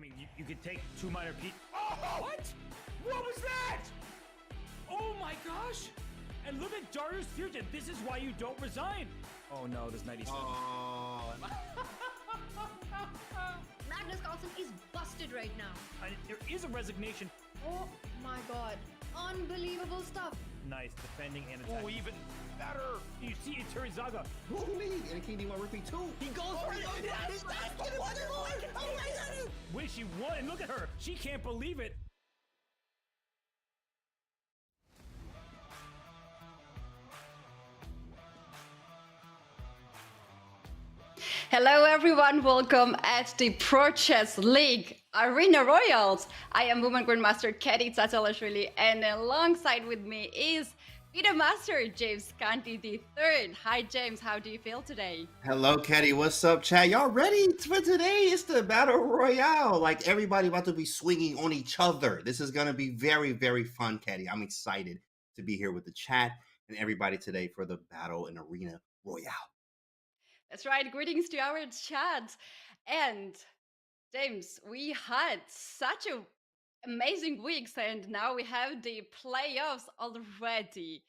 mean, you could take 2 minor pieces. Oh! What? What was that? Oh my gosh! And look at Darius Fusion. This is why you don't resign. Oh no, this 97. Oh. Magnus Carlsen is busted right now. There is a resignation. Oh my god. Unbelievable stuff. Nice defending and attacking. Oh, even better. You see Iturizaga. Holy, and King D1 Rugby 2. He goes for it. That's the one more. Oh my god. Wait, she won. And look at her. She can't believe it. Hello everyone, welcome at the Pro Chess League Arena Royals. I am Woman Grandmaster Katie Tsatalashvili, and alongside with me is FIDE Master James Canty III. Hi James, how do you feel today? Hello, Katie. What's up, chat? Y'all ready for today? It's the Battle Royale. Like, everybody about to be swinging on each other. This is going to be very, very fun, Katie. I'm excited to be here with the chat and everybody today for the Battle and Arena Royale. That's right, greetings to our chat. And James, we had such a amazing weeks, and now we have the playoffs already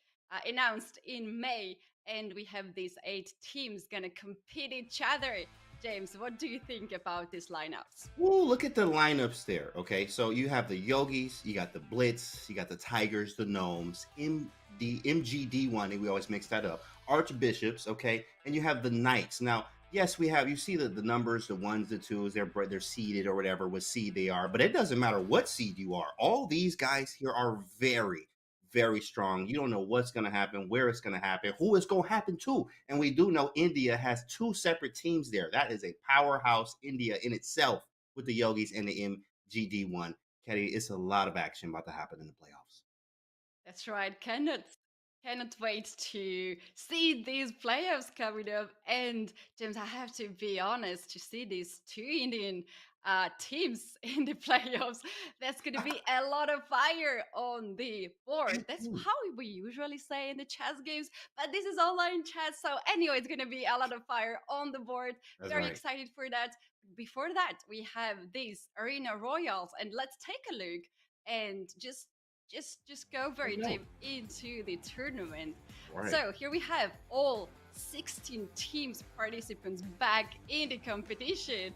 announced in May, and we have these 8 teams gonna compete each other. James, what do you think about these lineups? Ooh, look at the lineups there. Okay, so you have the Yogis, you got the Blitz, you got the Tigers, the Gnomes, MGD1, and we always mix that up, Archbishops, okay, and you have the Knights. Now, yes, we have, you see the numbers, the ones, the twos, they're seeded or whatever, what seed they are, but it doesn't matter what seed you are. All these guys here are very, very strong. You don't know what's going to happen, where it's going to happen, who it's going to happen to. And we do know India has 2 separate teams there. That is a powerhouse, India in itself, with the Yogis and the MGD1. Katie, it's a lot of action about to happen in the playoffs. That's right. Cannot wait to see these playoffs coming up. And James, I have to be honest, to see these 2 Indian teams in the playoffs, that's going to be a lot of fire on the board. That's how we usually say in the chess games, but this is online chess, so anyway, it's going to be a lot of fire on the board. That's Very right. excited for that. Before that, we have these Arena Royals, and let's take a look and just go very deep into the tournament. Right. So here we have all 16 teams participants back in the competition,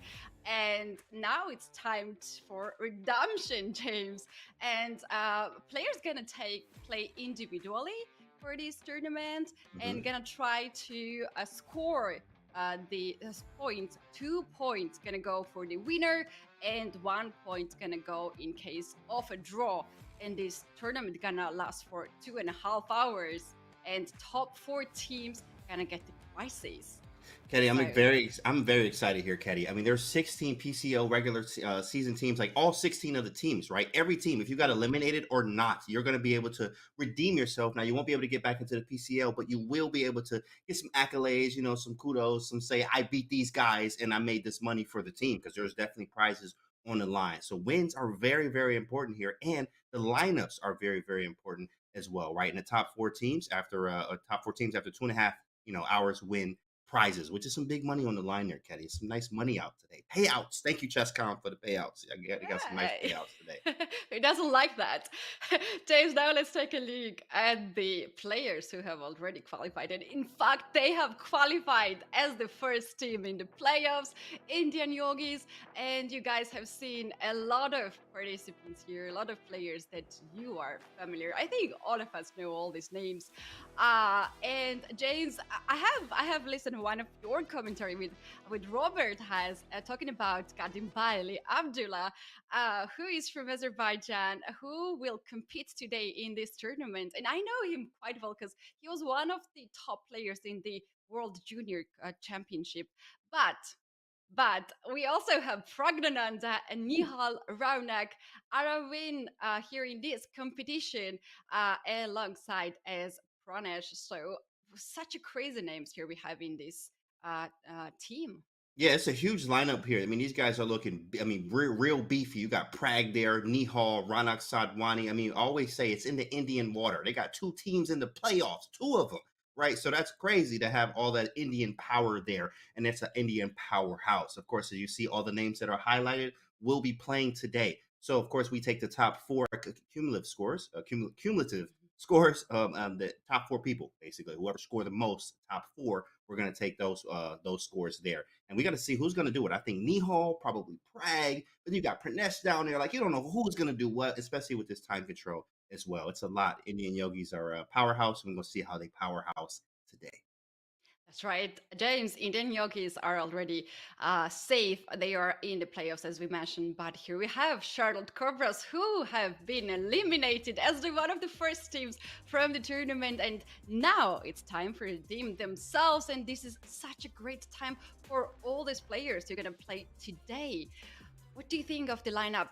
and now it's time for redemption, James. And players gonna play individually for this tournament and gonna try to score the points. 2 points gonna go for the winner, and 1 point gonna go in case of a draw. And this tournament gonna last for 2.5 hours, and top 4 teams gonna get the prizes. Katie, I'm very excited here, Katie. I mean, there's 16 PCL regular season teams, like all 16 of the teams, right? Every team, if you got eliminated or not, you're going to be able to redeem yourself. Now, you won't be able to get back into the PCL, but you will be able to get some accolades, you know, some kudos, some say, I beat these guys and I made this money for the team, because there's definitely prizes on the line. So wins are very, very important here, and the lineups are very, very important as well, right? And the top 4 teams after 2.5 hours win prizes, which is some big money on the line there, Katie. Some nice money out today. Payouts. Thank you, Chess.com, for the payouts. I got some nice payouts today. Who doesn't like that? James, now let's take a look at the players who have already qualified. And in fact, they have qualified as the first team in the playoffs, Indian Yogis. And you guys have seen a lot of participants here, a lot of players that you are familiar. I think all of us know all these names. And James, I have listened to one of your commentary with Robert has talking about Kadim Baili Abdullah, who is from Azerbaijan, who will compete today in this tournament. And I know him quite well because he was one of the top players in the World Junior Championship. But we also have Pragnananda and Nihal Raunak Aravin here in this competition alongside as Pranesh. So such a crazy names here we have in this team. Yeah, it's a huge lineup here. I mean, these guys are looking, I mean, real beefy. You got Prag there, Nihal, Ranak Sadwani. I mean, I always say it's in the Indian water. They got 2 teams in the playoffs, 2 of them. right? So that's crazy to have all that Indian power there, and it's an Indian powerhouse. Of course, as you see, all the names that are highlighted will be playing today. So, of course, we take the top four cumulative scores, cumulative scores, the top four people, basically, whoever scored the most, top four, we're going to take those scores there. And we got to see who's going to do it. I think Nihal, probably Prag, but you got Pranesh down there. Like, you don't know who's going to do what, especially with this time control as well. It's a lot. Indian yogis are a powerhouse. And we're going to see how they powerhouse today. That's right, James. Indian yogis are already safe. They are in the playoffs, as we mentioned. But here we have Charlotte Cobras, who have been eliminated as one of the first teams from the tournament. And now it's time for them themselves. And this is such a great time for all these players who are going to play today. What do you think of the lineup,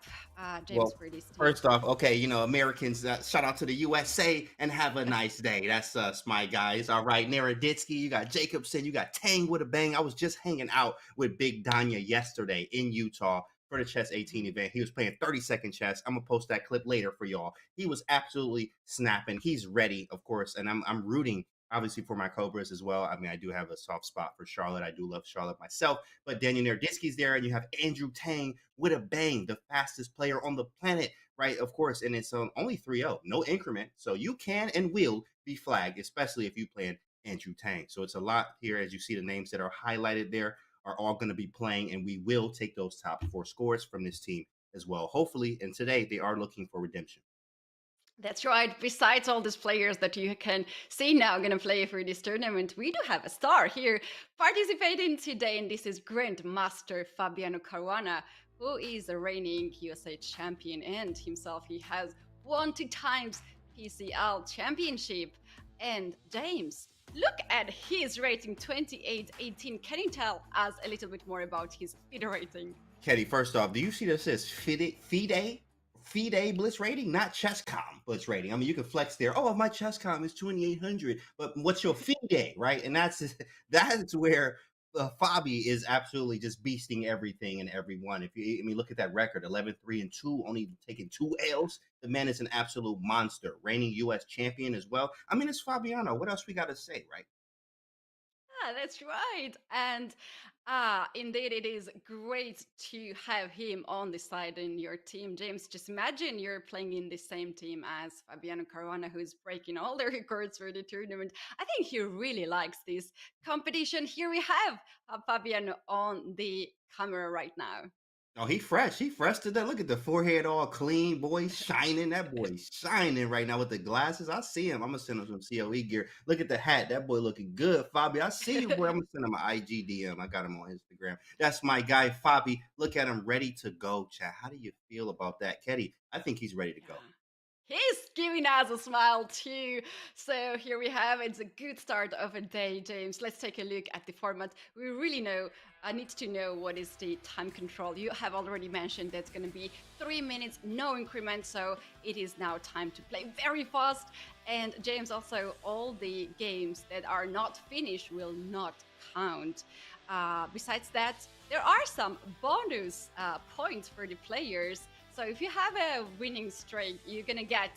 James, Well, for this team? first off, okay, Americans, shout out to the USA and have a nice day. That's us, my guys. All right, Naroditsky, you got Jacobson, you got Tang with a bang. I was just hanging out with Big Danya yesterday in Utah for the Chess 18 event. He was playing 30-second chess. I'm gonna post that clip later for y'all. He was absolutely snapping. He's ready, of course, and I'm rooting obviously for my Cobras as well. I mean, I do have a soft spot for Charlotte. I do love Charlotte myself, but Daniel Naroditsky's there, and you have Andrew Tang with a bang, the fastest player on the planet, right? Of course, and it's only 3-0, no increment. So you can and will be flagged, especially if you play Andrew Tang. So it's a lot here. As you see, the names that are highlighted there are all going to be playing, and we will take those top four scores from this team as well, hopefully. And today they are looking for redemption. That's right. Besides all these players that you can see now going to play for this tournament, we do have a star here participating today, and this is Grandmaster Fabiano Caruana, who is a reigning USA champion, and himself he has won 2 times PCL championship. And James, look at his rating 2818. Can you tell us a little bit more about his FIDE rating? Ketty, first off, do you see that says FIDE Blitz rating, not Chess.com Blitz rating? I mean, you can flex there. Oh, my Chess.com is 2,800, but what's your FIDE, right? And that's where Fabi is absolutely just beasting everything and everyone. I mean, look at that record: 11-3-2, only taking 2 L's. The man is an absolute monster, reigning U.S. champion as well. I mean, it's Fabiano. What else we got to say, right? Yeah, that's right. And indeed, it is great to have him on the side in your team, James. Just imagine you're playing in the same team as Fabiano Caruana, who's breaking all the records for the tournament. I think he really likes this competition. Here we have Fabiano on the camera right now. Oh, he fresh. He fresh to that. Look at the forehead all clean, boy, shining. That boy shining right now with the glasses. I see him. I'm gonna send him some COE gear. Look at the hat. That boy looking good, Fabi. I see you, boy. I'm gonna send him an IG DM. I got him on Instagram. That's my guy, Fabi. Look at him, ready to go. Chat. How do you feel about that, Ketty? I think he's ready to go. He's giving us a smile too. So here we have it's a good start of a day, James. Let's take a look at the format. We really need to know what is the time control. You have already mentioned that's going to be 3 minutes, no increment. So it is now time to play very fast. And James, also all the games that are not finished will not count. Besides that, there are some bonus points for the players. So if you have a winning streak, you're gonna get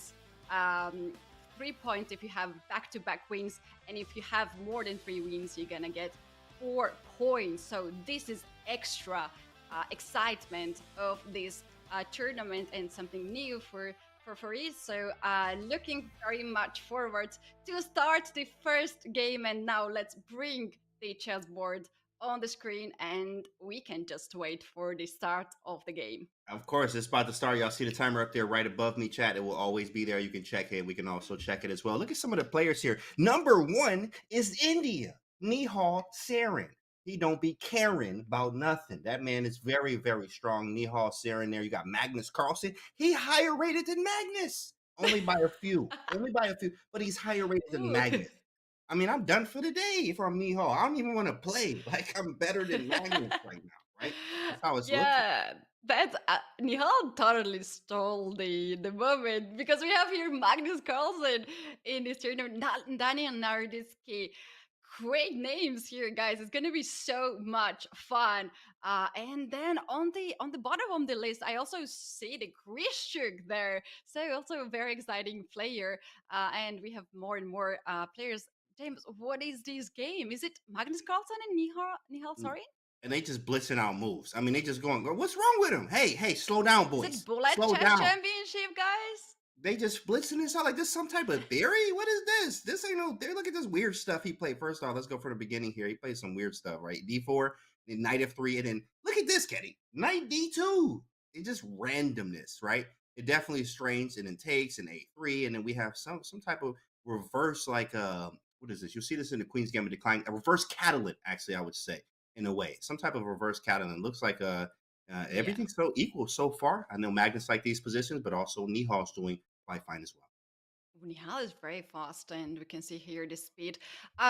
3 points if you have back-to-back wins, and if you have more than 3 wins, you're gonna get 4 points. So this is extra excitement of this tournament and something new for it. So looking very much forward to start the first game. And now let's bring the chessboard on the screen, and we can just wait for the start of the game. Of course, it's about to start. Y'all see the timer up there right above me, chat. It will always be there. You can check it. We can also check it as well. Look at some of the players here. Number 1 is India, Nihal Sarin. He don't be caring about nothing. That man is very, very strong. Nihal Sarin there. You got Magnus Carlsen. He higher rated than Magnus. Only by a few. Only by a few. But he's higher rated than Magnus. I mean, I'm done for the day if I'm Nihal. I don't even want to play. Like, I'm better than Magnus right now, right? That's how it's looking. That's Nihal totally stole the moment, because we have here Magnus Carlsen in this tournament, Daniel Naroditsky. Great names here, guys. It's gonna be so much fun. And then on the bottom of the list, I also see the Grishuk there. So also a very exciting player. And we have more and more players. James, what is this game? Is it Magnus Carlsen and Nihal? Mm. Sorry, And they just blitzing out moves. I mean, they just going, what's wrong with him? Hey, slow down, is it boys. Bullet Slow Chess down. Championship, guys? They just blitzing this out like this some type of theory. What is this? This ain't no. Look at this weird stuff he played. First off, let's go for the beginning here. He played some weird stuff, right? D4, then knight f3, and then look at this, Kenny. Knight d2. It's just randomness, right? It definitely is strange, and then takes and a3, and then we have some type of reverse, like what is this? You'll see this in the Queen's Gambit Decline, a reverse Catalan, actually, I would say, in a way, some type of reverse Catalan. Looks like Yeah. everything's so equal so far. I know Magnus like these positions, but also Nihal's doing quite fine as well. Nihal is very fast, and we can see here the speed.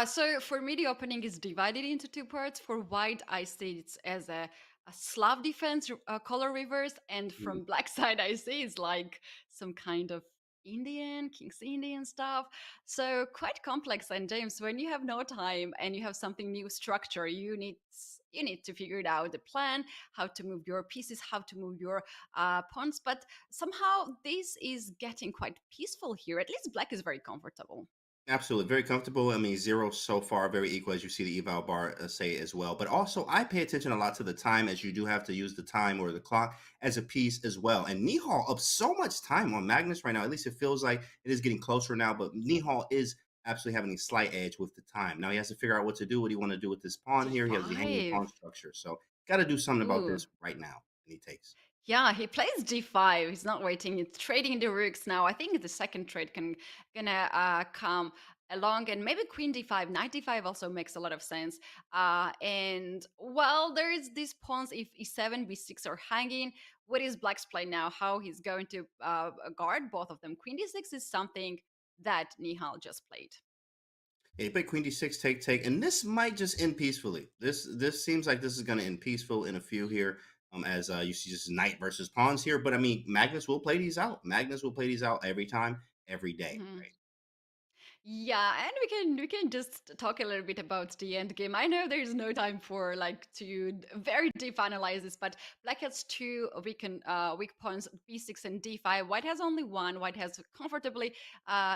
So for me, the opening is divided into two parts. For white, I see it as a Slav defense color reverse, and Mm. from black side, I see it's like some kind of Indian, King's Indian stuff. So quite complex. And James, when you have no time and you have something new structure, you need to figure it out the plan, how to move your pieces, how to move your pawns. But somehow this is getting quite peaceful here. At least black is very comfortable. Absolutely, very comfortable. I mean, zero so far, very equal as you see the eval bar say as well. But also, I pay attention a lot to the time, as you do have to use the time or the clock as a piece as well. And Nihal up so much time on Magnus right now. At least it feels like it is getting closer now. But Nihal is absolutely having a slight edge with the time. Now he has to figure out what to do, what he want to do with this pawn here. He has the hanging D5. pawn structure, so got to do something about Ooh. this right now. And he takes. Yeah, he plays d5. He's not waiting. He's trading the rooks now. I think the second trade can gonna come along, and maybe queen d5, knight d5 also makes a lot of sense. And well, there is these pawns if e7, b6 are hanging. What is black's play now? How he's going to guard both of them? Queen d6 is something that Nihal just played. Yeah, he played Queen D6, take, and this might just end peacefully. This seems like this is going to end peaceful in a few here. As you see, just knight versus pawns here. But I mean, Magnus will play these out. Magnus will play these out every time, every day. Mhm. Right? Yeah, and we can just talk a little bit about the end game. I know there's no time for like to very deep analyze this, but black has two weak pawns, b6 and d5. White has only one. White has comfortably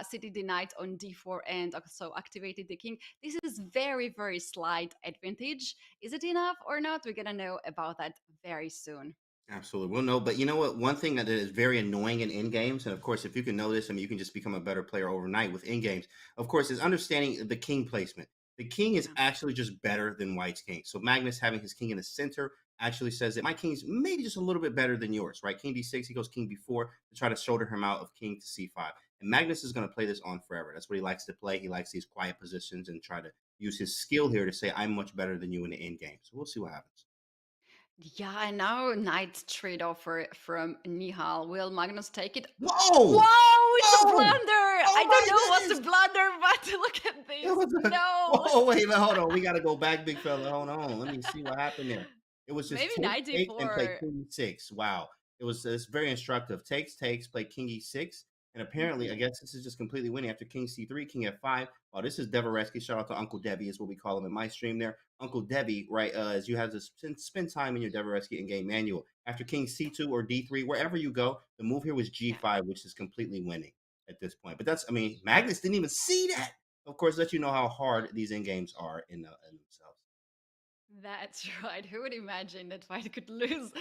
seated the knight on d4 and also activated the king. This is very slight advantage. Is it enough or not? We're gonna know about that very soon. Absolutely. Well, no, but you know what? One thing that is very annoying in end games, and of course, if you can know this, I mean, you can just become a better player overnight with end games. Of course, is understanding the king placement. The king is Yeah. actually just better than White's king. So Magnus having his king in the center actually says that my king's maybe just a little bit better than yours, right? King d6, he goes king b4 to try to shoulder him out of king to c5. And Magnus is going to play this on forever. That's what he likes to play. He likes these quiet positions and try to use his skill here to say, I'm much better than you in the end game. So we'll see what happens. Yeah, and now knight trade offer from Nihal. Will Magnus take it? Whoa! Whoa, it's a Whoa! blunder! Oh I don't my know what's a goodness! blunder, but look at It this. was a No. oh, wait, hold on. We gotta go back, big fella. Hold on. Let me see what happened there. It was just Maybe take, and play 94. king e6. Wow. It's very instructive. Takes, play king e6. And apparently, I Mhm. guess this is just completely winning after king c3, king f5. Oh, this is Devaresky. Shout out to Uncle Debbie, is what we call him in my stream there. Uncle Debbie, right? As you have to spend time in your Devaresky in-game manual. After king c2 or d3, wherever you go, the move here was Yeah. g5, which is completely winning at this point. But that's, I mean, Magnus didn't even see that. Of course, let you know how hard these end games are in themselves. That's right. Who would imagine that White could lose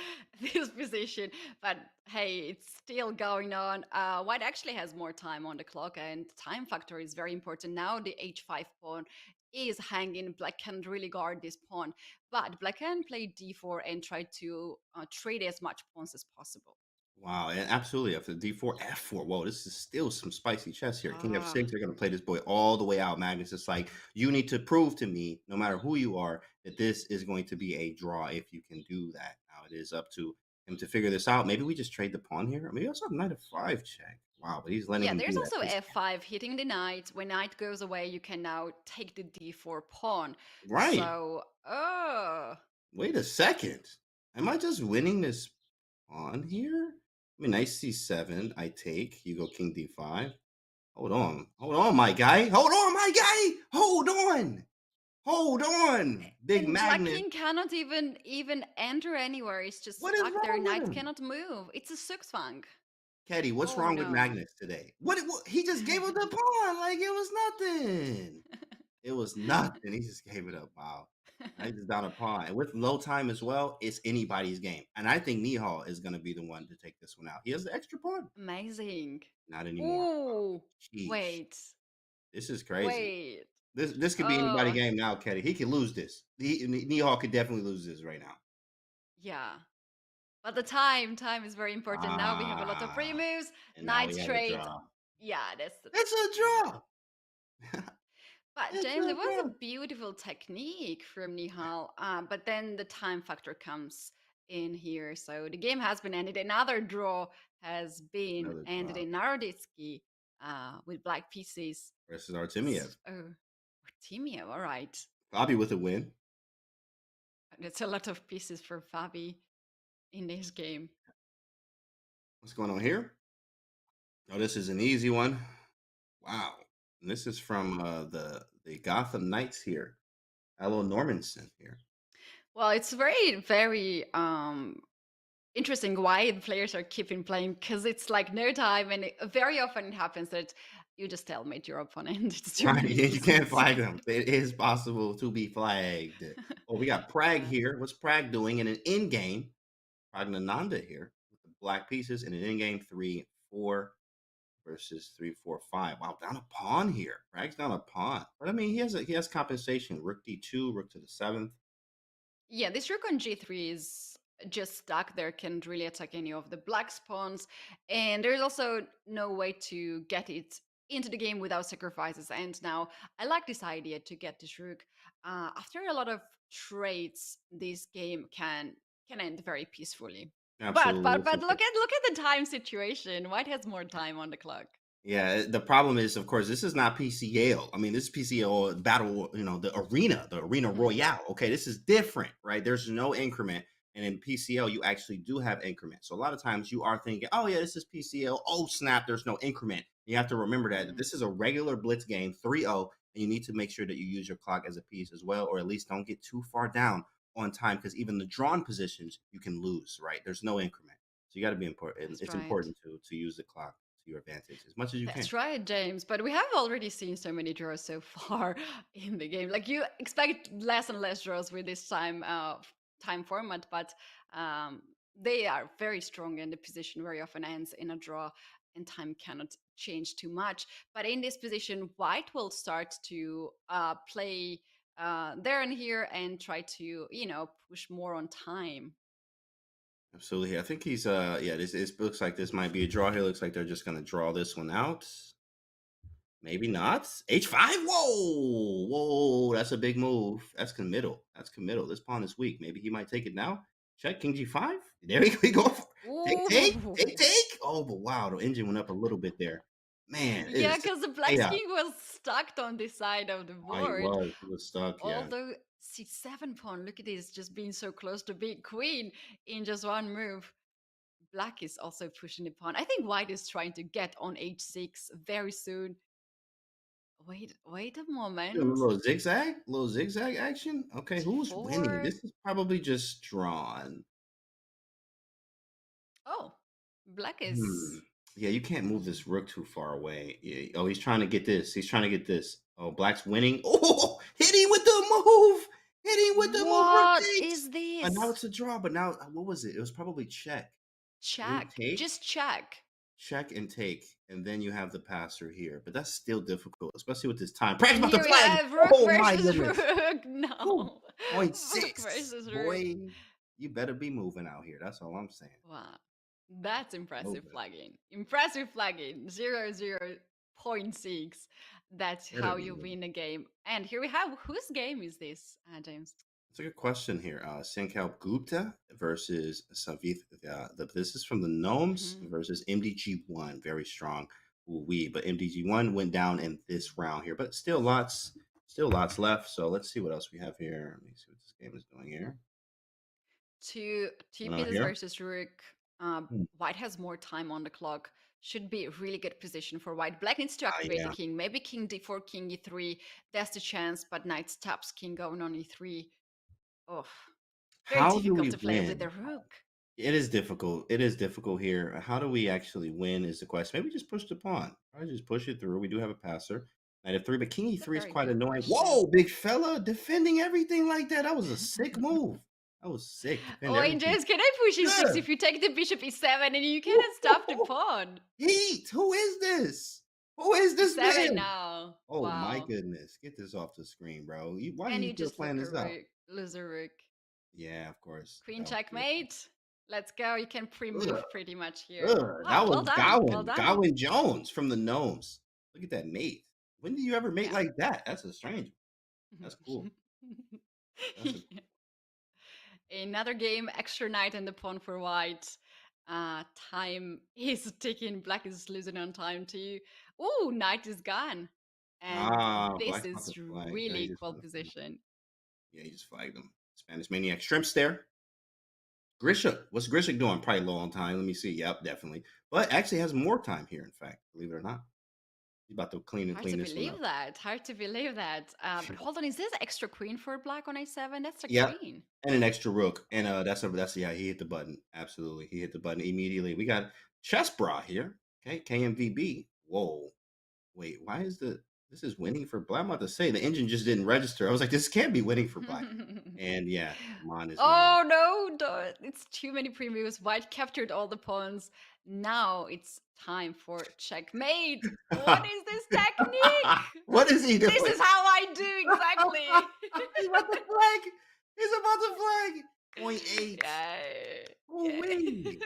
this position? But hey, it's still going on. White actually has more time on the clock, and time factor is very important. Now the h5 pawn is hanging. Black can really guard this pawn, but Black can play d4 and try to trade as much pawns as possible. Wow, and absolutely. After d4, f4. Whoa, this is still some spicy chess here. King Ah, f6, they're going to play this boy all the way out, Magnus. It's like, you need to prove to me, no matter who you are, that this is going to be a draw if you can do that. Now it is up to him to figure this out. Maybe we just trade the pawn here. Maybe also have knight f5 check. Wow, but he's letting yeah, him there's do that. also f5 hitting the knight. When knight goes away, you can now take the d4 pawn. Right. So, oh. Wait a second. Am I just winning this pawn here? I mean, knight c7, I take. You go king d5. Hold on. Hold on, my guy. Hold on, my guy. Hold on. Hold on. Big And Black Magnus. King cannot even enter anywhere. It's just What is stuck there. wrong with Knight him? cannot move. It's a Zugzwang. Caddy, what's Oh wrong with no. Magnus today? What he just gave up the pawn like it was nothing. It was nothing. He just gave it up. Wow. I just down a pawn. And with low time as well, it's anybody's game. And I think Nihal is going to be the one to take this one out. He has the extra pawn. Amazing. Not anymore. Ooh, Sheesh. wait, This is crazy. wait. This could be anybody Oh, game now, Ketty. He could lose this. Nihal could definitely lose this right now. yeah. But the time is very important. Now we have a lot of free Ah, moves. and now Knight we have a straight. draw. Yeah, that's the It's a draw. But It's James, a it was draw. a beautiful technique from Nihal. But then the time factor comes in here. So the game has been ended. Another draw has been Another ended draw in Naroditsky with black pieces. versus Artemiev. Oh, Artemiev, all right. Bobby with a win. That's a lot of pieces for Fabi in this game. What's going on here? Oh, this is an easy one. Wow. And this is from the Gotham Knights here. Hello, Normanson here. Well, it's very interesting why the players are keeping playing because it's like no time, and very often it happens that you just stalemate your opponent. It's too Right. many You can't pieces. flag them. It is possible to be flagged. Oh, we got Prague Yeah. here. What's Prague doing in an in-game? Pragnananda here with the black pieces in an in-game 3-4 versus 3-4-5. Wow, down a pawn here. Prague's down a pawn. But I mean, he has compensation. Rook D2, rook to the 7th. Yeah, this rook on g3 is just stuck there, can't really attack any of the black spawns. And there's also no way to get it into the game without sacrifices. And now I like this idea to get this rook. After a lot of trades, this game can end very peacefully. But Absolutely. but but look at the time situation. White has more time on the clock. Yeah, the problem is, of course, this is not PCL. I mean, this is PCL battle, the Arena Mhm. Royale. Okay, this is different, right? There's no increment. And in PCL, you actually do have increment. So a lot of times you are thinking, oh, yeah, this is PCL. Oh, snap, there's no increment. You have to remember that this is a regular Blitz game, 3-0, and you need to make sure that you use your clock as a piece as well, or at least don't get too far down on time because even the drawn positions you can lose, right? There's no increment. So you got to be important. That's It's right. important to use the clock to your advantage as much as you can. That's right, James. But we have already seen so many draws so far in the game. Like you expect less and less draws with this time format, but um, they are very strong, and the position very often ends in a draw, and time cannot change too much. But in this position, White will start to play there and here and try to push more on time. Absolutely. I think he's yeah, this looks like this might be a draw here. Looks like they're just gonna draw this one out. Maybe not. H5. Whoa. Whoa. That's a big move. That's committal. That's committal. This pawn is weak. Maybe he might take it now. Check King G5. There we go. Take, take, Ooh. take, take. Oh, but wow, the engine went up a little bit there. Man, it Yeah, is just because the black chaos. king was stuck on this side of the Oh, he board. was. He was stuck, yeah. Although c7 pawn, look at this, just being so close to big queen in just one move. Black is also pushing the pawn. I think white is trying to get on h6 very soon. Wait a A moment. little zigzag action. Okay, who's winning? d4. This is probably just drawn. Oh, black Hmm. is. Yeah, you can't move this rook too far away. Yeah. Oh, he's trying to get this. He's trying to get this. Oh, black's winning. Oh, hit him with the move. Hit him with the move. Rook What takes. is But now this? it's a draw. But now, what was it? It was probably check. Maybe Check. take, Just check. check, and take. And then you have the passer here. But that's still difficult, especially with this time. Prague's And about to here we flag. have rook Oh, my versus goodness. rook. Whew. No. Point Rook six. versus rook. Boy, you better be moving out here. That's all I'm saying. Wow. That's impressive Moving. flagging. Impressive flagging. 0.6. That's Better how be you moving. win a game. And here we have whose game is this, James? It's a good question here. Sankalp Gupta versus Savith. This is from the Gnomes Mhm. versus MDG1. Very strong. Ooh-wee. But MDG1 went down in this round here. But still lots left. So let's see what else we have here. Let me see what this game is doing here. Two Going on pieces here? versus rook. Hmm. White has more time on the clock. Should be a really good position for white. Black needs to Ah, activate yeah. the king. Maybe king d4, king e3. That's the chance, but knight taps king going on e3. Oh, very How do difficult we to play with the win? rook. It is difficult. It is difficult here. How do we actually win is the question. Maybe just push the pawn. Probably just push it through. We do have a passer. Knight of 3, but king It's a e3 is very quite good annoying. position. Whoa, big fella, defending everything like that. That was a sick move. That was sick. Defend Oh, and everything. James, can I push e6 Yeah. if you take the bishop e7 and you cannot stop the pawn? Heat. Who is this? Who is this e7 man? now. Oh my Wow. goodness. Get this off the screen, bro. Why are And you you still just playing took a this out? rook, lose a rook. Yeah, of course. Queen That was beautiful. checkmate. Let's go. You can pre-move Ugh, pretty much here. ugh. Oh, That well was done. Well Gowan. done. Gowan Jones from the Gnomes. Look at that mate. When do you ever mate Yeah. like that? That's a strange one. That's cool. That's a Another game, extra knight and the pawn for white. Time is ticking. Black is losing on time too. Ooh, knight is gone. And this Black's about is to flag. Yeah, really he just equal won the flag. position. Yeah, he just flagged him. Spanish Maniac Shrimps there. Grishuk. What's Grishuk doing? Probably low on time. Let me see. Yep, definitely. But actually has more time here, in fact, believe it or not. He's about to clean Hard to this one believe up. that. Hard to believe that. But hold on, is this extra queen for black on a7? That's a Yep. queen. And an extra rook. And that's yeah, he hit the button. Absolutely. He hit the button immediately. We got Chess Bra here. Okay, KMVB. Whoa. Wait, why is this is winning for black? I'm about to say the engine just didn't register. I was like, this can't be winning for black. And yeah, mine is mine. Oh no, it's too many pre-moves. White captured all the pawns. Now it's time for checkmate. What is this technique? What is he doing? This is how I do exactly. He's about to flag. He's about to flag. 0.8. Yeah. Oh, wait.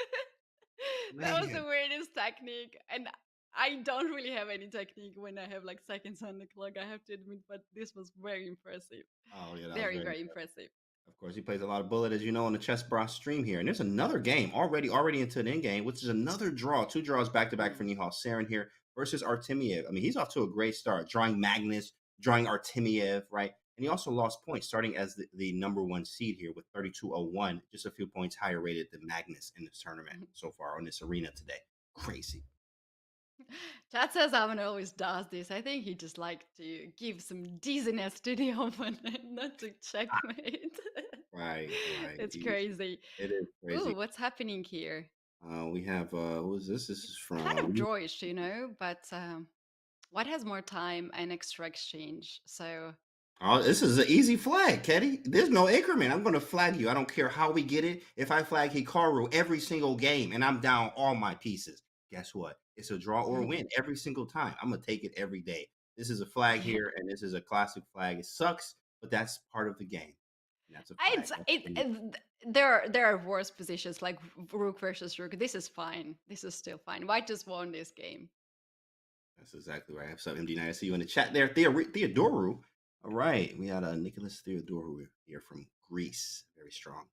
That was the Man. weirdest technique. And I don't really have any technique when I have like seconds on the clock, I have to admit, but this was very impressive. Oh, yeah, that was Very, very very impressive. impressive. Of course, he plays a lot of bullet, as you know, on the Chess Bra stream here. And there's another game already into an end game, which is another draw. 2 draws back-to-back for Nihal Saren here versus Artemiev. I mean, he's off to a great start, drawing Magnus, drawing Artemiev, right? And he also lost points, starting as the number 1 seed here with 32.01, just a few points higher rated than Magnus in this tournament so far on this arena today. Crazy. Chad says Avan always does this. I think he just like to give some dizziness to the opponent, not to checkmate. Right. It's crazy. It is crazy. Ooh, what's happening here? We have who is this? This is from Kind of drawish, but White has more time and extra exchange. So oh, this is an easy flag, Keddy. There's no increment. I'm going to flag you. I don't care how we get it. If I flag Hikaru every single game and I'm down all my pieces, guess what? It's a draw or a win every single time. I'm going to take it every day. This is a flag here, and this is a classic flag. It sucks, but that's part of the game. And that's a flag. There are worse positions like rook versus rook. This is fine. This is still fine. White just won this game. That's exactly right. What's up, MD9? I see you in the chat there. Theodoru. All right. We had Nicholas Theodoru here from Greece. Very strong.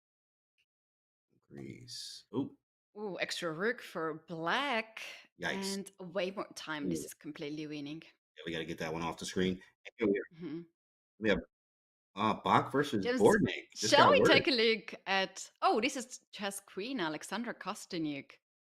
Greece. Ooh, extra rook for black. Yikes. And way more time. This is completely winning. Yeah, we got to get that one off the screen. And here we have Bach versus Bornik. Shall we take a look at... Oh, this is chess queen, Alexandra Kostyuk.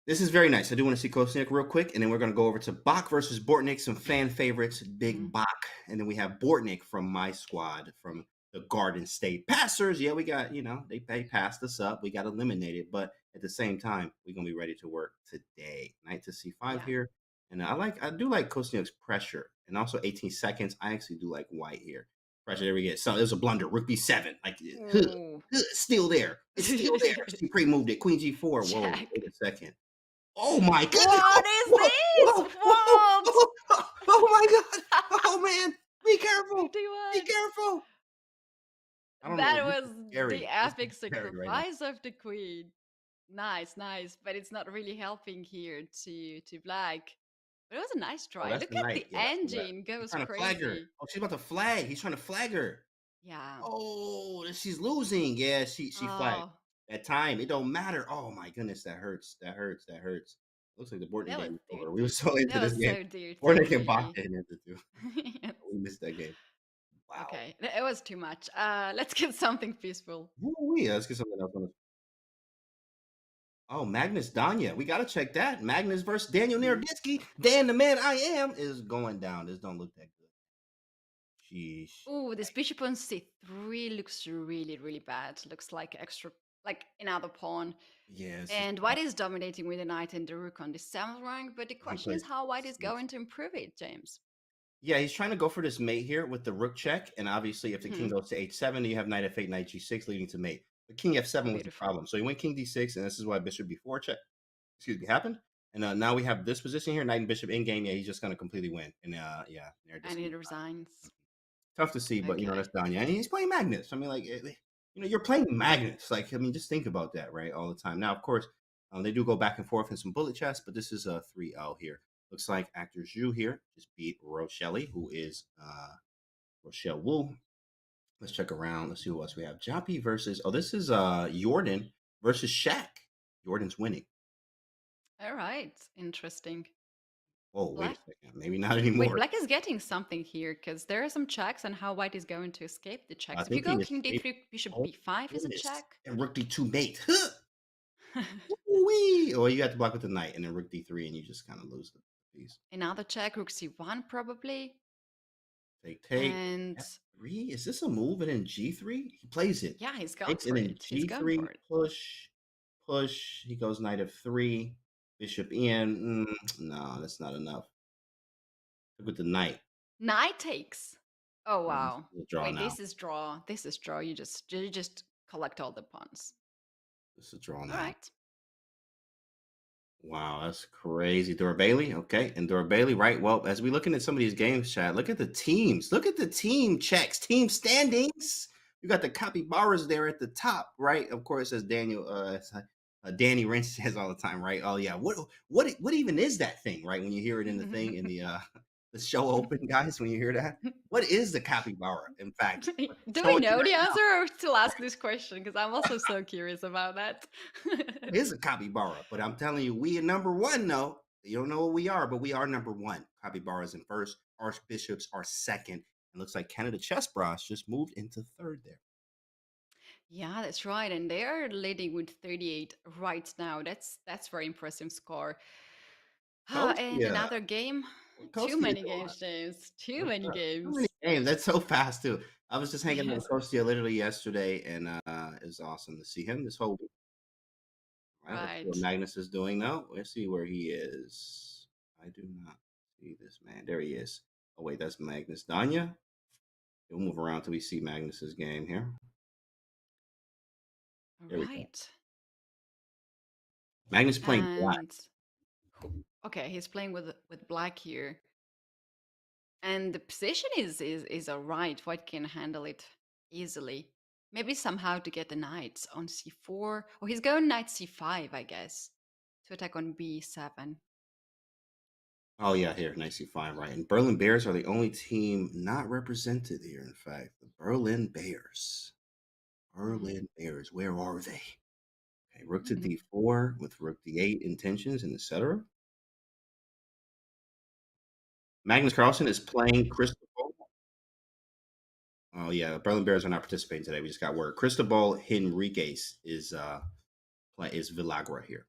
This is very nice. I do want to see Kostyuk real quick, and then we're going to go over to Bach versus Bortnik, some fan favorites, Big Bach. And then we have Bortnik from my squad, from the Garden State Passers. Yeah, we got, they passed us up. We got eliminated, but at the same time, we're going to be ready to work today. Knight to c5 here. And I do like Kostyuk's pressure, and also 18 seconds. I actually do like white here. Pressure, there we get. So it was a blunder. Rook b7. Like, still there. It's still there. She pre-moved it. Queen g4. Whoa, wait a second. Oh my goodness! What is this? What? Oh my god! Oh man! Be careful! Be careful! That was the epic sacrifice of the queen. Nice. But it's not really helping here to black. But it was a nice try. Look at the engine goes crazy. Flag her. Oh, she's about to flag. He's trying to flag her. Yeah. Oh, she's losing. Yeah, she flagged. That time, it don't matter. Oh my goodness, that hurts. That hurts. Looks like the Bortnik game is over. We were so into this game. Bortnik and Bach didn't have to do. We missed that game. Wow. Okay, it was too much. Let's get something peaceful. Let's get something else on. Oh, Magnus Danya. We got to check that. Magnus versus Daniel Naroditsky. Dan, the man I am, is going down. This don't look that good. Sheesh. Oh, this bishop on c3 looks really, really bad. Looks like another pawn. Yes. And white is dominating with the knight and the rook on the 7th rank. But the question is how white is going to improve it, James. Yeah, he's trying to go for this mate here with the rook check, and obviously, if the king Mhm. goes to h7, you have knight f8, knight g6, leading to mate. But king f7 was the Beautiful. problem, so he went king d6, and this is why bishop b4 check. Excuse me, happened. And now we have this position here, knight and bishop in game. Yeah, he's just going to completely win, and yeah, they're And just he resigns. tough to see, but Okay. that's Danya, and he's playing Magnus. I mean, like, you're playing Magnus. Like, I mean, just think about that, right, all the time. Now, of course, they do go back and forth in some bullet chess, but this is a 3-0 here. Looks like actor Zhu here just beat Rochelle, who is Rochelle Wu. Let's check around. Let's see who else we have. Joppy versus, oh, this is Jordan versus Shaq. Jordan's winning. All right. Interesting. Oh, wait a Black. second. Maybe not Wait, anymore. black is getting something here because there are some checks and how white is going to escape the I checks. If you think go he king escaped. d3, bishop Oh, b5 is a goodness. check. And rook d2 mate. Huh! Wee! Or you have to block with the knight and then rook d3, and you just kind of lose the piece. Another check, rook c1 probably. Take. And F3? Is this a move? And then g3? He plays it. yeah, he's going Takes and for then it. He's going g3, for it. push. He goes knight f3, bishop in. No, that's not enough. Look with the knight. Knight takes. Oh This wow. is a draw Wait, now. this is draw. This is draw. You just collect all the pawns. This is a draw All now. right. Wow, that's crazy. Dora Bailey. Okay. And Dora Bailey, right? Well, as we looking at some of these games, Chad, look at the teams. Look at the team checks, team standings. You got the capybaras there at the top, right? Of course, as Danny Wrench says all the time, right? Oh yeah, what even is that thing, right? When you hear it in the thing in the the show open, guys, when you hear that, what is the capybara? In fact, Do we showing you know right the now. answer or still ask this question? Because I'm also so curious about that. It is a capybara, but I'm telling you, we are number one. No, you don't know what we are, but we are number one. Capybaras in first, archbishops are second. And looks like Canada Chess Bras just moved into third there. Yeah, that's right. And they are leading with 38 right now. That's very impressive score. Coach, And yeah, another game. what Too Coach you many doing? games, James. Too What's many up? How many games. games? That's so fast too. I was just hanging out Yes, with Coach literally yesterday, and it's awesome to see him this whole week. All right, let's see what right. Magnus is doing now. Let's see where he is. I do not see this man. There he is. Oh wait, that's Magnus Danya. We'll move around till we see Magnus's game here. All There we go. right. Magnus playing black. And okay, he's playing with black here. And the position is all right. White can handle it easily. Maybe somehow to get the knights on c4. Oh, he's going knight c5, I guess, to attack on b7. Oh yeah, here, nice you find right. And Berlin Bears are the only team not represented here. In fact, the Berlin Bears. Berlin Bears, where are they? Okay, rook to d4 with rook d8 intentions and etc. Magnus Carlsen is playing Cristobal. Oh yeah, Berlin Bears are not participating today. We just got word. Cristobal Henriquez is Villagra here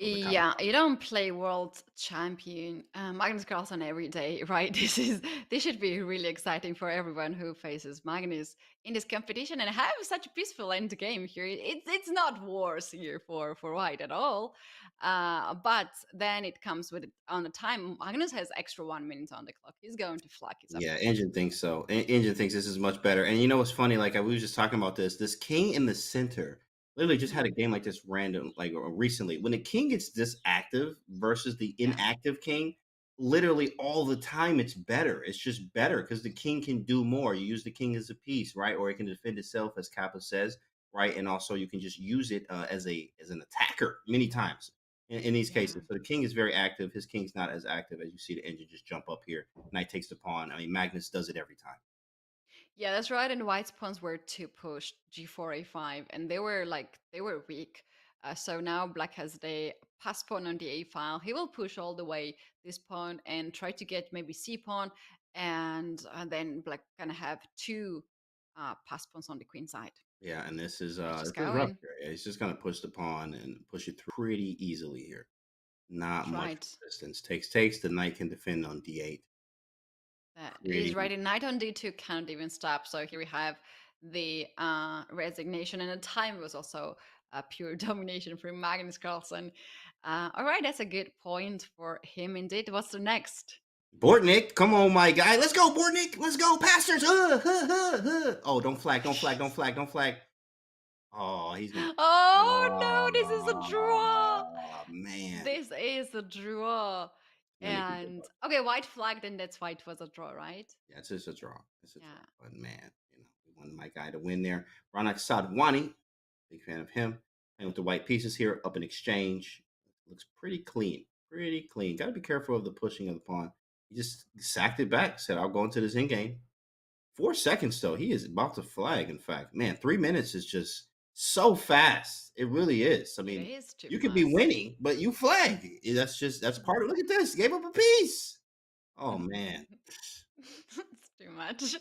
of the Yeah, Capitals. you don't play world champion Magnus Carlsen every day, right? This should be really exciting for everyone who faces Magnus in this competition and have such a peaceful end game here. It's not wars here for White at all, but then it comes with on the time. Magnus has extra 1 minute on the clock. He's going to flag his Yeah, opponent. Engine thinks so. Engine thinks this is much better. And you know what's funny? Like we was just talking about this. This king in the center literally just had a Mhm. game like this random, like recently. When the king gets this active versus the Yeah, inactive king, literally all the time it's better. It's just better because the king can do more. You use the king as a piece, right? Or it can defend itself, as Kappa says, right? And also you can just use it as an attacker many times in these yeah. cases. So the king is very active. His king's not as active as you see the engine just jump up here. Knight takes the pawn. I mean, Magnus does it every time. Yeah, that's right. And White's pawns were to push g4, a5, and they were weak. So now Black has the pass pawn on the a file. He will push all the way this pawn and try to get maybe c pawn, and then Black gonna have two pass pawns on the queen side, Yeah, and which is this is rough going. here. Yeah, he's just gonna push the pawn and push it through pretty easily here. Not That's much right. resistance. Takes. The knight can defend on d8. That is Pretty right. And knight on d2 can't even stop. So here we have the resignation, and the time was also pure domination from Magnus Carlsen. All right, that's a good point for him indeed. What's the next? Bortnik, come on, my guy. Let's go, Bortnik. Let's go, Pastors. Oh, don't flag, don't flag, don't flag, don't flag. Oh, he's gonna. Oh no, this is a draw. Oh man. This is a draw. Let me keep it And up. okay, white flag, then that's why it was a draw, right? Yeah, it's just a draw. It's a draw. Yeah. But man, we wanted my guy to win there. Ronak Sadwani, big fan of him. Playing with the white pieces here, up in exchange. Looks pretty clean. Pretty clean. Got to be careful of the pushing of the pawn. He just sacked it back. Said, "I'll go into this in game." 4 seconds though. He is about to flag. In fact, man, 3 minutes is just so fast. It really is. I It mean, is too you could be fast. winning, but you flag. That's part of. Look at this. Gave up a piece. Oh man. It's too much.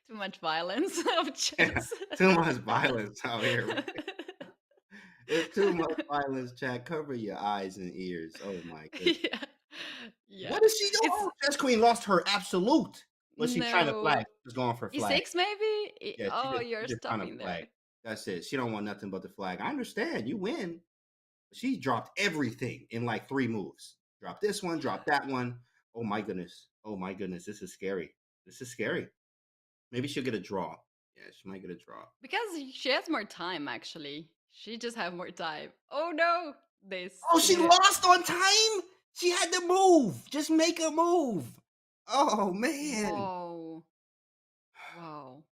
Too much violence of Yeah, chess. too much violence out here. It's too much violence, chat. Cover your eyes and ears. Oh my goodness. Yeah. Yeah. What is she doing? It's Oh, Chess Queen lost her absolute. Was she trying to flag? no Just going for flag. E6 maybe? Yeah, Oh, she you're just trying to stopping flag. there. That's it. She don't want nothing but the flag. I understand. You win. She dropped everything in like 3 moves. Drop this one, drop that one. Oh my goodness. Oh my goodness. This is scary. This is scary. Maybe she'll get a draw. Yeah, she might get a draw. Because she has more time actually. She just have more time. Oh no. This. Oh, she Yeah. lost on time? She had to move. Just make a move. Oh man. Whoa. Whoa.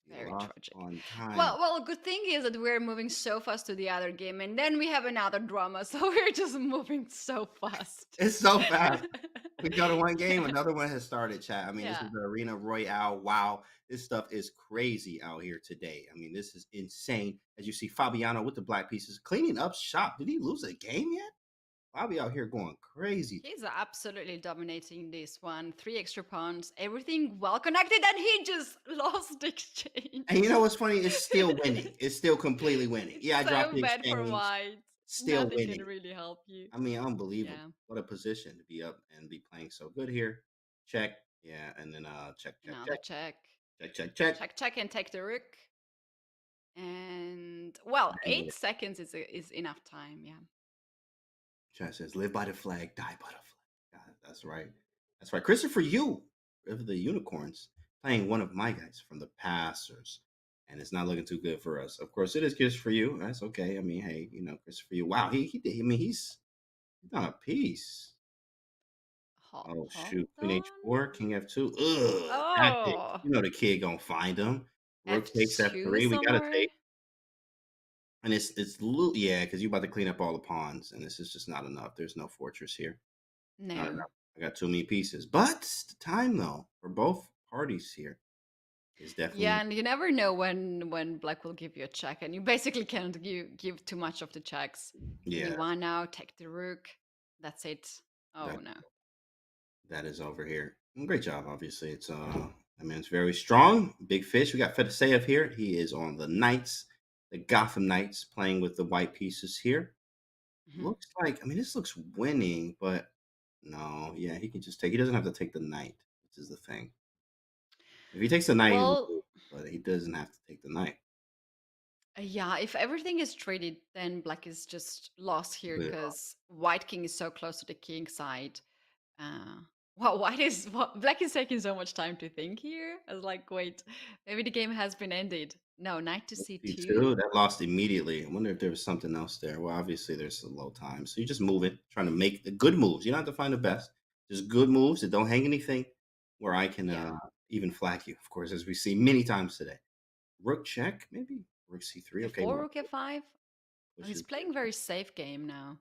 She Very lost tragic. on time. Well, good thing is that we're moving so fast to the other game, and then we have another drama, so we're just moving so fast. It's so fast. We go to one game, another one has started, chat. I mean, this Yeah. is the Arena Royale. Wow, this stuff is crazy out here today. I mean, this is insane. As you see, Fabiano with the black pieces cleaning up shop. Did he lose a game yet? Bobby out here going crazy. He's absolutely dominating this one. 3 extra pawns, everything well connected, and he just lost the exchange. And you know what's funny? It's still winning. It's still completely winning. It's Yeah, I dropped so the bad for exchange. white. Still Nothing winning. can really help you. I mean, unbelievable. Yeah. What a position to be up and be playing so good here. Check. Yeah, and then check, check, Another check. check. Check, check, check. Check, check, and take the rook. And well, And 8 seconds is enough time. Yeah. Chat says, live by the flag, die by the flag. God, that's right. That's right. Christopher Yu, River the Unicorns, playing one of my guys from the Passers. And it's not looking too good for us. Of course, it is Christopher Yu. That's okay. I mean, hey, Christopher Yu. Wow, he did. I mean, he's done a piece. Oh, shoot. Queen H4, King F2. Ugh. Tactic. Oh, You know the kid gonna find him. Rook takes F2 F3. We gotta somewhere? take. And yeah, because you're about to clean up all the pawns, and this is just not enough. There's no fortress here. Not No. enough. I got too many pieces. But the time though, for both parties here is definitely Yeah, and you never know when black will give you a check, and you basically can't give too much of the checks. yeah. One now, take the rook. That's it. Oh That- no. That is over here. Great job, obviously. It's I mean, it's very strong. Big fish. We got Fedoseev here. He is on the Knights, the Gotham Knights, playing with the white pieces here. Mhm. Looks like, I mean, this looks winning, but no, yeah, he can just take. He doesn't have to take the knight, which is the thing. If he takes the knight, he will Well, lose, but he doesn't have to take the knight. yeah, if everything is traded, then black is just lost here Yeah. because white king is so close to the king side. Well, black is taking so much time to think here. I was like, wait, maybe the game has been ended. No, knight to c2. C2, that lost immediately. I wonder if there was something else there. Well, obviously there's a low time, so you just move it, trying to make the good moves. You don't have to find the best, just good moves that don't hang anything where I can Yeah. even flag you, of course, as we see many times today. Rook check, maybe rook c3. Okay, F4, rook f5. Oh, he's pushes. playing very safe game now.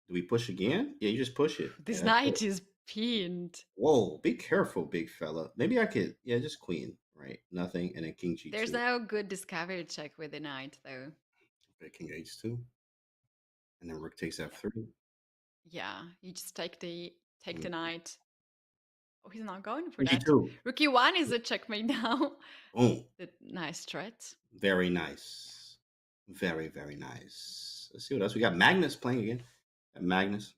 Do we push again? Yeah, you just push it. This Yeah, that's knight it. is pinned. Whoa, be careful, big fella. Maybe I could, yeah, just queen, right? Nothing, and then king g2. There's no good discovery check with the knight, though. Okay, king h2, and then rook takes f3. Yeah, you just take the Mm. knight. Oh, he's not going for that. g2. Rook e1 is a checkmate now. Boom. The nice threat. Very nice. Very, very nice. Let's see what else. We got Magnus playing again. Got Magnus.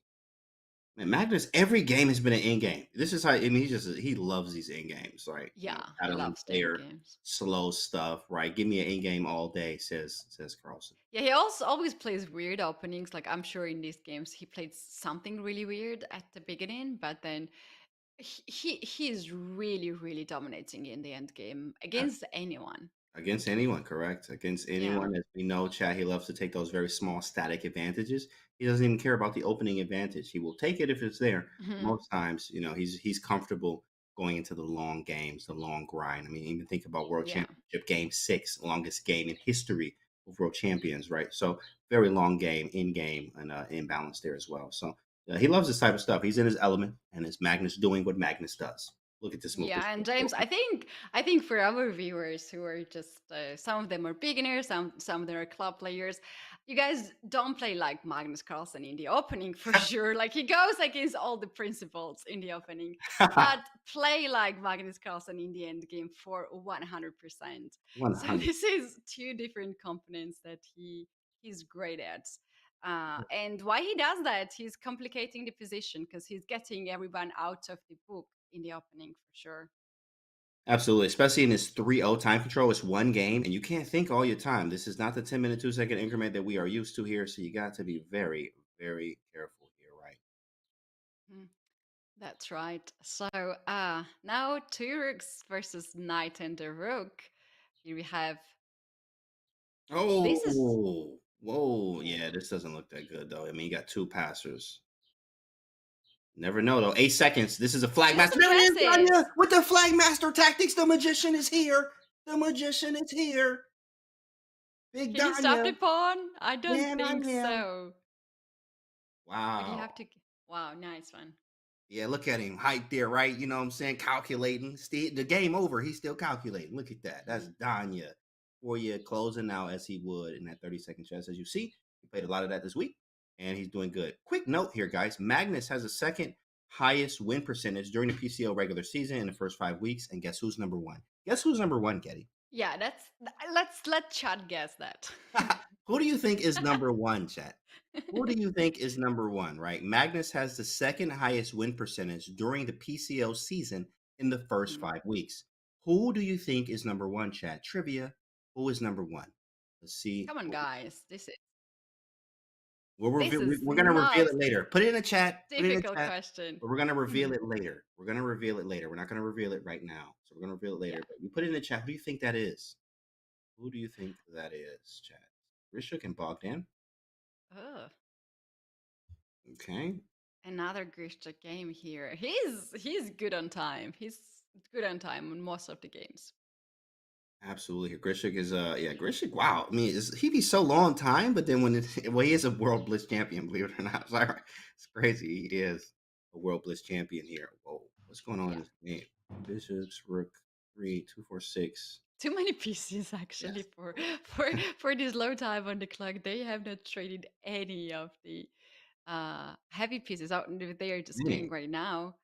Man, Magnus, every game has been an end game. This is how, I mean, he loves these end games, right? Yeah, he Battling loves the player, games. slow stuff, right? Give me an end game all day, says Carlsen. Yeah, he also always plays weird openings. Like I'm sure in these games he played something really weird at the beginning, but then He's really dominating in the end game against anyone. Against anyone, correct? Against Yeah. anyone, as we know, Chad, he loves to take those very small static advantages. He doesn't even care about the opening advantage. He will take it if it's there. Mhm. Most times, he's comfortable going into the long games, the long grind. I mean, even think about World Yeah. Championship Game 6, longest game in history of world champions, right? So very long game, in game, and imbalance there as well. So he loves this type of stuff. He's in his element, and it's Magnus doing what Magnus does. Look at this move. Yeah, and James, I think for our viewers who are just some of them are beginners, some of them are club players. You guys don't play like Magnus Carlsen in the opening for sure. Like he goes against all the principles in the opening, but play like Magnus Carlsen in the end game for 100%. So 100. this is two different components that he's great at. And why he does that, he's complicating the position because he's getting everyone out of the book in the opening for sure. Absolutely, especially in this 3-0 time control. It's one game, and you can't think all your time. This is not the 10-minute, 2-second increment that we are used to here. So you got to be very, very careful here, right? Mm, that's right. So now two rooks versus knight and a rook. Here we have this is Oh, whoa. ooh, Yeah, this doesn't look that good, though. I mean, you got two passers. Never know, though. 8 seconds. This is a flag that's master. There it is, impressive. Danya, with the flag master tactics. The magician is here. The magician is here. Big Can you stop Danya. the pawn? I don't Man, I think am. so. But you Wow. have to. Wow, nice one. Yeah, look at him, height there, right? You know what I'm saying? Calculating. The game over. He's still calculating. Look at that. That's Mhm. Danya for you, closing out as he would in that 30-second chess. As you see, he played a lot of that this week, and he's doing good. Quick note here, guys. Magnus has the second highest win percentage during the PCL regular season in the first 5 weeks. And guess who's number one? Guess who's number one, Getty? Yeah, that's let Chad guess that. Who do you think is number one, chat? Who do you think is number one, right? Magnus has the second highest win percentage during the PCL season in the first Mhm. 5 weeks. Who do you think is number one, chat? Trivia. Who is number one? Let's see. Come on, guys. This is We'll this reveal, is we're going to reveal not it later. Put it in the chat. Put it in the difficult chat. question. But we're going to reveal Mhm. it later. We're going to reveal it later. We're not going to reveal it right now. So we're going to reveal it later. Yeah. But you put it in the chat. Who do you think that is? Who do you think that is, chat? Rishuk and Bogdan. Oh, Okay. another Grishka game here. He's good on time. He's good on time on most of the games. Absolutely. Grishik is Grishik, wow. I mean, he be so long time, but then well, he is a world blitz champion, believe it or not. Sorry. It's crazy. He is a world blitz champion here. Whoa, what's going on in Yeah. this game? Bishops, Rook, 3, 2, 4, 6. Too many pieces actually Yes. for this low time on the clock. They have not traded any of the heavy pieces out. They are just killing Dang. right now.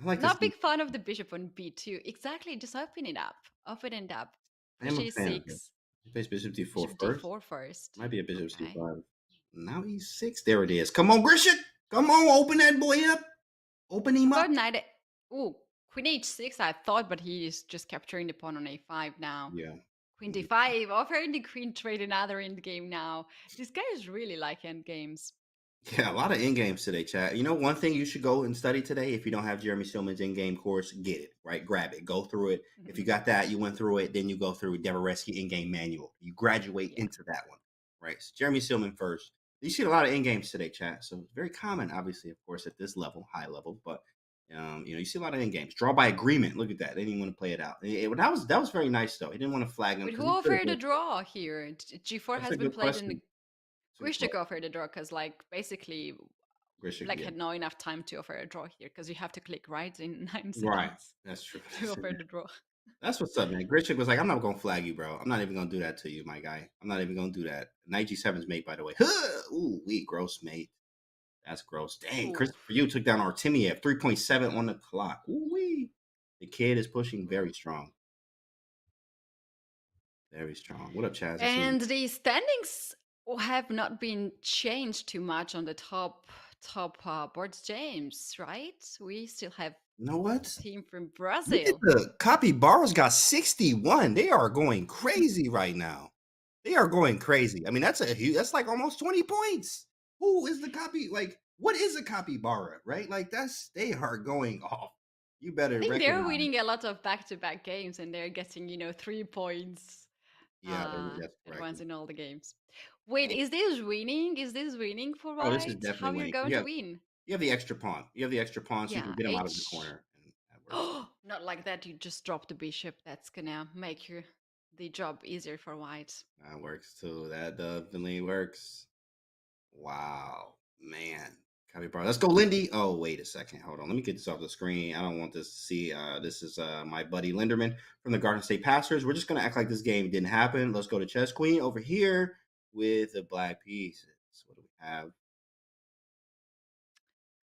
I like to Not see. big fan of the bishop on b2. Exactly, just open it up. Open it up. I am Push a fan of it. a6. He plays Bishop D4 Bishop first. d4 first. Might be a Bishop Okay. C5. Now E6. There it is. Come on, Grishik. Come on, open that boy up. Open him How up. about knight? Oh, queen h6. I thought, but he is just capturing the pawn on a5 now. Yeah. Queen d5. Offering the queen trade another endgame now. This guy is really like endgames. Yeah, a lot of in games today, chat. You know, one thing you should go and study today, if you don't have Jeremy Stillman's in game course, get it, right? Grab it, go through it. If you got that, you went through it, then you go through Devereski in game manual. You graduate Yeah. into that one, right? So Jeremy Stillman first. You see a lot of in games today, chat. So it's very common, obviously, of course, at this level, high level, but you see a lot of in games. Draw by agreement. Look at that. They didn't want to play it out. That was very nice though. He didn't want to flag him But because who he could offered a have. draw here? G4 That's a has been good played in the question. That's a good Grishik question. offered a draw because, like, basically, Grishik, Black yeah. had not enough time to offer a draw here because you have to click right in 9 Right. seconds That's true. to offer the draw. That's what's up, man. Grishik was like, I'm not gonna flag you, bro. I'm not even gonna do that to you, my guy. I'm not even gonna do that. Knight G7's mate, by the way. Ooh, gross mate. That's gross. Dang, Ooh. Christopher, you took down Artemiev, 3.7 on the clock. Ooh wee. The kid is pushing very strong. Very strong. What up, Chaz? I see you. And the standings have not been changed too much on the top boards, James, right? We still have You know what? team from Look at Brazil. the Capybaras got 61. They are going crazy right now. They are going crazy. I mean, that's like almost 20 points. Who is the copy? Like, what is a capybara, right? Like, they are going off. You I better think they're recognize. winning a lot of back-to-back games and they're getting, 3 points Yeah, that's at correct. once in all the games. Wait, And- is this winning? Is this winning for oh, this is white? How definitely you're winning. going to win? You have the extra pawn. You have the extra pawn, so you can Yeah, get him out of the H. corner, and that works. Oh, not like that. You just drop the bishop. That's gonna make the job easier for white. That works too. That definitely works. Wow, man. Capybara. Let's go, Lindy. Oh, wait a second. Hold on. Let me get this off the screen. I don't want this to see. This is my buddy Linderman from the Garden State Pastors. We're just gonna act like this game didn't happen. Let's go to Chess Queen over here with the black pieces. What do we have?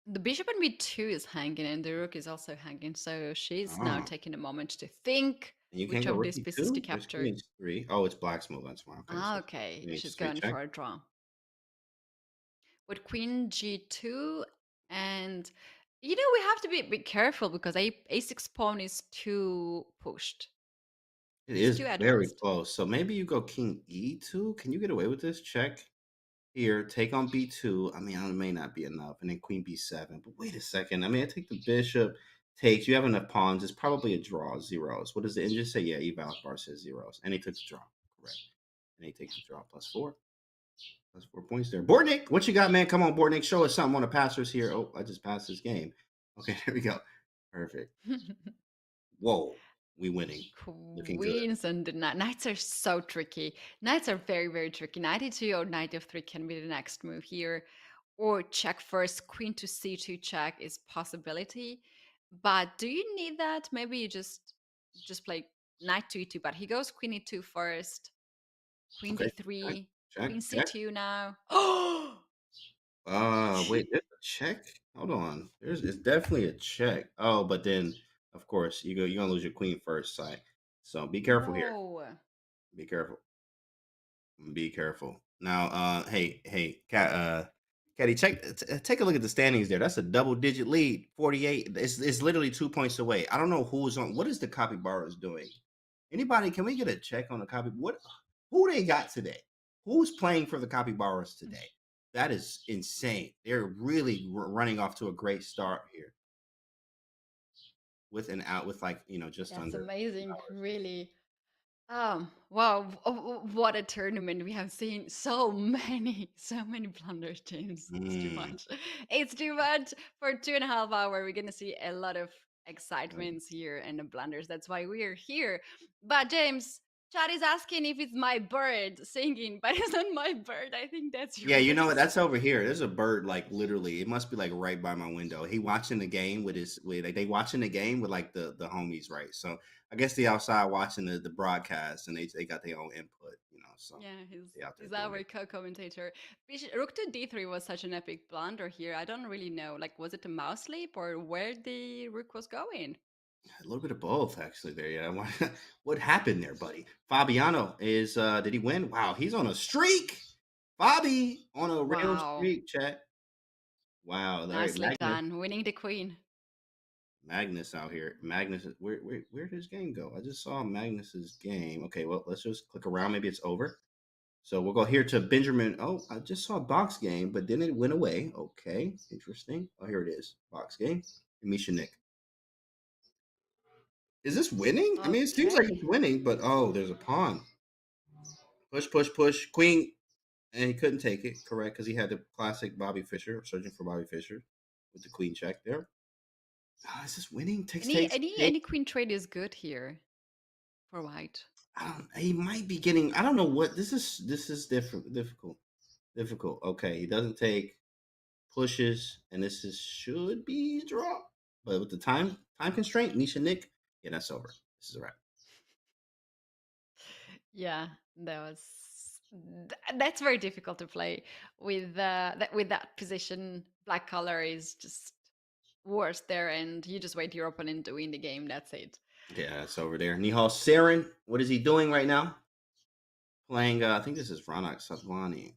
The bishop on b2 is hanging, and the rook is also hanging. So she's now Oh, taking a moment to think and you can't which go of these rookie pieces to two. There's capture. queen h3. Oh, it's black's move. That's why. Okay, Ah, so okay. queen She's h3 going check. for a draw. With queen g2, and we have to be careful because a6 pawn is too pushed. It It's is too very advanced. close. So maybe you go king e2. Can you get away with this? Check here. Take on b2. I mean, it may not be enough. And then queen b7. But wait a second. I mean, I take the bishop. Takes. You have enough pawns. It's probably a draw. Zeros. What does the engine say? Yeah, eval bar says zeros. And he took the draw. Correct. And he takes the draw +4. +4 points there. Bortnik, what you got, man? Come on, Bortnik. Show us something on the passers here. Oh, I just passed this game. Okay, there we go. Perfect. Whoa. We winning. Looking good. Queens and the knights are so tricky. Knights are very, very tricky. Knight e2 or knight f3 can be the next move here. Or check first. Queen to c2 check is possibility. But do you need that? Maybe you just play knight to e2. But he goes queen e2 first. Queen Okay. Check, d3. check, Queen check. c2 now. Oh! Wait, there's a check. Hold on. It's definitely a check. Oh, but then of course you're gonna lose your queen first side. So be careful here. No. Be careful. Be careful. Now, Cat, Caddy, take a look at the standings there. That's a double digit lead, 48. It's literally 2 points away. I don't know who's on. What is the capybaras doing? Anybody? Can we get a check on the copy? Who they got today? Who's playing for the capybaras today? That is insane. They're really running off to a great start here with an out with just That's under amazing, hours. really. Wow, what a tournament. We have seen so many blunder teams. It's too Mm. much. It's too much for 2.5 hours. We're gonna see a lot of excitements here and the blunders. That's why we're here. But James, Chad is asking if it's my bird singing, but it's not my bird. I think that's Yeah, you know what? yours. That's over here. There's a bird, like literally. It must be like right by my window. He watching the game with like they watching the game with like the homies, right? So I guess they outside watching the broadcast, and they got their own input, So Yeah, they out there he's doing our it. co-commentator. Rook to d3 was such an epic blunder here. I don't really know. Like, was it a mouse leap or where the rook was going? A little bit of both, actually. There, yeah. What happened there, buddy? Fabiano is. Did he win? Wow, he's on a streak. Bobby on a real Wow, streak. Chat. Wow, there, nicely Magnus. done, winning the queen. Magnus out here. Magnus, where did his game go? I just saw Magnus's game. Okay, well, let's just click around. Maybe it's over. So we'll go here to Benjamin. Oh, I just saw box game, but then it went away. Okay, interesting. Oh, here it is. Box game. Misha Nick. Is this winning? I mean, it seems like Okay. it's winning, but oh, there's a pawn. Push, push, push. Queen, and he couldn't take it. Correct, because he had the classic Bobby Fischer, searching for Bobby Fischer with the queen check there. Is this winning? Takes, Any takes, any takes. any queen trade is good here for white. He might be getting. I don't know what this is. This is different. Difficult. Okay, he doesn't take pushes, and this is should be a draw. But with the time constraint, Nisha Nick, yeah, that's over. This is a wrap. Yeah, that was that's very difficult to play with with that position. Black color is just worse there, and you just wait your opponent to win the game. That's it. Yeah, that's over there. Nihal Sarin, what is he doing right now? Playing, I think this is Ranak Satvani.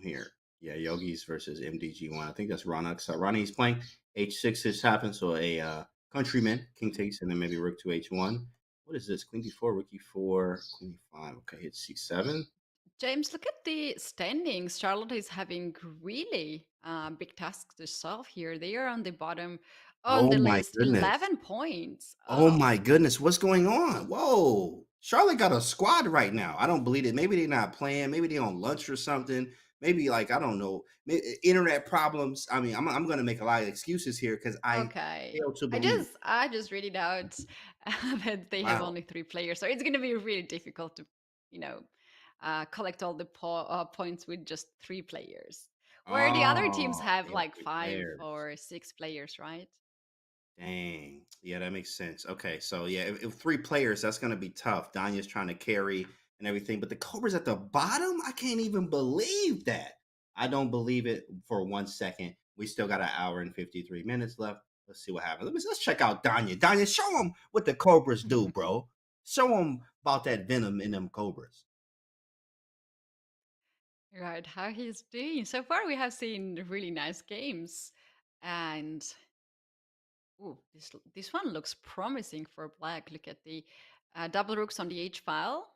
Here. Yeah, Yogis versus MDG1. I think that's Ranak Satvani. He's playing H6 has happened, so a countryman, king takes, and then maybe rook to H1. What is this? Queen D4, rook E4, queen E5. Okay, hit C7. James, look at the standings. Charlotte is having really big tasks to solve here. They are on the bottom On Oh the my list, goodness. 11 points. Oh Oh. my goodness. What's going on? Whoa. Charlotte got a squad right now. I don't believe it. Maybe they're not playing. Maybe they're on lunch or something. Maybe like I don't know. Internet problems. I mean, I'm gonna make a lot of excuses here because I Okay. fail to I believe. just I just read it out that they have Wow. only 3 players, so it's gonna be really difficult to, you know, collect all the points with just 3 players. Where the other teams Oh, have they have like three 5 or 6 players, right? Dang. Yeah, that makes sense. Okay, so yeah, if three players, that's gonna be tough. Danya's trying to carry and everything, but the Cobra's at the bottom. I can't even believe that. I don't believe it for 1 second. We still got an hour and 53 minutes left. Let's see what happens. Let's check out Danya. Danya, show them what the Cobras do, bro. Show them about that venom in them Cobras. Right, how he's doing. So far, we have seen really nice games, and ooh, this one looks promising for black. Look at the double rooks on the H file.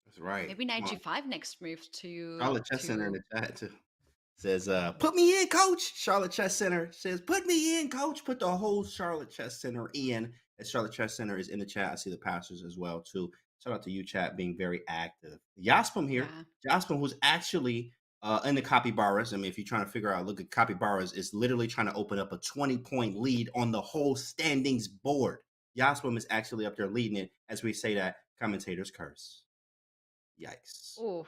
That's right. Maybe knight Come on. g5 next move to Charlotte Chess Center in to. the chat too. Says, put me in, coach. Charlotte Chess Center says, put me in, coach. Put the whole Charlotte Chess Center in. As Charlotte Chess Center is in the chat. I see the pastors as well, too. Shout out to you, chat, being very active. Yaspam here. Yeah. Yaspam, who's actually in the capybaras. I mean, if you're trying to figure out, look at capybaras, is literally trying to open up a 20-point lead on the whole standings board. Yaspam is actually up there leading it. As we say that, commentators curse. Yikes. Oh,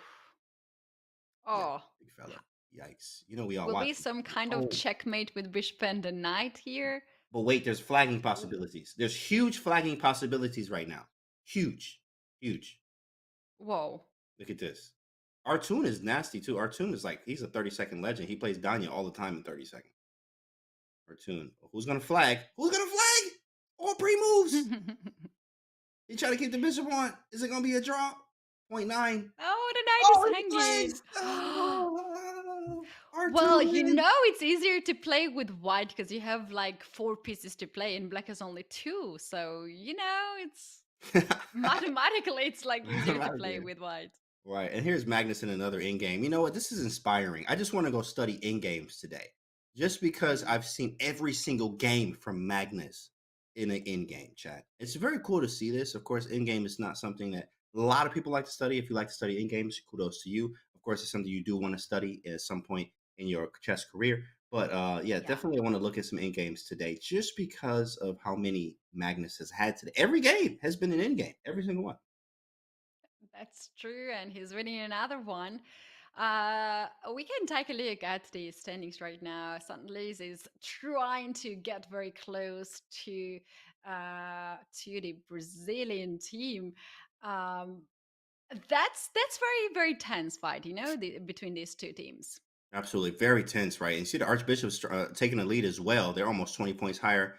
Yikes, oh. big fella. Yikes. You know, we all Will be watch. some kind of Oh, checkmate with bishop and the knight here. but wait, there's flagging possibilities. There's huge flagging possibilities right now. Huge, huge. Whoa. Look at this. Artun is nasty too. Artun is like, he's a 30-second legend. He plays Danya all the time in 30 seconds. Artun. Who's gonna flag? Who's gonna flag? All pre-moves. He try to keep the bishop on. Is it gonna be a draw? 0.9. Oh, the knight Oh, is he hanging. flags. Oh, Well, Artun you wins. know it's easier to play with white because you have like 4 pieces to play and black has only 2. So, it's mathematically it's like easier to play with white. Right. And here's Magnus in another in game. You know what? This is inspiring. I just want to go study in games today. Just because Mm. I've seen every single game from Magnus in an in game chat. It's very cool to see this. Of course, in game is not something that a lot of people like to study. If you like to study in games, kudos to you. Of course, it's something you do want to study at some point in your chess career. But yeah, Yeah, definitely I want to look at some in games today just because of how many Magnus has had today. Every game has been an in game, every single one. that's true. And he's winning another one. We can take a look at the standings right now. St. Louis is trying to get very close to the Brazilian team. Um, that's very very tense fight, between these two teams. Absolutely. Very tense, right? And you see the Archbishop's taking the lead as well. They're almost 20 points higher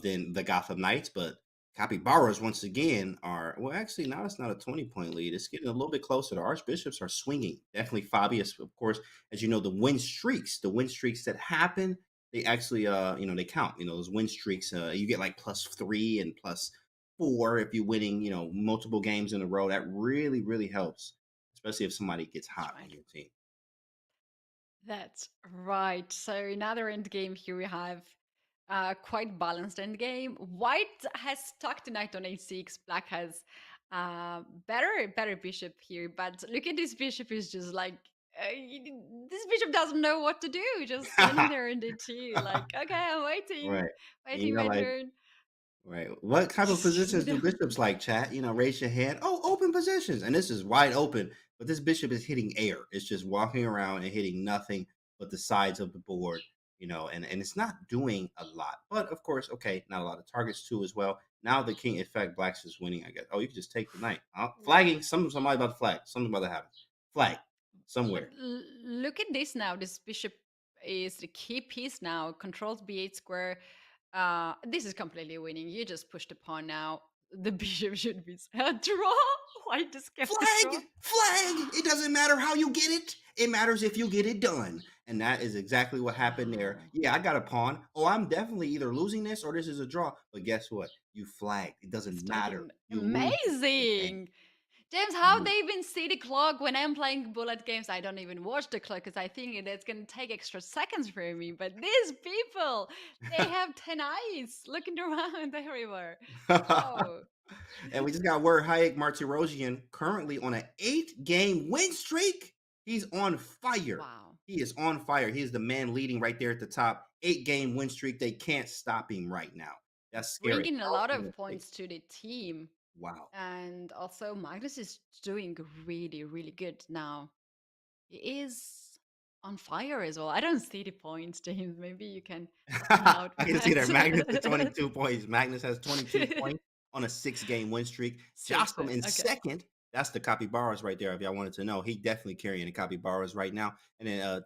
than the Gotham Knights, but Capybaras, once again, are, well, actually, now it's not a 20-point lead. It's getting a little bit closer. The Archbishops are swinging. Definitely Fabius, of course, as you know, the win streaks that happen, they actually, they count. Those win streaks, you get like +3 and +4 if you're winning, multiple games in a row. That really, really helps, especially if somebody gets That's hot on right. your team. That's right. So another end game here we have quite balanced end game. White has stuck the knight on a6. Black has better bishop here, but look at this bishop is just like this bishop doesn't know what to do. Just standing there in d2, like okay, I'm waiting, Right. And waiting my like, turn. right. What type of positions do bishops like, chat? Raise your hand. Oh, open positions. And this is wide open, but this bishop is hitting air. It's just walking around and hitting nothing but the sides of the board, and it's not doing a lot. But of course, okay, not a lot of targets too as well. Now the king, in fact, black's is winning, I guess. Oh, you can just take the knight. Flagging. Somebody about to flag. Something about to happen. Flag. But Somewhere. look at this now. This bishop is the key piece now. Controls b8 square. This is completely winning. You just push the pawn now. The bishop should be a draw. Why just kept the Flag, draw? flag. It doesn't matter how you get it. It matters if you get it done. And that is exactly what happened there. Wow. Yeah, I got a pawn. Oh, I'm definitely either losing this or this is a draw. But guess what? You flagged. It doesn't It's matter. taken You lose the game. amazing. James, how they even see the clock when I'm playing bullet games? I don't even watch the clock because I think it's gonna take extra seconds for me. But these people, they have 10 eyes looking around everywhere. Oh, And we just got word Hayek Martirosyan currently on an 8-game win streak. He's on fire. wow. He is on fire. He is the man leading right there at the top. 8-game win streak. They can't stop him right now. That's scary. Bringing a lot Carlsen of at 6. points to the team. Wow. And also, Magnus is doing really, really good now. He is on fire as well. I don't see the points, James. Maybe you can help me I out with can see that. Magnus has that. 22 points. Magnus has 22 points on a 6-game win streak. Six Jocelyn points. in Okay. second. That's the capybaras right there. If y'all wanted to know, he definitely carrying the capybaras right now. And then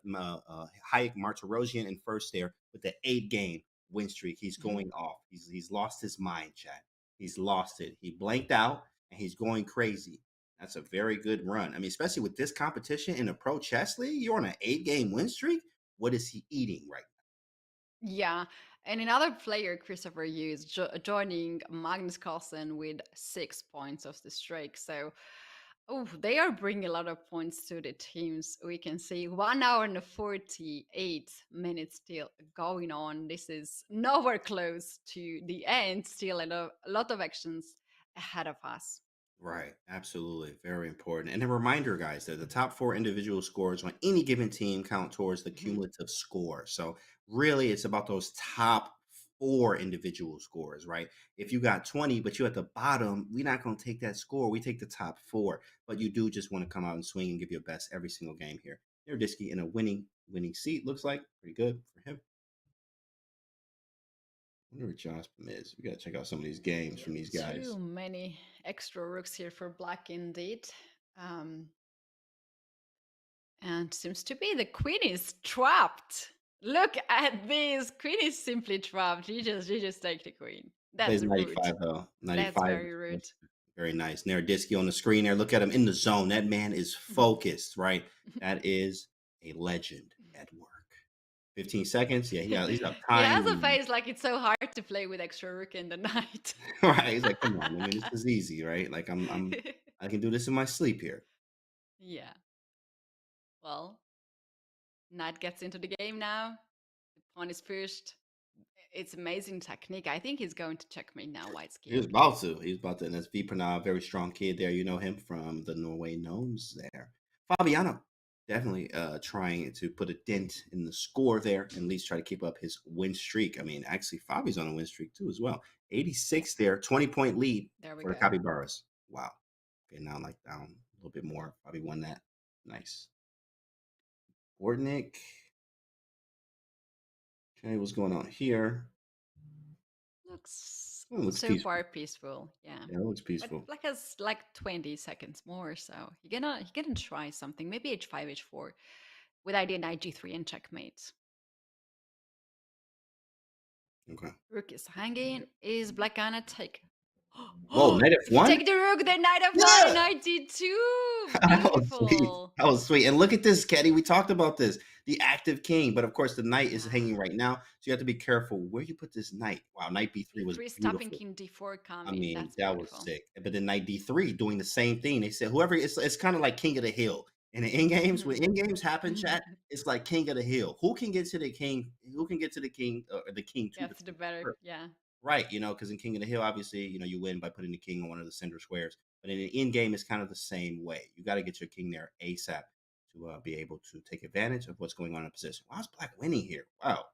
Hayek Martirosyan in first there with the 8-game win streak. He's Mhm. going off. He's lost his mind, chat. He's lost it. He blanked out and he's going crazy. That's a very good run. I mean, especially with this competition in the Pro Chess League, you're on an 8-game win streak. What is he eating right Yeah. And another player, Christopher Hughes, joining Magnus Carlsen with 6 points of the streak. So, oh, they are bringing a lot of points to the teams. We can see 1 hour and 48 minutes still going on. This is nowhere close to the end. Still a lot of actions ahead of us. Right, absolutely. Very important. And a reminder, guys, that the top 4 individual scores on any given team count towards the Mhm. cumulative score. So, really, it's about those top 4 individual scores, right? If you got 20, but you're at the bottom, we're not going to take that score. We take the top 4. But you do just want to come out and swing and give your best every single game here. Naroditsky in a winning seat. Looks like pretty good for him. I wonder what Jospin is. We got to check out some of these games from these guys. Too many extra rooks here for black indeed. Um, and seems to be the queen is trapped. Look at this. Queen is simply trapped. You just take the queen. Plays That's rude. 95 though. That's 95. very rude. Very nice. Naroditsky on the screen there. Look at him in the zone. That man is focused, right? That is a legend at work. 15 seconds. Yeah, he's up He has a time. face like it's so hard to play with extra rook in the night. Right. He's like, come on. I mean, this is easy, right? Like I can do this in my sleep here. Yeah. Well, knight gets into the game now. The pawn is pushed. It's amazing technique. I think he's going to checkmate now. White's He was king. about to. He was about to. And that's Vipana, very strong kid there. You know him from the Norway Gnomes there. Fabiano, definitely trying to put a dent in the score there and at least try to keep up his win streak. I mean, actually, Fabi's on a win streak too as well. 86 there, 20-point lead There we for the go. Capybaras. Wow. Okay, now like down a little bit more. Fabi won that. Nice. Bortnik. Okay, what's going on here? Looks Oh, it looks so peaceful. far peaceful. Yeah. Yeah, it looks But peaceful. black has like 20 seconds more, so he gonna try something. Maybe h5, h4 with idea knight g3 and checkmate. Okay. Rook is hanging. Is black gonna take? Whoa, knight If you f1? take the rook, then knight f1 Yeah! and knight d2. That was sweet. Beautiful. That was sweet. And look at this, Keddy. We talked about this. The active king, but of course the knight is Yeah. hanging right now, so you have to be careful where you put this knight. Wow, knight b3 was d3 stopping beautiful. king d4 I coming. mean, That's that beautiful. was sick. But then knight d3 doing the same thing. They said whoever it's kind of like king of the hill. In the end games, when end games happen, chat, it's like king of the hill. Who can get to the king? Who can get to the king or the king to Gets the better. Yeah. Right, because in King of the Hill, obviously, you win by putting the king on one of the center squares. But in the end game, it's kind of the same way. You got to get your king there ASAP to be able to take advantage of what's going on in the position. Why is black winning here? Wow,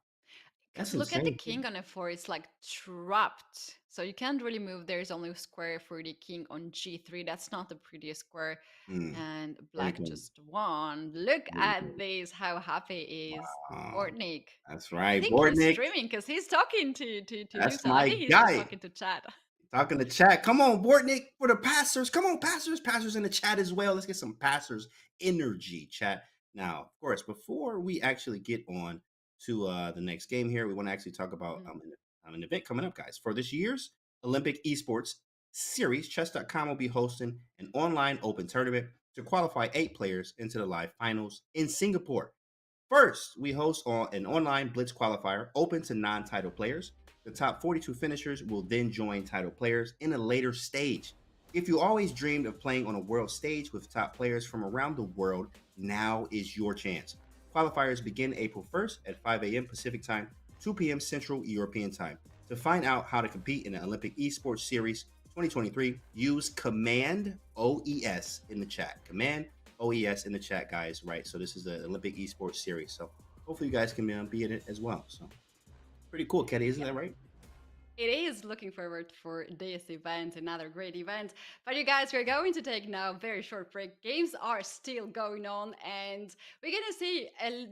that's Because look at the insane. king on f4, it's like trapped. So you can't really move. There is only a square for the king on g3. That's not the prettiest square. Mm, And very black good. just won. Look Very at good. this, how happy he is. Wow, Bortnik. that's I right, think he's Bortnik. streaming because he's talking to That's Lusa. I my think he's just guy. talking to chat. Talking to chat. Come on, Bortnik, for the passers. Come on, passers. Passers in the chat as well. Let's get some passers energy, chat. Now, of course, before we actually get on to the next game here, we want to actually talk about an event coming up, guys. For this year's Olympic Esports Series, Chess.com will be hosting an online open tournament to qualify 8 players into the live finals in Singapore. First, we host an online Blitz qualifier open to non-title players. The top 42 finishers will then join title players in a later stage. If you always dreamed of playing on a world stage with top players from around the world, now is your chance. Qualifiers begin April 1st at 5 a.m. Pacific Time, 2 p.m. Central European Time. To find out how to compete in the Olympic Esports Series 2023, use Command OES in the chat. Command OES in the chat, guys, right? So this is the Olympic Esports Series. So hopefully you guys can be in it as well. So pretty cool, Kenny, isn't that right? It is. Looking forward for this event, another great event. But you guys, we're going to take now a very short break. Games are still going on, and we're going to see a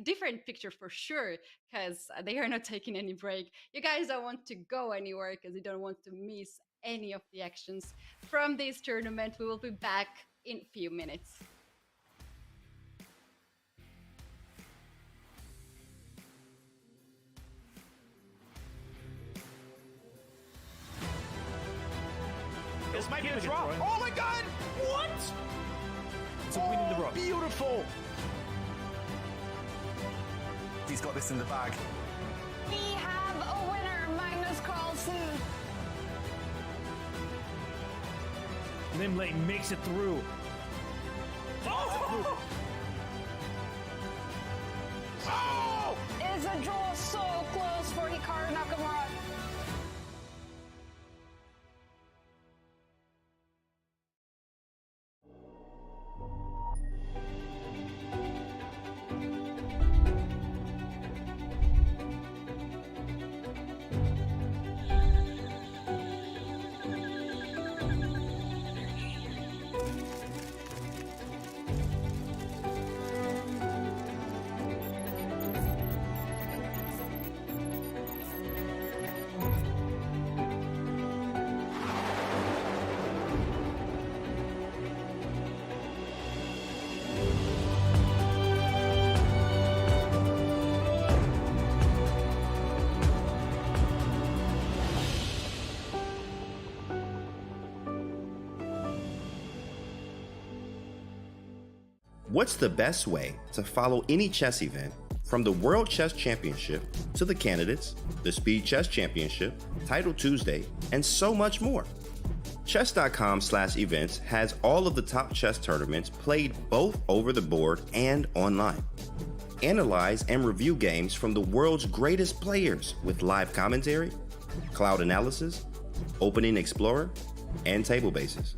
different picture for sure, because they are not taking any break. You guys don't want to go anywhere because you don't want to miss any of the actions from this tournament. We will be back in a few minutes. This might be a draw. Oh my God! What? It's a win in the rook. Beautiful. He's got this in the bag. We have a winner, Magnus Carlsen. Limley makes it through. Oh! Oh! It's a draw so close for Hikaru Nakamura. What's the best way to follow any chess event, from the World Chess Championship to the Candidates, the Speed Chess Championship, Title Tuesday, and so much more? Chess.com/events has all of the top chess tournaments played both over the board and online. Analyze and review games from the world's greatest players with live commentary, cloud analysis, Opening Explorer, and table bases.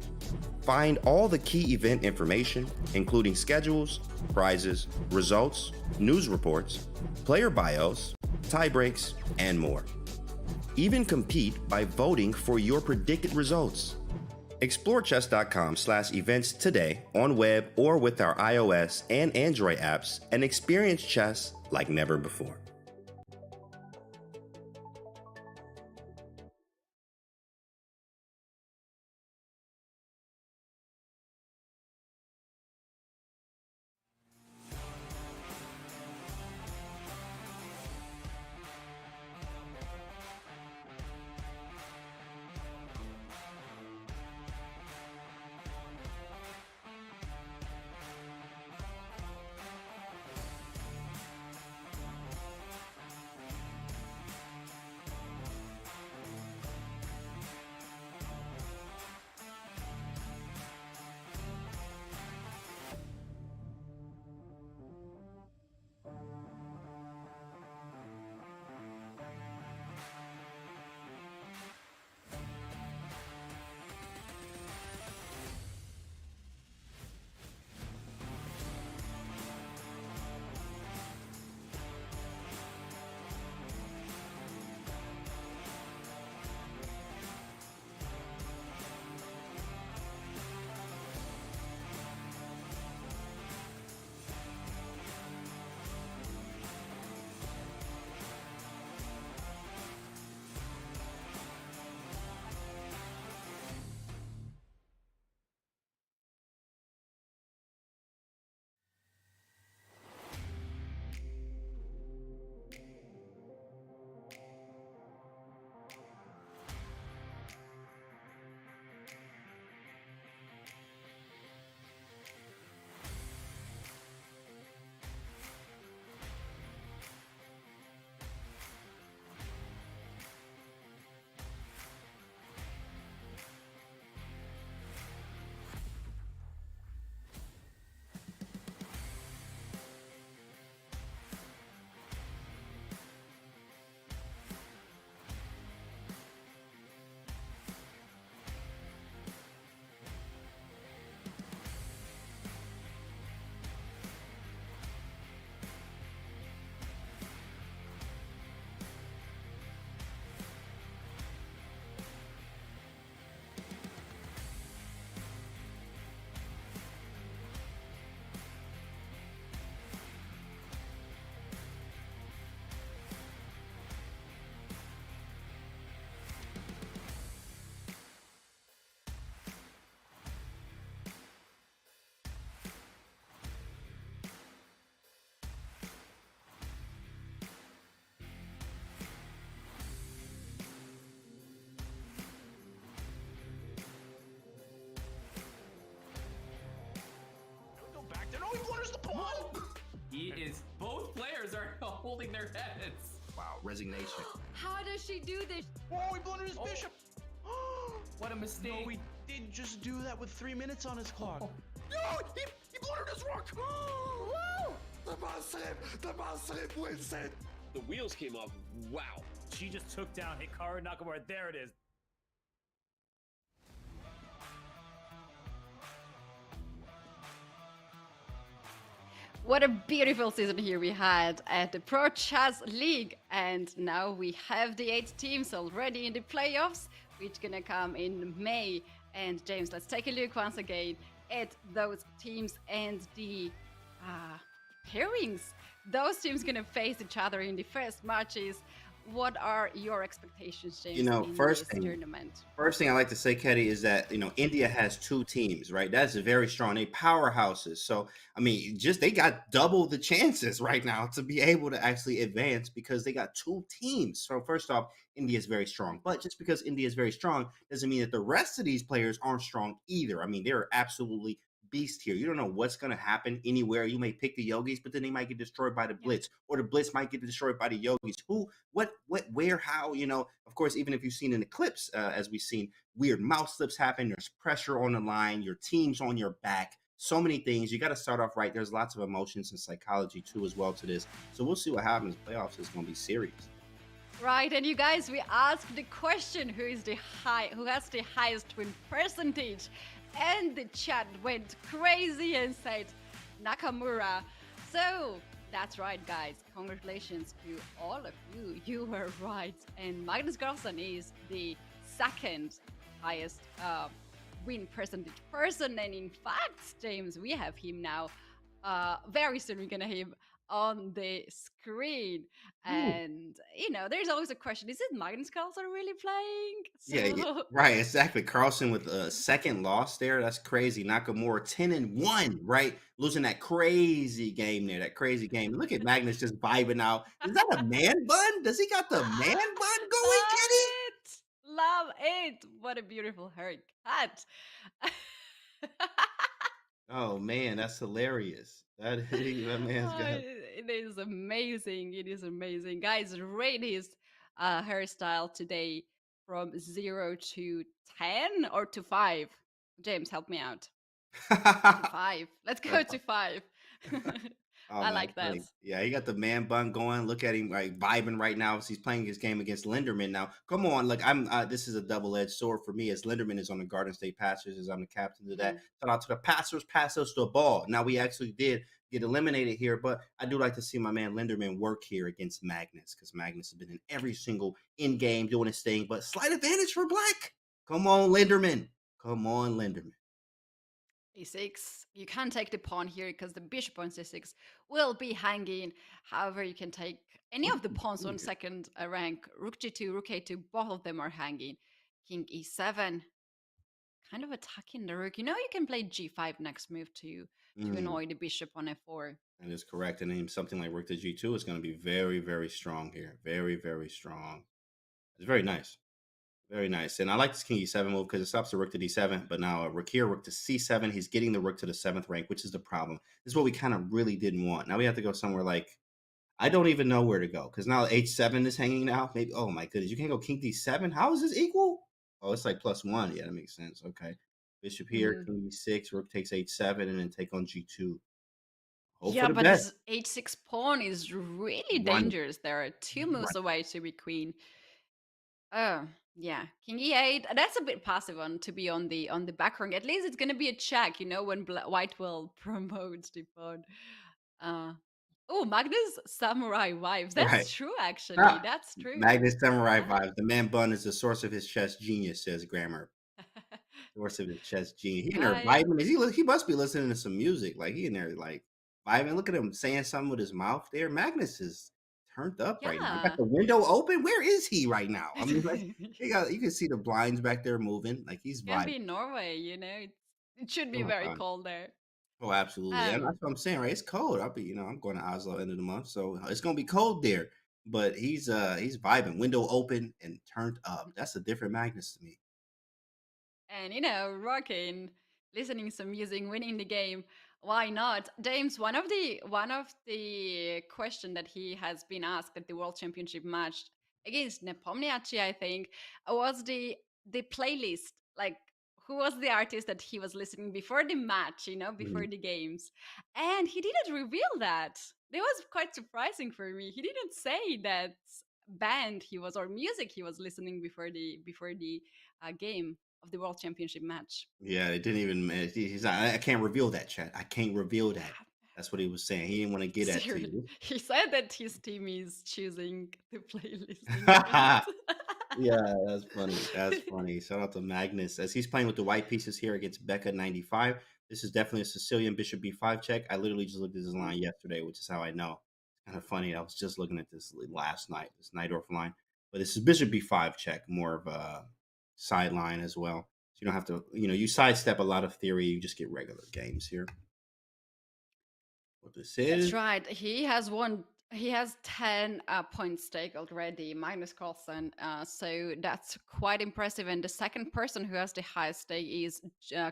Find all the key event information, including schedules, prizes, results, news reports, player bios, tie breaks, and more. Even compete by voting for your predicted results. Explore chess.com/events today on web or with our iOS and Android apps and experience chess like never before. players are holding their heads. Wow, resignation. How does she do this? Oh, he blundered his bishop. What a mistake. No, he didn't just do that with 3 minutes on his clock. No, he blundered his rook. Woo! The massive wins it. The wheels came off. Wow. She just took down Hikaru Nakamura. There it is. What a beautiful season here we had at the Pro Chess League. And now we have the 8 teams already in the playoffs, which gonna come in May. And James, let's take a look once again at those teams and the pairings. Those teams gonna face each other in the first matches. What are your expectations, James, You know, in first this thing- tournament? First thing I like to say, Ketty, is that, you know, India has 2 teams, right? That's very strong. They powerhouses. So, I mean, just they got double the chances right now to be able to actually advance because they got 2 teams. So, first off, India is very strong. But just because India is very strong doesn't mean that the rest of these players aren't strong either. I mean, they're absolutely beast here. You don't know what's going to happen anywhere. You may pick the Yogis, but then they might get destroyed by the Blitz, or the Blitz might get destroyed by the Yogis. Who, what, where, how, you know, of course, even if you've seen in the clips, as we've seen, weird mouse slips happen. There's pressure on the line. Your team's on your back. So many things. You got to start off right. There's lots of emotions and psychology too as well to this. So we'll see what happens. Playoffs is going to be serious. Right, and you guys, we asked the question: who has the highest win percentage? And the chat went crazy and said Nakamura. So that's right, guys. Congratulations to all of you. You were right. And Magnus Carlsen is the second highest win percentage person. And in fact, James, we have him now. Very soon we're gonna have him on the screen. And you know, there's always a question: is it Magnus Carlsen really playing? Yeah, right, exactly. Carlsen with a second loss there. That's crazy. Nakamura 10-1, right? Losing that crazy game there, that crazy game. Look at Magnus just vibing out. Is that a man bun? Does he got the man bun going, Kenny? Love it. What a beautiful haircut. Oh man, that's hilarious. That man's got. It is amazing. It is amazing. Guys, rate his hairstyle today from 0 to 10 or to 5. James, help me out. To 5. Let's go to 5. Oh, I man, like that. funny. Yeah, he got the man bun going. Look at him like vibing right now as he's playing his game against Linderman. Now, come on, look, this is a double-edged sword for me as Linderman is on the Garden State Passers as I'm the captain of that. Shout out to the Passers, pass us the ball. Now we actually did get eliminated here, but I do like to see my man Linderman work here against Magnus because Magnus has been in every single in game doing his thing. But slight advantage for Black. Come on, Linderman. Come on, Linderman. E6. You can't take the pawn here because the bishop on c6 will be hanging. However, you can take any of the pawns on second rank. Rook g2, rook a2, both of them are hanging. King e7. Kind of attacking the rook. You know, you can play g5 next move to annoy the bishop on f4. That is correct. And then something like rook to g2 is going to be very, very strong here. Very, very strong. It's very nice. Very nice. And I like this king e7 move because it stops the rook to d7. But now rook here, rook to c7. He's getting the rook to the 7th rank, which is the problem. This is what we kind of really didn't want. Now we have to go somewhere like, I don't even know where to go because now h7 is hanging now. Maybe, oh my goodness, you can't go king d7. How is this equal? Oh, it's like +1. Yeah, that makes sense. Okay. Bishop here, king e6, rook takes h7, and then take on g2. Hope Yeah, for the but best. this h6 pawn is really dangerous. There are 2 moves away to be queen. Oh, yeah. King e8. That's a bit passive to be on the back rank. At least it's gonna be a check, you know, when white will promote the pawn. Oh, Magnus Samurai vibes. That's Right. true, actually. Ah, That's true. Magnus Samurai vibes. The man bun is the source of his chess genius, says Grammar. Source of his chess genius. He in there Guys. vibing. He must be listening to some music. Like he in there like vibing. Look at him saying something with his mouth there. Magnus is turned up right now. He Yeah. got the window open. Where is he right now? I mean, like, you can see the blinds back there moving. Like he's Can vibing. be Norway, you know. It should be Oh, very God. cold there. Oh, absolutely. And Um, that's what I'm saying, right? It's cold. I'm going to Oslo end of the month, so it's gonna be cold there. But he's vibing, window open and turned up. That's a different Magnus to me. and you know, rocking, listening some music, winning the game. Why not? James, one of the question that he has been asked at the World Championship match against Nepomniachtchi, I think, was the playlist. Like, who was the artist that he was listening before the match, before Mhm. the games? And he didn't reveal that. That was quite surprising for me. He didn't say that band he was or music he was listening before the game of the World Championship match. Yeah, it didn't even. He's not, I can't reveal that, chat. I can't reveal that. That's what he was saying. He didn't want to get that to Seriously, you. he said that his team is choosing the playlist in the end. Yeah, that's funny. That's funny. Shout out to Magnus as he's playing with the white pieces here against Becca 95. This is definitely a Sicilian Bishop B5 check. I literally just looked at this line yesterday, which is how I know. It's kind of funny. I was just looking at this last night, this Najdorf line. But this is Bishop B5 check, more of a sideline as well. So you don't have to, you sidestep a lot of theory. You just get regular games here. What this That's is. right. He has won. He has 10 point stake already, minus Carlsen. So that's quite impressive. And the second person who has the highest stake is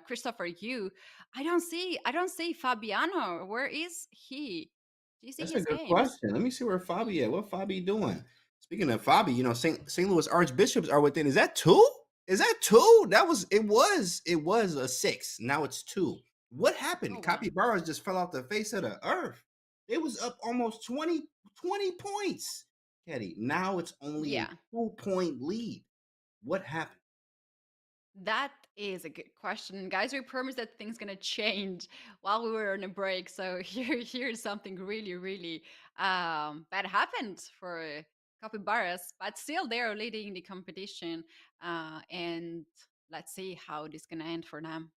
Christopher Yu. I don't see Fabiano. Where is he? Do you see That's a his good games? question. Let me see where Fabi at. What Fabi doing? Speaking of Fabi, St. Louis Archbishops are within. Is that two? Is that two? It was a six. Now it's two. What happened? Oh wow. Capybaras just fell off the face of the earth. It was up almost 20 points. Ketty. Now it's only a Yeah. 2-point lead. What happened? That is a good question. Guys, we promised that things gonna change while we were on a break. So here's something really, really bad happened for Capybaras, but still they are leading the competition. And let's see how this gonna end for them.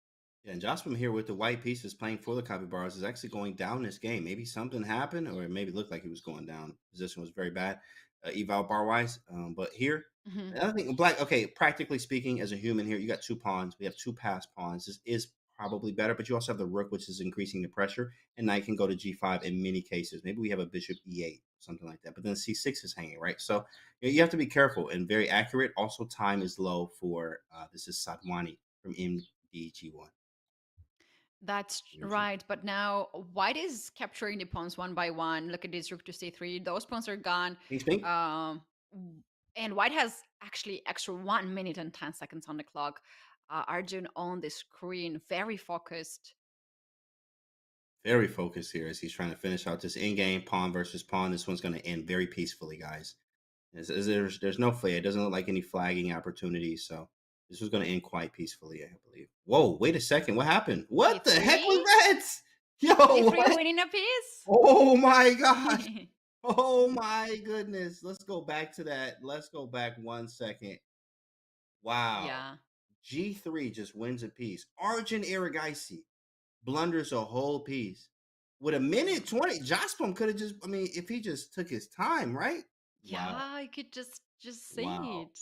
Yeah, and Jocelyn here with the white pieces playing for the Capybaras is actually going down this game. Maybe something happened, or it maybe looked like he was going down. Position was very bad, eval bar wise. But here, Mhm. I think black. Okay, practically speaking, as a human here, you got two pawns. We have two passed pawns. This is probably better, but you also have the rook, which is increasing the pressure, and knight can go to g5 in many cases. Maybe we have a bishop e8, something like that. But then c6 is hanging, right? So you have to be careful and very accurate. Also, time is low for this is Sadwani from mdg1. That's right, but now White is capturing the pawns one by one. Look at this rook to c3. Those pawns are gone. King Spink? W- and White has actually extra 1 minute and 10 seconds on the clock. Arjun on the screen, very focused. Very focused here as he's trying to finish out this in-game pawn versus pawn. This one's going to end very peacefully, guys. There's no flare. It doesn't look like any flagging opportunities. So this was going to end quite peacefully, I believe. Whoa, wait a second. What happened? What the heck was c3? that? Yo, c3 what? winning a piece? Oh my gosh. Oh my goodness. Let's go back to that. Let's go back 1 second. Wow. Yeah. G3 just wins a piece. Arjun Erigaisi blunders a whole piece. With a minute 20, Jospin could have just, if he just took his time, right? Yeah, Wow. I could just see Wow. it.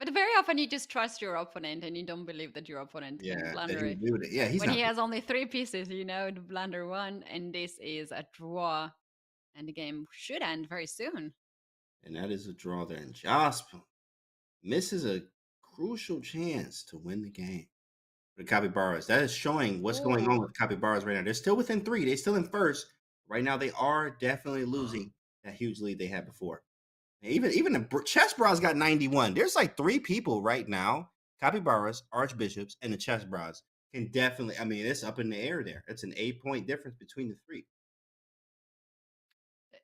But very often you just trust your opponent and you don't believe that your opponent can Yeah, that blunder he it. knew that. Yeah, he's When he not. has only 3 pieces, the blunder one, and this is a draw, and the game should end very soon. And that is a draw there. And Jospin misses a crucial chance to win the game for the Capybaras. That is showing what's going on Oh, with the Capybaras right now. They're still within 3. They're still in first. Right now, they are definitely losing that huge lead they had before. Even the Chess Bras got 91. There's like 3 people right now, Capybaras, Archbishops, and the Chess Bras can definitely. It's up in the air there. It's an 8-point difference between the 3.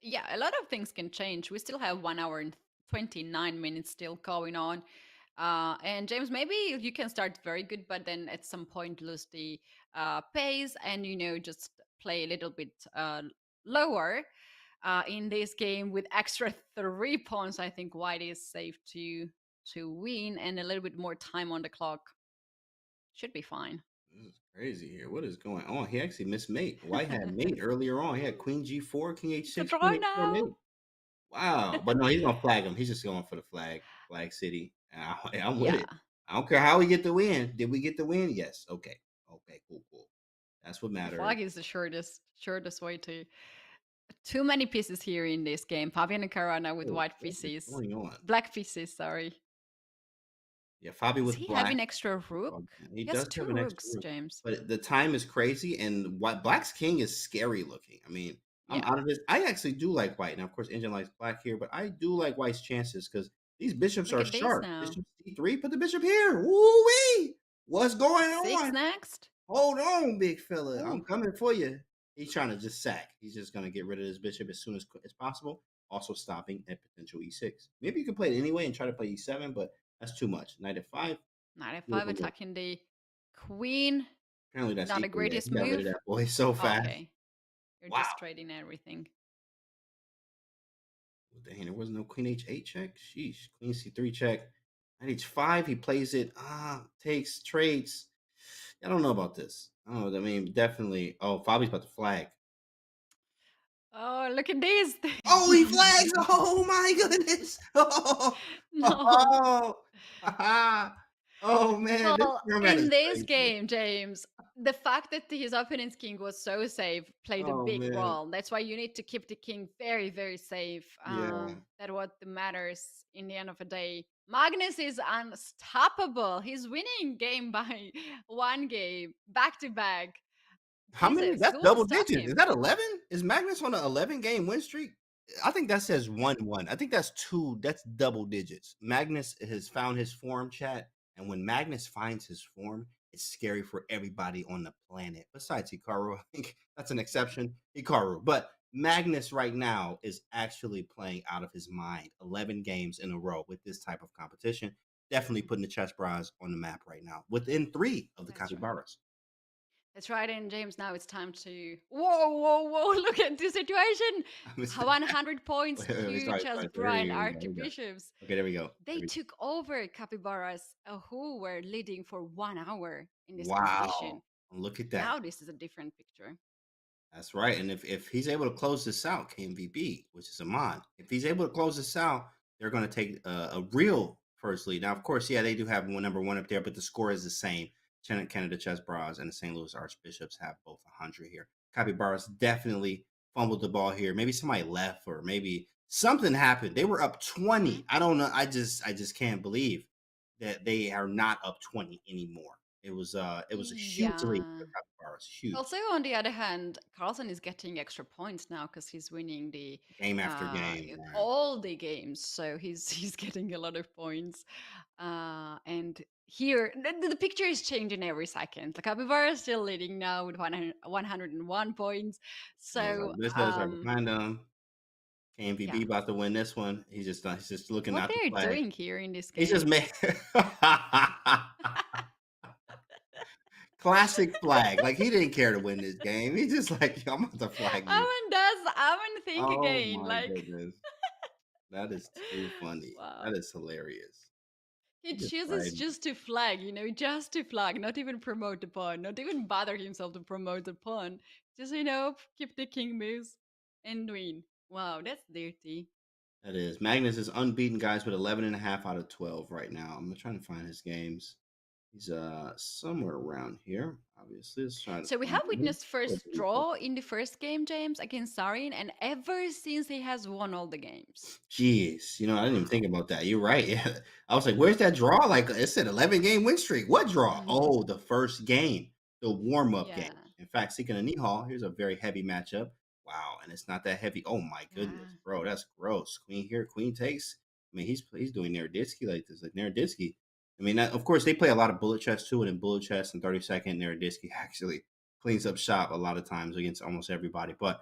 yeah, a lot of things can change. We still have 1 hour and 29 minutes still going on. And James, maybe you can start very good, but then at some point lose the pace and, just play a little bit lower in this game with extra 3 pawns. I think White is safe to win and a little bit more time on the clock. Should be fine. This is crazy here. What is going on? He actually missed mate. White had mate earlier on. He had Queen G4, King It's a H6, draw Queen H4 now. mate. Wow. But no, he's gonna flag him. He's just going for the flag city. And I'm with Yeah. it. I don't care how we get the win. Did we get the win? Yes. Okay. Okay. Cool. That's what The matters. flag is the shortest way to. Too many pieces here in this game. Fabian and Caruana with Oh, white what is pieces. going on? Black pieces, sorry. Yeah, Fabi Does with he have black. an extra rook? Oh, yeah, he He has does have two an extra rooks, rook, James. but the time is crazy, and what Black's king is scary looking. I mean, I'm Yeah. out of this. I actually do like white. Now, of course, Engine likes black here, but I do like white's chances because these bishops Look are at this sharp. now. Bishop C3, put the bishop here. Woo-wee! What's going Six on? next. Hold on, big fella. I'm Ooh. coming for you. He's trying to just sack. He's just going to get rid of this bishop as soon as possible, also stopping at potential e6. Maybe you can play it anyway and try to play e7, but that's too much. Knight f5. Knight f5 Beautiful move. attacking the queen. Apparently that's Not the equal. Yeah, greatest he got rid of move. that boy so fast. Okay. You're Wow. just trading everything. Dang, there was no queen h8 check. Sheesh. Queen c3 check. Knight h5. He plays it. Takes trades. I don't know about this. I don't know. I mean, definitely. Oh, Fabi's about to flag. Oh, look at this. Oh, he flags. Oh my goodness. Oh, No. oh man, this Well, format in is this crazy. game, James, the fact that his opponent's king was so safe played a Oh big man. role. That's why you need to keep the king very, very safe. Yeah. That what matters in the end of the day. Magnus is unstoppable. He's winning game by one game, back to back. How many? Jesus, That's who will double stop digits. Is him? that 11? Is Magnus on an 11-game win streak? I think that says 1-1. I think that's two. That's double digits. Magnus has found his form, chat. And when Magnus finds his form, it's scary for everybody on the planet. Besides Hikaru, I think that's an exception. Hikaru. But Magnus right now is actually playing out of his mind. 11 games in a row with this type of competition. Definitely putting the chess bras on the map right now. Within 3 of the That's right. capybaras. That's right, and James, now it's time to. Whoa, whoa, whoa! Look at the situation. 100 points Wait, to sorry, Chess sorry. Here Brian we go. Here we go. Archbishops. Okay, there we go. They took over capybaras who were leading for 1 hour in this competition. Wow. Look at that. Now this is a different picture. That's right. And if he's able to close this out, KMVB, which is Amon, if he's able to close this out, they're going to take a real first lead. Now, of course, yeah, they do have number one up there, but the score is the same. Canada Chess Bras and the St. Louis Archbishops have both 100 here. Capybaras definitely fumbled the ball here. Maybe somebody left, or maybe something happened. They were up 20. I don't know. I just can't believe that they are not up 20 anymore. It was a huge lead for Yeah. the Capybaras. Huge. Also, on the other hand, Carlsen is getting extra points now because he's winning the Game after game. Right. all the games. So he's getting a lot of points. And here, the picture is changing every second. The Capybara is still leading now with 101 points. So, This is right behind him. yeah. KMVB about to win this one. He's just looking What out the they're flag. doing here in this game? He's just made classic flag. Like he didn't care to win this game. He's just like, I'm about to flag you. Alan think Oh again. my Like, goodness. That is too funny. wow. That is hilarious. He Just chooses just to flag, just to flag, not even promote the pawn, not even bother himself to promote the pawn. Just, keep the king moves and win. Wow, that's dirty. That is. Magnus is unbeaten, guys, with 11.5 out of 12 right now. I'm trying to find his games. He's somewhere around here, obviously. Let's try to So we find have him. witnessed first draw in the first game, James, against Sarin, and ever since he has won all the games. Jeez, I didn't even think about that. You're right. Yeah. I was like, where's that draw? Like it said 11-game win streak. What draw? Oh, the first game, the warm-up game. Yeah. In fact, seeking a Nihal, here's a very heavy matchup. Wow, and it's not that heavy. Oh my goodness, Yeah. bro, that's gross. Queen here, queen takes. I mean, he's doing Naroditsky like this, like Naroditsky. I mean, of course, they play a lot of bullet chess too, and in bullet chess and 30-second, Naroditsky actually cleans up shop a lot of times against almost everybody. But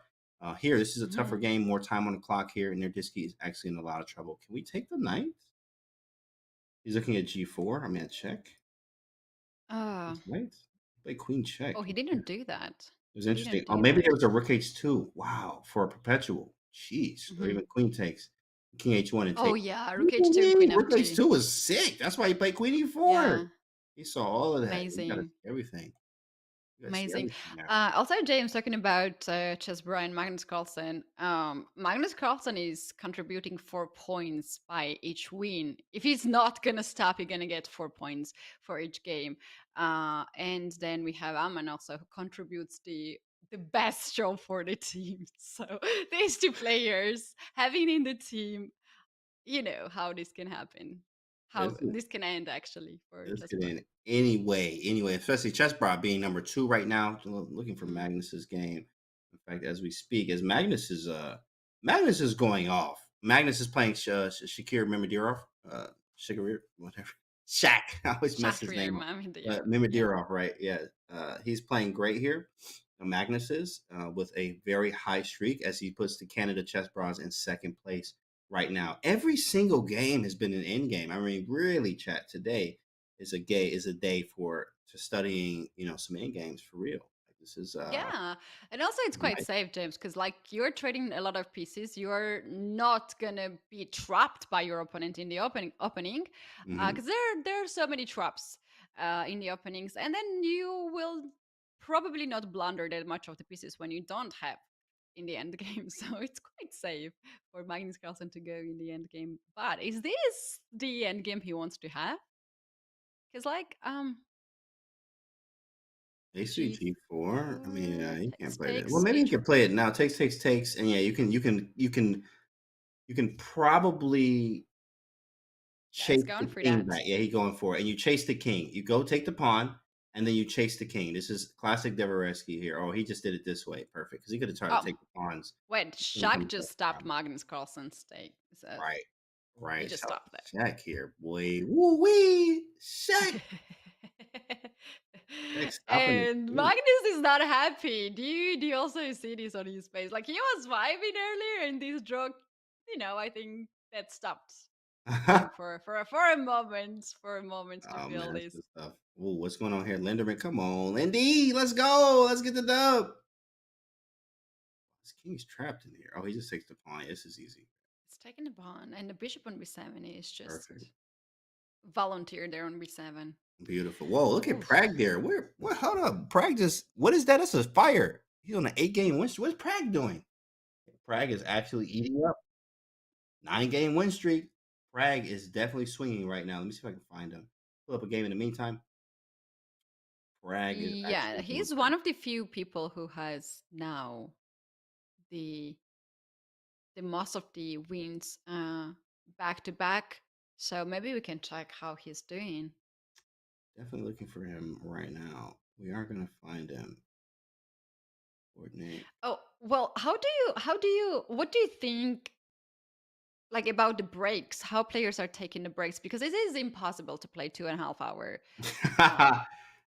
here, this is a tougher game, more time on the clock here, and Naroditsky is actually in a lot of trouble. Can we take the knight? He's looking at g4. I mean, a check. Right? Play queen check. Oh, he didn't do that. It was interesting. Oh, maybe that. there was a rook h2. Wow, for a perpetual. Jeez. Or even queen takes. King h1 and take. Oh, yeah, rook h2, queen Rook f2. h2 was sick. That's why he played queen e4. Yeah. He saw all of that. Amazing. You gotta see everything. You gotta see Amazing. everything now. Also, James, talking about Chess Brian Magnus Carlsen. Magnus Carlsen is contributing 4 points by each win. If he's not gonna stop, he's gonna get 4 points for each game. And then we have Aman also, who contributes the best job for the team. So these two players having in the team, how this can happen. how this can end actually for This could Chessbrot. end anyway, especially Chessbrot being number 2 right now. Looking for Mhm. Magnus's game. In fact, as we speak, as Magnus is going off. Magnus is playing Shakir Mimidirov, Shakir, whatever. Shaq. I always mess his Shahriar name up. Mamedov. Yeah. Mimidirov, right? Yeah. He's playing great here. Magnus is with a very high streak as he puts the Canada Chessbrots in second place right now. Every single game has been an end game. I mean, really, chat today is a day for studying, some end games for real. Like, this is Yeah, and also it's quite nice. safe, James, because like you're trading a lot of pieces, you're not gonna be trapped by your opponent in the opening, Mhm. because there are so many traps in the openings, and then you will probably not blunder that much of the pieces when you don't have in the end game. So it's quite safe for Magnus Carlsen to go in the end game. But is this the end game he wants to have? Because like Ace three G4 G4. I mean, you can't takes play that. Well, takes maybe you can play it H4. now. Takes, and yeah, you can probably Yeah, he's chase the going for king that. back. Yeah, he going for it, and you chase the king. You go take the pawn, and then you chase the king. This is classic Devereski here. Oh, he just did it this way, perfect, because he could have tried to Oh, take the pawns. wait, The king Shaq comes back just stopped down. Magnus Carlsen's stake. So Right, he right. just Shout out stopped to Shaq here, boy. there. Woo wee, Shaq. Shaq stopping the And king. Magnus is not happy. Do you also see this on his face? Like he was vibing earlier in this joke. I think that stopped him for a moment, to Oh feel man, that's this. good stuff. Ooh, what's going on here? Linderman, come on. Lindy, let's go. Let's get the dub. This king's trapped in here. Oh, he just takes the pawn. This is easy. It's taking the pawn, and the bishop on b7 is just Perfect. volunteer there on b7. Beautiful. Whoa, look at Oof. Prague there. What hold up? Prague just what is that? That's a fire. He's on an 8-game win streak. What's Prague doing? Prague is actually eating up. 9-game win streak. Prague is definitely swinging right now. Let me see if I can find him. Pull up a game in the meantime. Prague is Yeah, actually doing he's one great. of the few people who has now the most of the wins back to back. So maybe we can check how he's doing. Definitely looking for him right now. We are gonna find him. Coordinate. Oh, well, what do you think like about the breaks? How players are taking the breaks? Because it is impossible to play 2.5 hour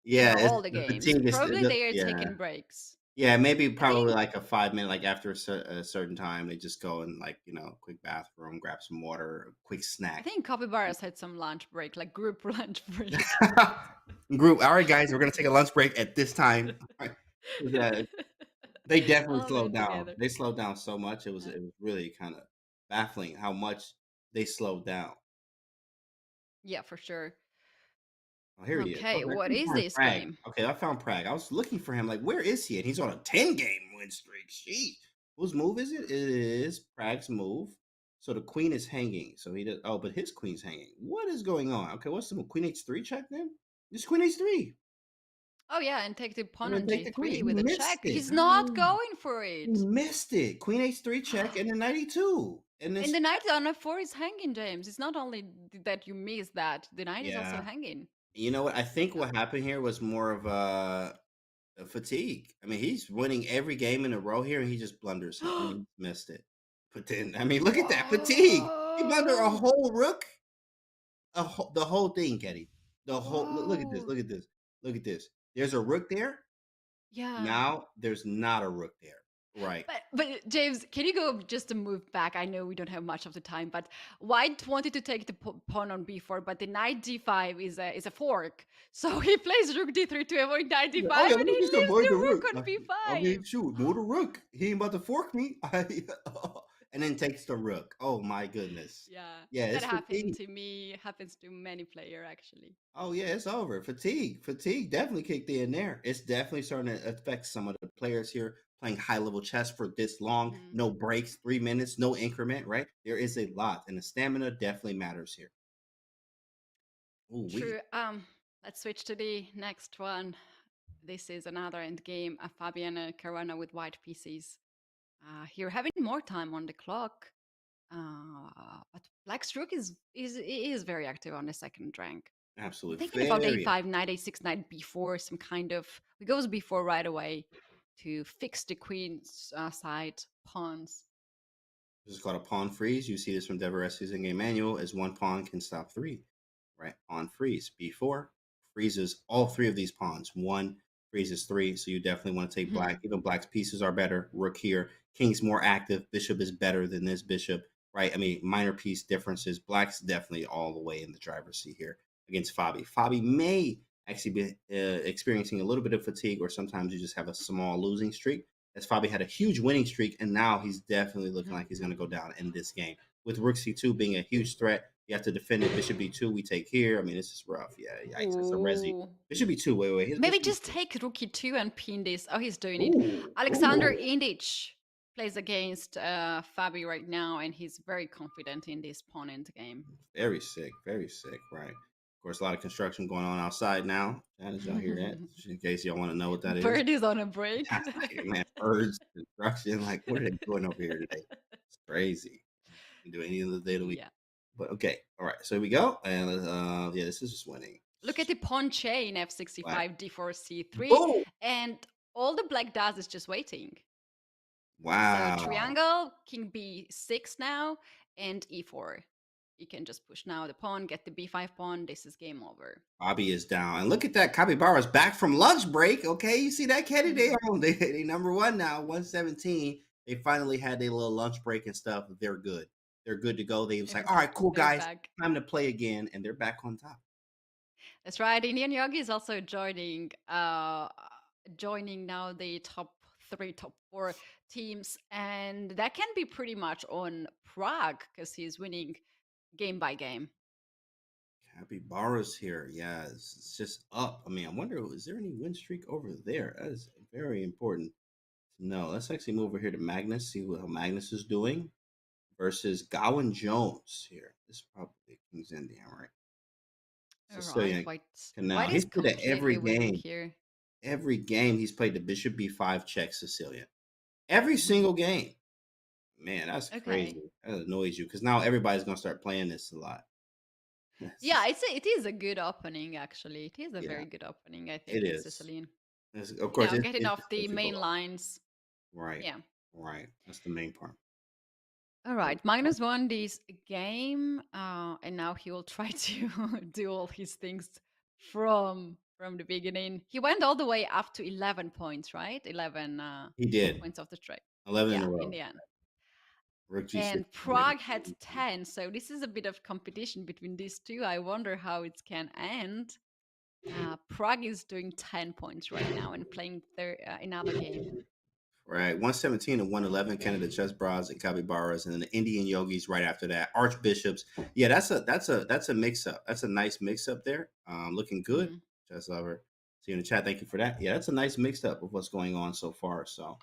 Yeah, it's all the the games. fatigue is Probably they are yeah. taking breaks. Yeah, maybe I probably think like a 5 minute, like after a certain time, they just go and like, quick bathroom, grab some water, a quick I snack. think Capybaras had some lunch break, like group lunch break. Group, all right, guys, we're gonna take a lunch break at this time. Right. Yeah, they definitely All slowed went down. together. They slowed down so much. It was really kind of baffling how much they slowed down. Yeah, for sure. Oh, here he is. Okay, Okay, I what couldn't is find this Prague. game? Okay, I found Prague. I was looking for him. Like, where is he? And he's on a 10-game win streak. Sheesh. Whose move is it? It is Prague's move. So the queen is hanging. So he does. Oh, but his queen's hanging. What is going on? Okay, what's the move? Queen h3 check then? This queen h3. Oh yeah, and take the pawn And then on take the queen. g3 He with a missed check. it. He's not Ah, going for he it. missed it. Queen h3 check and then 92. And And this, the knight on f4 is hanging, James. It's not only that you miss that, the knight is also yeah. hanging. You know what? I think So, what happened here was more of a fatigue. I mean, he's winning every game in a row here, and he just blunders. I mean, he missed it. But then, I mean, look at that fatigue. He blundered a whoa! whole rook, the whole thing, Ketty. The whole look at this. Whoa! Look at this. Look at this. There's a rook there. Yeah. Now there's not a rook there. Right. But James, can you go just a move back? I know we don't have much of the time, but White wanted to take the pawn on b4, but the knight d5 is a fork. So he plays rook d3 to avoid knight d5, Oh yeah, let and me he just leaves avoid the the rook rook. on I mean, b5. shoot, move the rook. He ain't about to fork me. And then takes the rook. Oh my goodness. Yeah, Yeah, that it's happened fatigue. to me. Happens to many player actually. Oh yeah, it's over. Fatigue definitely kicked in there. It's definitely starting to affect some of the players here playing high level chess for this long. Mhm. No breaks, 3 minutes, no increment. Right, there is a lot, and the stamina definitely matters here. Ooh, we True. Let's switch to the next one. This is another end game. A Fabian Caruana with white pieces. Here, having more time on the clock. But Black's rook is very active on the second rank. I'm Absolutely. thinking about Very. a5, knight a6, knight b4, some kind of he goes b4 right away to fix the queen's side pawns. This is called a pawn freeze. You see this from Devereaux's in-game manual, as one pawn can stop three. Right? Pawn freeze. B4 freezes all three of these pawns. One freezes three, so you definitely want to take black. Even black's pieces are better. Rook here. King's more active. Bishop is better than this bishop. Right? I mean, minor piece differences. Black's definitely all the way in the driver's seat here against Fabi. Fabi may actually be experiencing a little bit of fatigue, or sometimes you just have a small losing streak, as Fabi had a huge winning streak, and now he's definitely looking like he's going to go down in this game. With Rook C2 being a huge threat, you have to defend it. Bishop B2, we take here. I mean, this is rough. Yeah, yikes. It's a resi. Ooh. Bishop B2, wait. His Maybe bishop just B2. take rook e2 and pin this. Oh, he's doing Ooh, it. Alexander ooh. Indich plays against Fabi right now, and he's very confident in this pawn end game. Very sick, right. Of course, a lot of construction going on outside now. Did y'all hear that? Just in case y'all want to know what that is. Bird is on a break. Man, birds, construction, like, what are they doing over here today? It's crazy. You can do any of the day of the week. Yeah. But okay, all right. So here we go, and yeah, this is just winning. Look at the pawn chain: f65, Wow. d4, c3, Boom! and all the black does is just waiting. Wow. So triangle, king b6 now, and e4. You can just push now the pawn, get the b5 pawn. This is game over. Bobby is down, and look at that. Capybara's back from lunch break. Okay, you see that, Kenny? They number one now, 117. They finally had their little lunch break and stuff. They're good. They're good to go. They was like, all right, cool, They're guys, back. time to play again, and they're back on top. That's right. Indian Yogi is also joining now the top 3, top 4 teams, and that can be pretty much on Prague because he's winning game by game. Capybara's here. Yeah, it's just up. I mean, I wonder, is there any win streak over there? That is very important to know. Let's actually move over here to Magnus, see how Magnus is doing versus Gowan Jones here. This is probably King's Indian, right? All right, Canal. White He's is played it every completely winning game. here. Every game he's played the Bishop B5 check Sicilian. Every single game. Man, that's crazy. That annoys you because now everybody's gonna start playing this a lot. Yeah, it is a good opening actually. It is a very good opening, I think. It in is. Sicilian. Of course, Getting off the main lines. Right. Yeah. Right. That's the main part. All right, Magnus won this game, and now he will try to do all his things from the beginning. He went all the way up to 11 points, right? 11 He did. points off the straight. 11 in a row. In the end. Rook G6. And Prague had 10, so this is a bit of competition between these two. I wonder how it can end. Prague is doing 10 points right now and playing another game. Right, 117 and 111, Canada Chess Bras and Capybaras, and then the Indian Yogis right after that. Archbishops. Yeah, that's a mix up. That's a nice mix up there. Looking good. Chess Lover. See you in the chat. Thank you for that. Yeah, that's a nice mix up of what's going on so far. So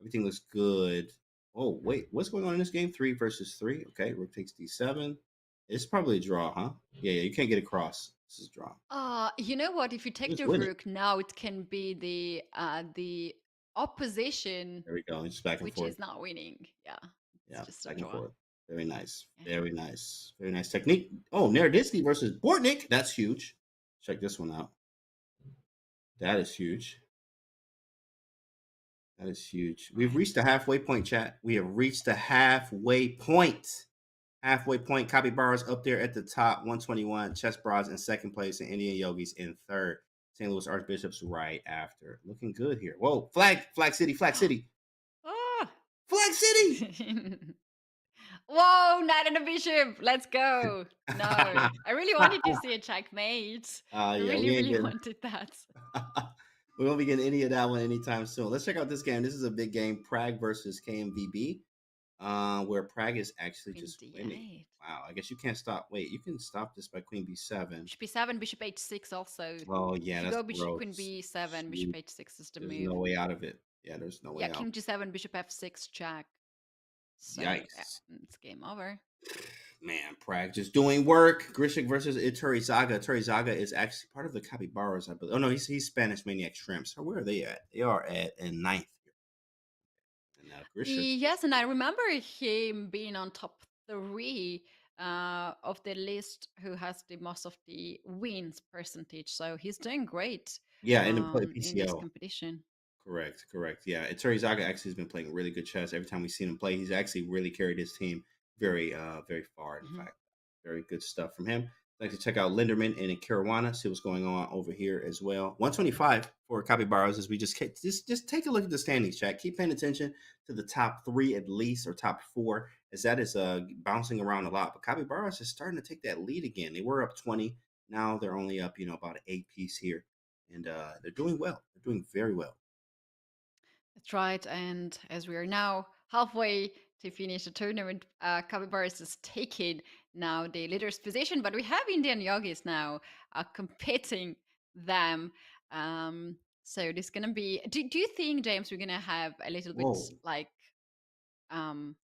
everything looks good. Oh, wait, what's going on in this game? 3 versus 3. Okay, Rook takes D7. It's probably a draw, huh? Yeah, you can't get across. This is a draw. You know what? If you take the rook now, it can be the opposition. There we go. It's back and which forth. is not winning. Yeah. Yeah, just back a and draw. forth. Very nice. Very nice. Very nice technique. Oh, Naroditsky versus Bortnik. That's huge. Check this one out. That is huge. That is huge. We've reached the halfway point, chat. We have reached the halfway point. Halfway point. Capybaras up there at the top, 121. Chess Bras in second place, and Indian Yogis in third. St. Louis Archbishops right after. Looking good here. Whoa, Flag City. Flag City. Whoa, knight and a bishop. Let's go. No, I really wanted to see a checkmate. I really wanted that. We won't be getting any of that one anytime soon. Let's check out this game. This is a big game. Prague versus KMVB, where Prague is actually just winning. Wow, I guess you can't stop. Wait, you can stop this by Queen B7. Bishop B7, Bishop H6 also. Oh, yeah, that's go Bishop gross. Queen B7, Bishop H6 is the move. There's no way out of it. Yeah, there's no way out. Yeah, King G7, Bishop F6, check. So, yikes. Yeah, it's game over. Man, Prague just doing work. Grishik versus Iturizaga. Iturizaga is actually part of the Capybaras, I believe. Oh, no, he's Spanish Maniac Shrimps. So where are they at? They are at in 9th. And yes, and I remember him being on top three of the list who has the most of the wins percentage. So he's doing great Yeah, in the in this PCL. competition. Correct, correct. Yeah, and Terizaga actually has been playing really good chess. Every time we've seen him play, he's actually really carried his team very far. In Mhm. fact, very good stuff from him. I'd like to check out Linderman and Caruana, see what's going on over here as well. 125 for Capybaras as we just take a look at the standings, chat. Keep paying attention to the top three at least, or top four, as that is bouncing around a lot. But Capybaras is starting to take that lead again. They were up 20, now they're only up, about an 8 piece here, and they're doing well. They're doing very well. That's right. And as we are now halfway to finish the tournament, Capybaras is taking now the leader's position, but we have Indian yogis now competing them. So this is gonna be. Do you think, James, we're gonna have a little bit Whoa. like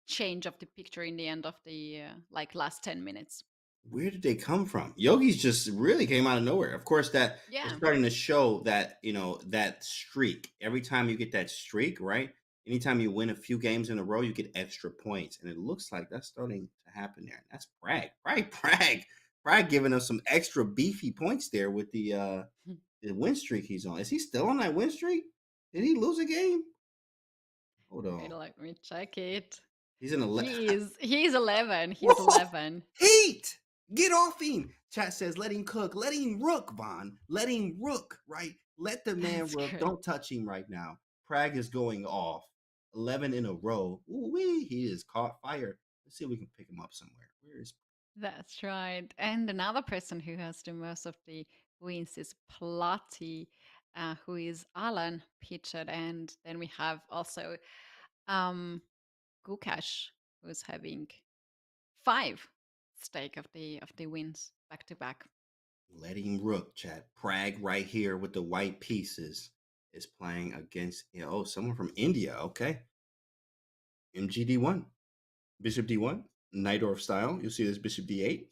change of the picture in the end of the like last 10 minutes? Where did they come from? Yogis just really came out of nowhere. Of course, that is Yeah. starting to show that, that streak. Every time you get that streak, right? Anytime you win a few games in a row, you get extra points. And it looks like that's starting to happen there. That's Bragg. Bragg giving us some extra beefy points there with the win streak he's on. Is he still on that win streak? Did he lose a game? Hold Wait, on. let me check it. He's in a He's 11. He's Whoa! 11. Heat! Get off him. Chat says, let him cook. Let him rook, Vaughn. Let him rook, right? Let the man That's rook. good. Don't touch him right now. Prague is going off. 11 in a row. Ooh-wee, he is caught fire. Let's see if we can pick him up somewhere. Where is That's right. And another person who has the most of the wins is Plati, who is Alan Pitchett. And then we have also um, Gukash, who's having 5 stake of the wins back to back. let him rook, chat. Prague right here with the white pieces is playing against, someone from India. Okay. MGD1. Bishop D1. Najdorf style. You'll see this Bishop D8.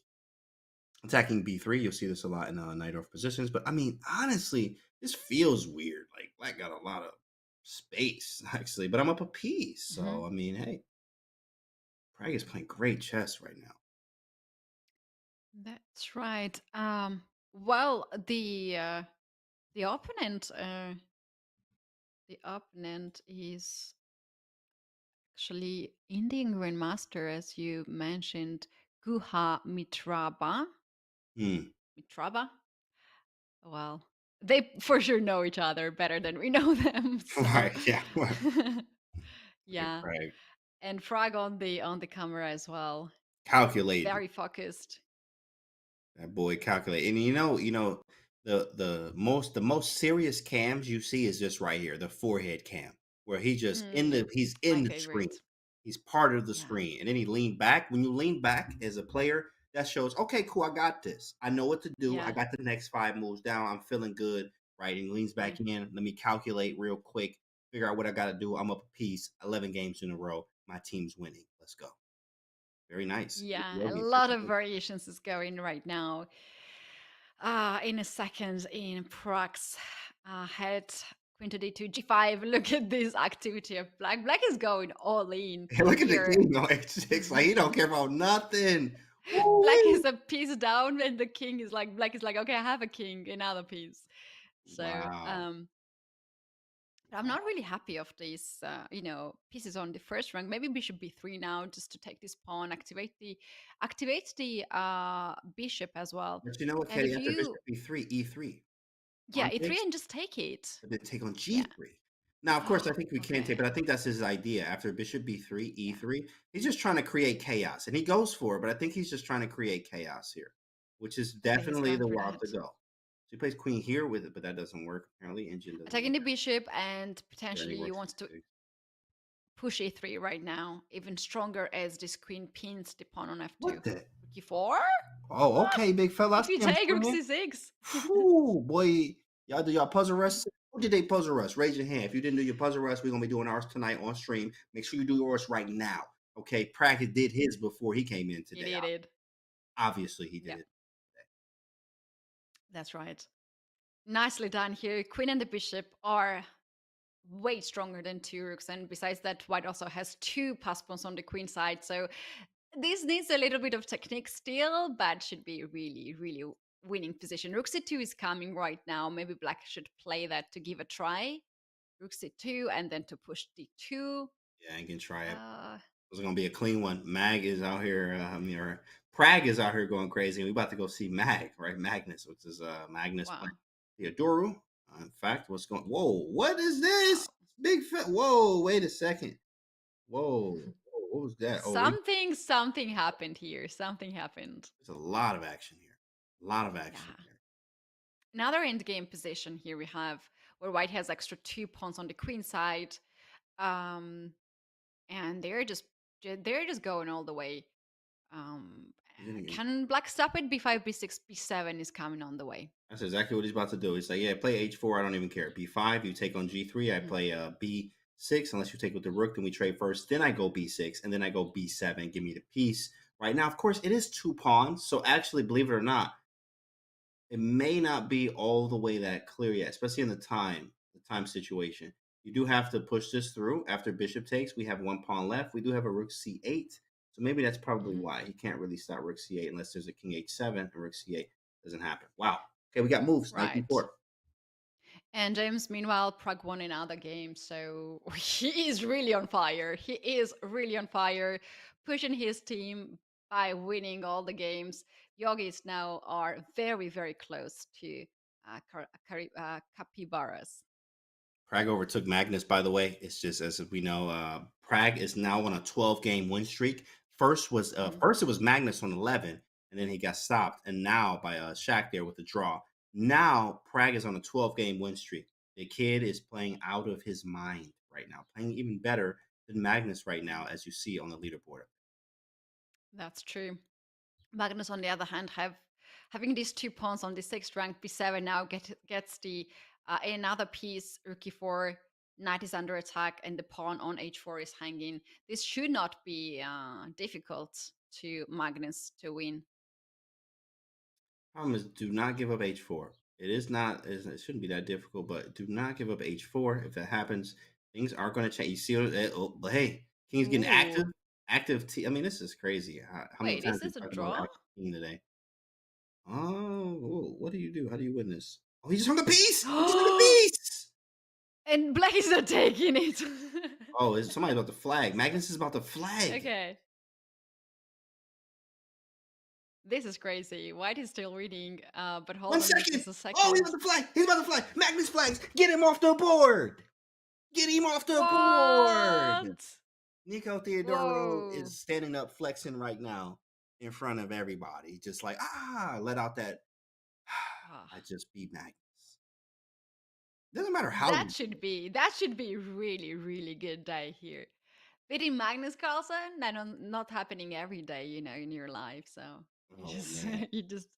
Attacking B3, you'll see this a lot in Najdorf positions. But I mean, honestly, this feels weird. Like Black got a lot of space, actually. But I'm up a piece. So, I mean, hey, Prague is playing great chess right now. That's right. Well, the opponent is actually Indian Grandmaster, as you mentioned, Guha Mitraba. Hmm. Mitraba? Well, they for sure know each other better than we know them. So, Right. Yeah. Right. yeah. Prague. And Frog on the camera as well. Calculating. Very focused. That boy calculate. And the most serious cams you see is just right here, the forehead cam, where he's in My the screen. favorite. He's part of the Yeah. screen. And then he leaned back. When you lean back as a player, that shows, okay, cool, I got this. I know what to do. I Yeah. got the next 5 moves down. I'm feeling good. Right. And he leans back in. Let me calculate real quick, figure out what I gotta do. I'm up a piece, 11 games in a row. My team's winning. Let's go. Very nice. Yeah, a Yogi, lot of variations is going right now. In a second, in Prax, had Queen to D2, G5. Look at this activity of Black. Black is going all in Look at the here. king on H6. Like he don't care about nothing. Black Woo-wee. is a piece down, and the king is like, Black is like, okay, I have a king, another piece. So, Wow. I'm not really happy of these, pieces on the first rank. Maybe bishop b3 now, just to take this pawn, activate the bishop as well. But you know what, And Katie? if After bishop you, b3, e3. yeah, On e3 this, and just take it. and then take on Yeah. g3. Now, of course, I think we can take, Okay. but I think that's his idea. After bishop b3, Yeah. e3, he's just trying to create chaos. And he goes for it, but I think he's just trying to create chaos here, which is Okay, he's definitely going the for route to that. go. So he plays queen here with it, but that doesn't work. Apparently, engine doesn't Attacking work. the bishop, and Barely potentially you works want to with push e3 right now, even stronger as this queen pins the pawn on f2. what the? Rook e4? Oh, okay, big fella. I If you see him take rook swinging. c6. Whew, boy, y'all do y'all puzzle rush? Who did they puzzle rush? Raise your hand. If you didn't do your puzzle rush, we're gonna be doing ours tonight on stream. Make sure you do yours right now. Okay, Practice did his before he came in He today. did it. Obviously, he did Yeah. it. That's right. Nicely done here. Queen and the bishop are way stronger than 2 rooks, and besides that, white also has 2 pass pawns on the queen side, so This needs a little bit of technique still, but should be really, really winning position. Rook c2 is coming right now. Maybe black should play that to give a try. Rook c2 and then to push d2. Yeah, I can try it. Uh, It's gonna be a clean one. Mag is out here. Or Prague is out here going crazy. And we about to go see Mag, right? Magnus, which is Magnus wow. playing Theodoru. In fact, what's going? Whoa, what is this? Wow. Big fat. Whoa, wait a second. Whoa, what was that? Oh, Something happened here. Something happened. there's a lot of action here. A lot of action Yeah. here. Another endgame position here we have where white has extra 2 pawns on the queen side. Um, and they're just going all the way. Can black stop it? B5, b6, b7 is coming on the way. That's exactly what he's about to do. He's like, yeah, play h4. I don't even care. b5, you take on g3. I play b6. Unless you take with the rook, then we trade first. Then I go b6, and then I go b7. Give me the piece. Right now, of course, it is 2 pawns. So actually, believe it or not, it may not be all the way that clear yet, especially in the time situation. You do have to push this through. After bishop takes, we have 1 pawn left. We do have a rook c8. So maybe that's probably why he can't really stop rook c8 unless there's a king h7 and rook c8 doesn't happen. Wow. Okay, we got moves. Knight Right. b4. And James, meanwhile, Prague won another game, so he is really on fire. He is really on fire, pushing his team by winning all the games. Yogis now are very, very close to capybaras. Prague overtook Magnus, by the way. It's just as we know, Prague is now on a 12-game win streak. First it was Magnus on 11, and then he got stopped, and now by Shaq there with the draw. Now Prague is on a 12-game win streak. The kid is playing out of his mind right now, playing even better than Magnus right now, as you see on the leaderboard. That's true. Magnus, on the other hand, having these 2 pawns on the 6th rank b7 now gets the another piece. Rook e4, knight is under attack, and the pawn on h4 is hanging. This should not be difficult to Magnus to win. Problem is, do not give up h4. It is not. It shouldn't be that difficult, but do not give up h4. If that happens, things are going to change. You see, but hey, King's getting active. Ooh. I mean, this is crazy. How many Wait, times is we this a talked about draw? active King today? Oh, what do you do? How do you win this? Oh, he just hung a piece. He just hung a piece. And black is not taking it. Oh, is somebody about to flag? Magnus is about to flag. Okay. This is crazy. White is still reading, but hold 1 on second. just a second. Oh, he's about to flag. He's about to flag. Magnus flags. Get him off the board. Get him off the board. What? Nico Theodoro Whoa. is standing up, flexing right now in front of everybody. Just like, let out that, I just beat Magnus. Doesn't matter how. That should be really, really good day here. Beating Magnus Carlsen, not happening every day, in your life. So Man. you just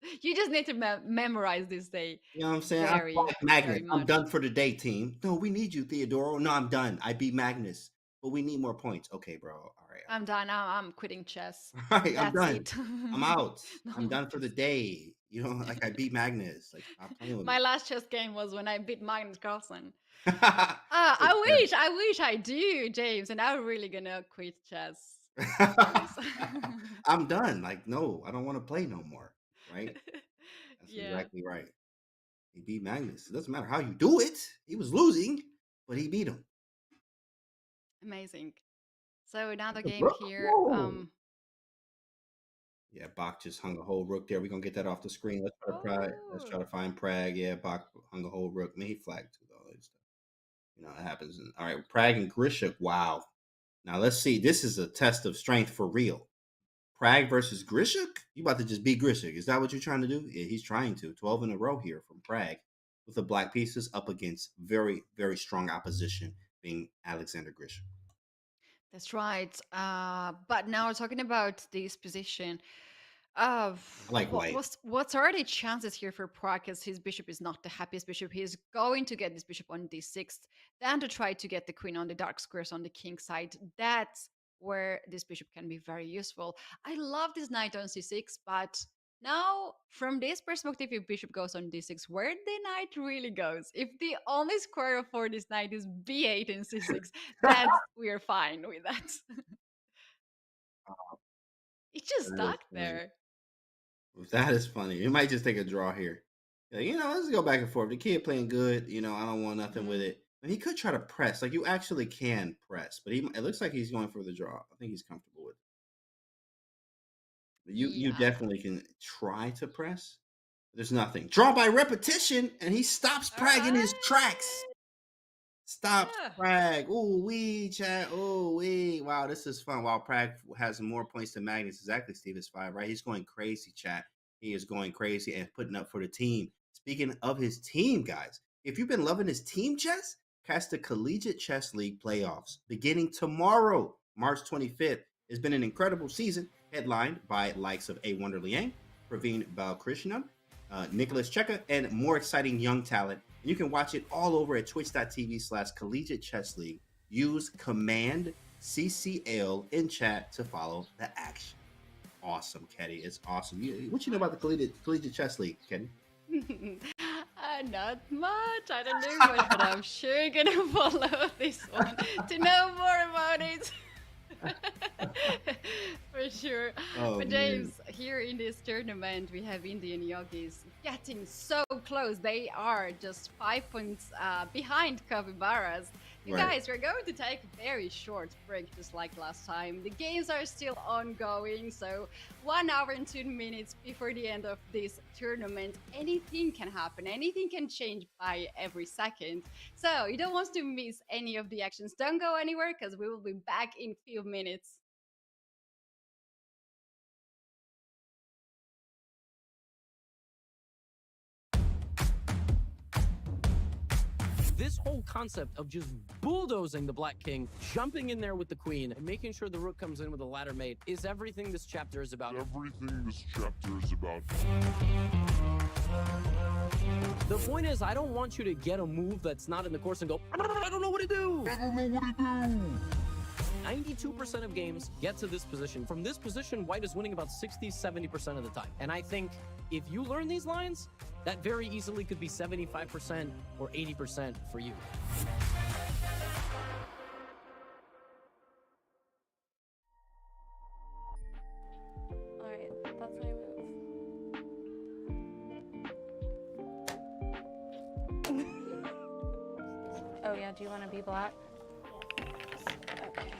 need to memorize this day. You know what I'm saying? Very, I Magnus. very I'm much. done for the day, team. No, we need you, Theodoro. No, I'm done. I beat Magnus, but we need more points. Okay, bro. All right. I'm done. I'm quitting chess. All right, I'm That's done. it. I'm out. No, I'm done for the day. Like I beat Magnus. Like stop playing with my me. last chess game was when I beat Magnus Carlsen. So I wish I do, James, and I'm really gonna quit chess. I'm done. Like, no, I don't want to play no more. Right? That's Yeah. exactly right. He beat Magnus. It doesn't matter how you do it. He was losing, but he beat him. Amazing. So another The game rook? here. Whoa. Yeah, Bach just hung a whole rook there. We're gonna get that off the screen. Let's try to find Prague. Yeah, Bach hung a whole rook. I mean, he flagged too, though. It happens. All right, Prague and Grishuk. Wow. Now let's see. This is a test of strength for real. Prague versus Grishuk? You about to just beat Grishuk. Is that what you're trying to do? Yeah, he's trying to. 12 in a row here from Prague with the black pieces up against very, very strong opposition being Alexander Grishuk. That's right. But now we're talking about this position. Like white. What's are the chances here for Prague, as his bishop is not the happiest bishop? He's going to get this bishop on d6, then to try to get the queen on the dark squares on the king side. That's where this bishop can be very useful. I love this knight on c6, but now from this perspective, if bishop goes on d6, where the knight really goes, if the only square for this knight is b8 and c6, we're fine with that. It's just That is stuck funny. there. That is funny. You might just take a draw here. Like, let's go back and forth. The kid playing good. I don't want nothing with it. And he could try to press. Like, you actually can press, but it looks like he's going for the draw. I think he's comfortable with it. You Yeah. definitely can try to press. There's nothing. Draw by repetition, and he stops Prag in his tracks. Stop Yeah. Prag. Ooh wee, chat. Ooh wee. Wow, this is fun. While Prag has more points than Magnus. Exactly, Steve is 5, right? He's going crazy, chat. He is going crazy and putting up for the team. Speaking of his team, guys, if you've been loving his team chess, catch the Collegiate Chess League playoffs beginning tomorrow, March 25th. It's been an incredible season, headlined by likes of A. Wonder Liang, Praveen Balkrishnan, Nicholas Cheka, and more exciting young talent. And you can watch it all over at twitch.tv/Collegiate Chess League. Use command CCL in chat to follow the action. Awesome, Keddy. It's awesome. What you know about the Collegiate Chess League, Keddy? Not much. I don't know much, but I'm sure gonna follow this one to know more about it. For sure. Oh, But man. James, here in this tournament, we have Indian yogis getting so close. They are just 5 points behind Capybaras. You Right. guys, we're going to take a very short break, just like last time. The games are still ongoing, so 1 hour and 2 minutes before the end of this tournament. Anything can happen. Anything can change by every second. So you don't want to miss any of the actions. Don't go anywhere, because we will be back in a few minutes. This whole concept of just bulldozing the Black King, jumping in there with the Queen, and making sure the Rook comes in with a ladder mate is everything this chapter is about. The point is, I don't want you to get a move that's not in the course and go, I don't know what to do. 92% of games get to this position. From this position, white is winning about 60-70% of the time. And I think if you learn these lines, that very easily could be 75% or 80% for you. Alright, that's my move. Oh yeah, do you want to be black? Okay.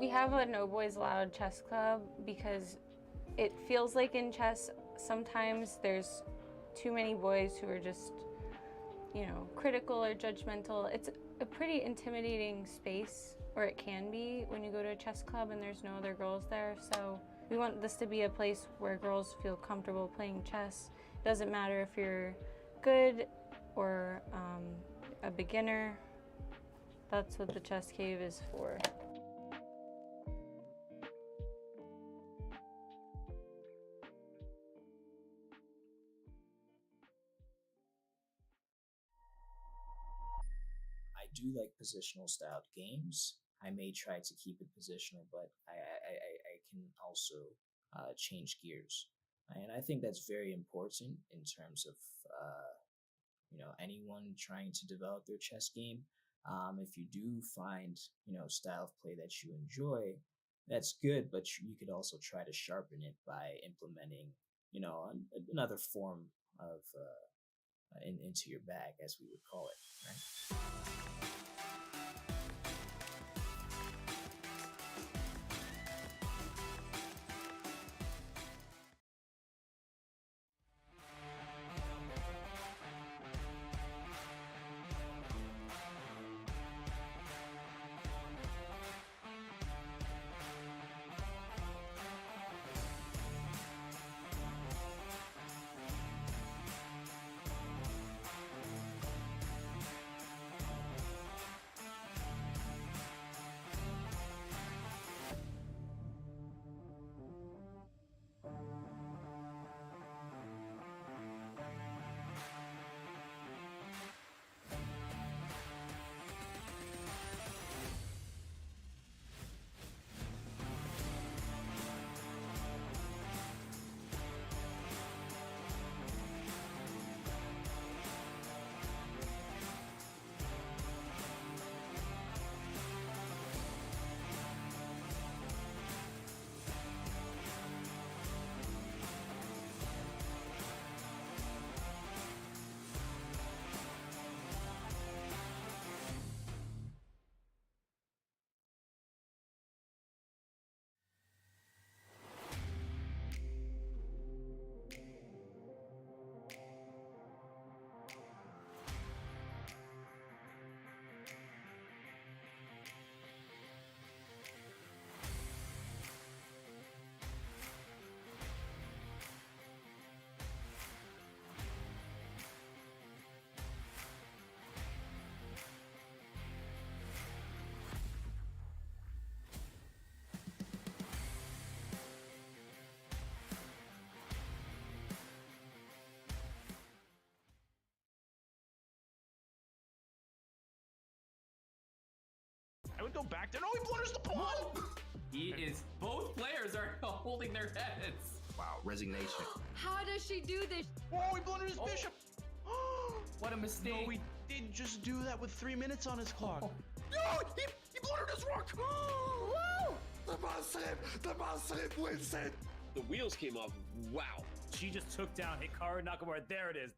We have a No Boys Allowed chess club because it feels like in chess sometimes there's too many boys who are just, critical or judgmental. It's a pretty intimidating space, or it can be when you go to a chess club and there's no other girls there. So we want this to be a place where girls feel comfortable playing chess. It doesn't matter if you're good or a beginner. That's what the chess cave is for. I do like positional styled games. I may try to keep it positional, but I can also change gears. And I think that's very important in terms of, anyone trying to develop their chess game. If you do find, style of play that you enjoy, that's good, but you could also try to sharpen it by implementing, another form of, into your bag, as we would call it, right? go back there. No, he blunders the pawn. He is. Both players are holding their heads. Wow, resignation. How does she do this? Oh, he blundered his bishop. What a mistake. No, he didn't just do that with 3 minutes on his clock. No, he blundered his rook. Woo! The Muslim wins it. The wheels came off. Wow. She just took down Hikaru Nakamura. There it is.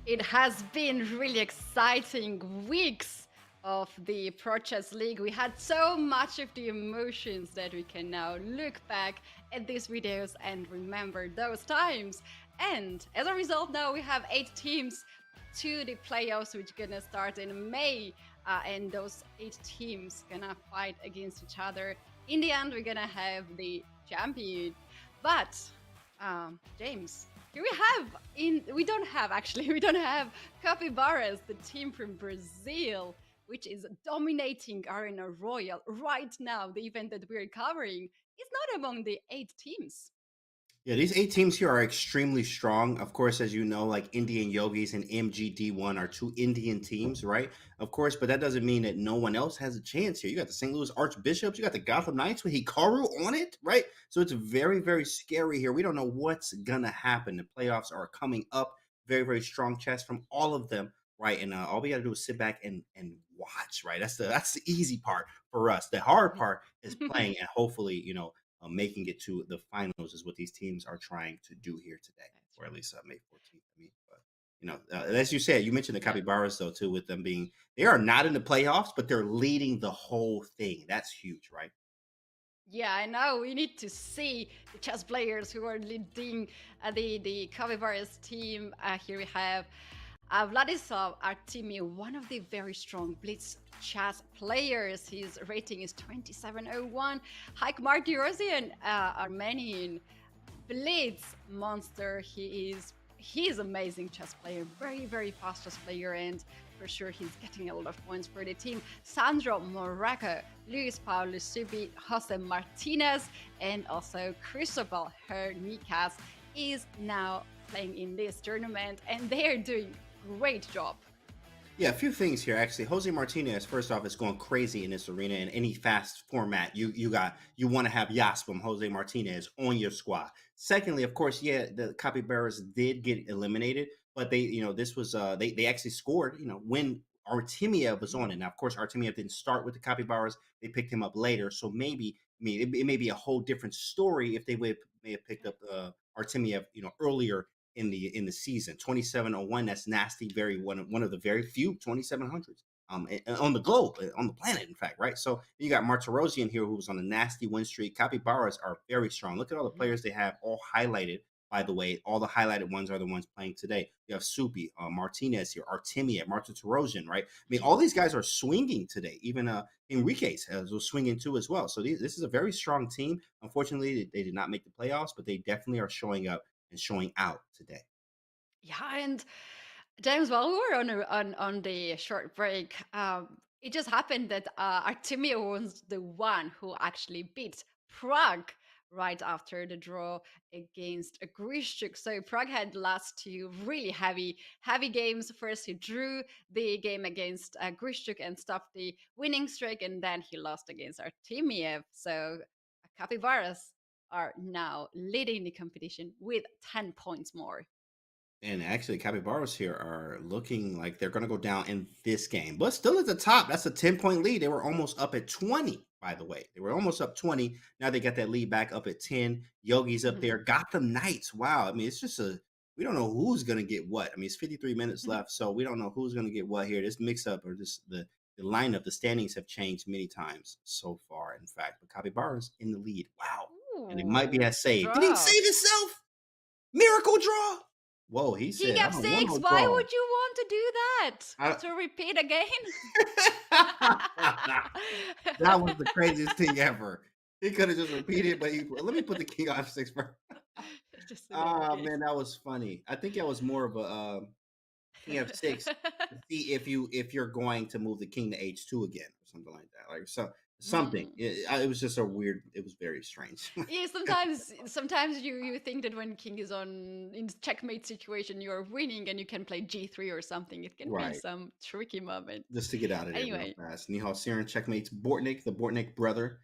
It has been really exciting weeks of the Pro Chess League. We had so much of the emotions that we can now look back at these videos and remember those times. And as a result, now we have 8 teams to the playoffs, which are gonna start in May. And those 8 teams gonna fight against each other. In the end, we're gonna have the champion. But, James, here we don't have Capybaras, the team from Brazil, which is dominating Arena Royale right now. The event that we're covering is not among the 8 teams. Yeah, these 8 teams here are extremely strong. Of course, as you know, like Indian Yogis and MGD1 are 2 Indian teams, right? Of course, but that doesn't mean that no one else has a chance here. You got the St. Louis Archbishops, you got the Gotham Knights with Hikaru on it, right? So it's very, very scary here. We don't know what's gonna happen. The playoffs are coming up. Very, very strong chess from all of them, right? And all we got to do is sit back and watch, right? That's the easy part for us. The hard part is playing and hopefully, you know, making it to the finals is what these teams are trying to do here today, or at least May 14th. I mean, but you know, as you said, you mentioned the Capybaras though too, with them being they are not in the playoffs, but they're leading the whole thing. That's huge, right? Yeah, I know. We need to see the chess players who are leading the Capybaras team. Here we have Vladislav Artemiev, one of the very strong Blitz chess players. His rating is 2701. Haik Martirosyan, Armenian Blitz monster. He is amazing chess player, very, very fast chess player, and for sure he's getting a lot of points for the team. Sandro Moraco, Luis Paulo Subi, Jose Martinez, and also Cristobal Hernikas is now playing in this tournament, and they're doing great job. Yeah, a few things here actually. Jose Martinez, first off, is going crazy in this arena. In any fast format, you want to have Yaspam, Jose Martinez on your squad. Secondly, of course, yeah, the Capybaras did get eliminated, but they, you know, this was they actually scored, you know, when Artemiev was on it. Now, of course, Artemiev didn't start with the Capybaras; they picked him up later. So maybe, I mean, it may be a whole different story if they may have picked up Artemiev, you know, earlier in the season. 2701, that's nasty. Very one of the very few 2700s on the globe, on the planet, in fact, right? So you got Martirosyan here, who's on a nasty win streak. Capybaras are very strong. Look at all the players they have all highlighted. By the way, all the highlighted ones are the ones playing today. You have Supi, Martinez here, Artemiev, Martirosyan, right? I mean, all these guys are swinging today. Even Enriquez was swinging too as well. So this is a very strong team. Unfortunately, they did not make the playoffs, but they definitely are showing up and showing out today. Yeah, and James, while we were on the short break, it just happened that Artemiev was the one who actually beat Prague right after the draw against Grishchuk. So Prague had the last 2 really heavy games. First, he drew the game against Grishchuk and stopped the winning streak, and then he lost against Artemiev. So Capybaras are now leading the competition with 10 points more. And actually, Capybaras here are looking like they're going to go down in this game, but still at the top. That's a 10-point lead. They were almost up at 20, by the way. They were almost up 20. Now they got that lead back up at 10. Yogi's up there. Gotham Knights. Wow. I mean, it's just we don't know who's going to get what. I mean, it's 53 minutes left, so we don't know who's going to get what here. This mix-up or just the lineup, the standings have changed many times so far, in fact. But Capybaras in the lead. Wow. Ooh, and it might be a save. draw. Did he save himself? Miracle draw. Whoa, he said, King I don't want F6, no why draw. would you want to do that? To repeat again? That was the craziest thing ever. He could have just repeated, but let me put the King F6 first. Just Oh man, that was funny. I think that was more of a King F6 to see if you're going to move the king to H2 again or something like that. Like something. It was just a weird. It was very strange. Yeah, sometimes you think that when king is on in checkmate situation, you're winning and you can play g3 or something. It can be Right. some tricky moment. Just to get out of there real Anyway, fast. Nihal Siren checkmates Bortnik, the Bortnik brother.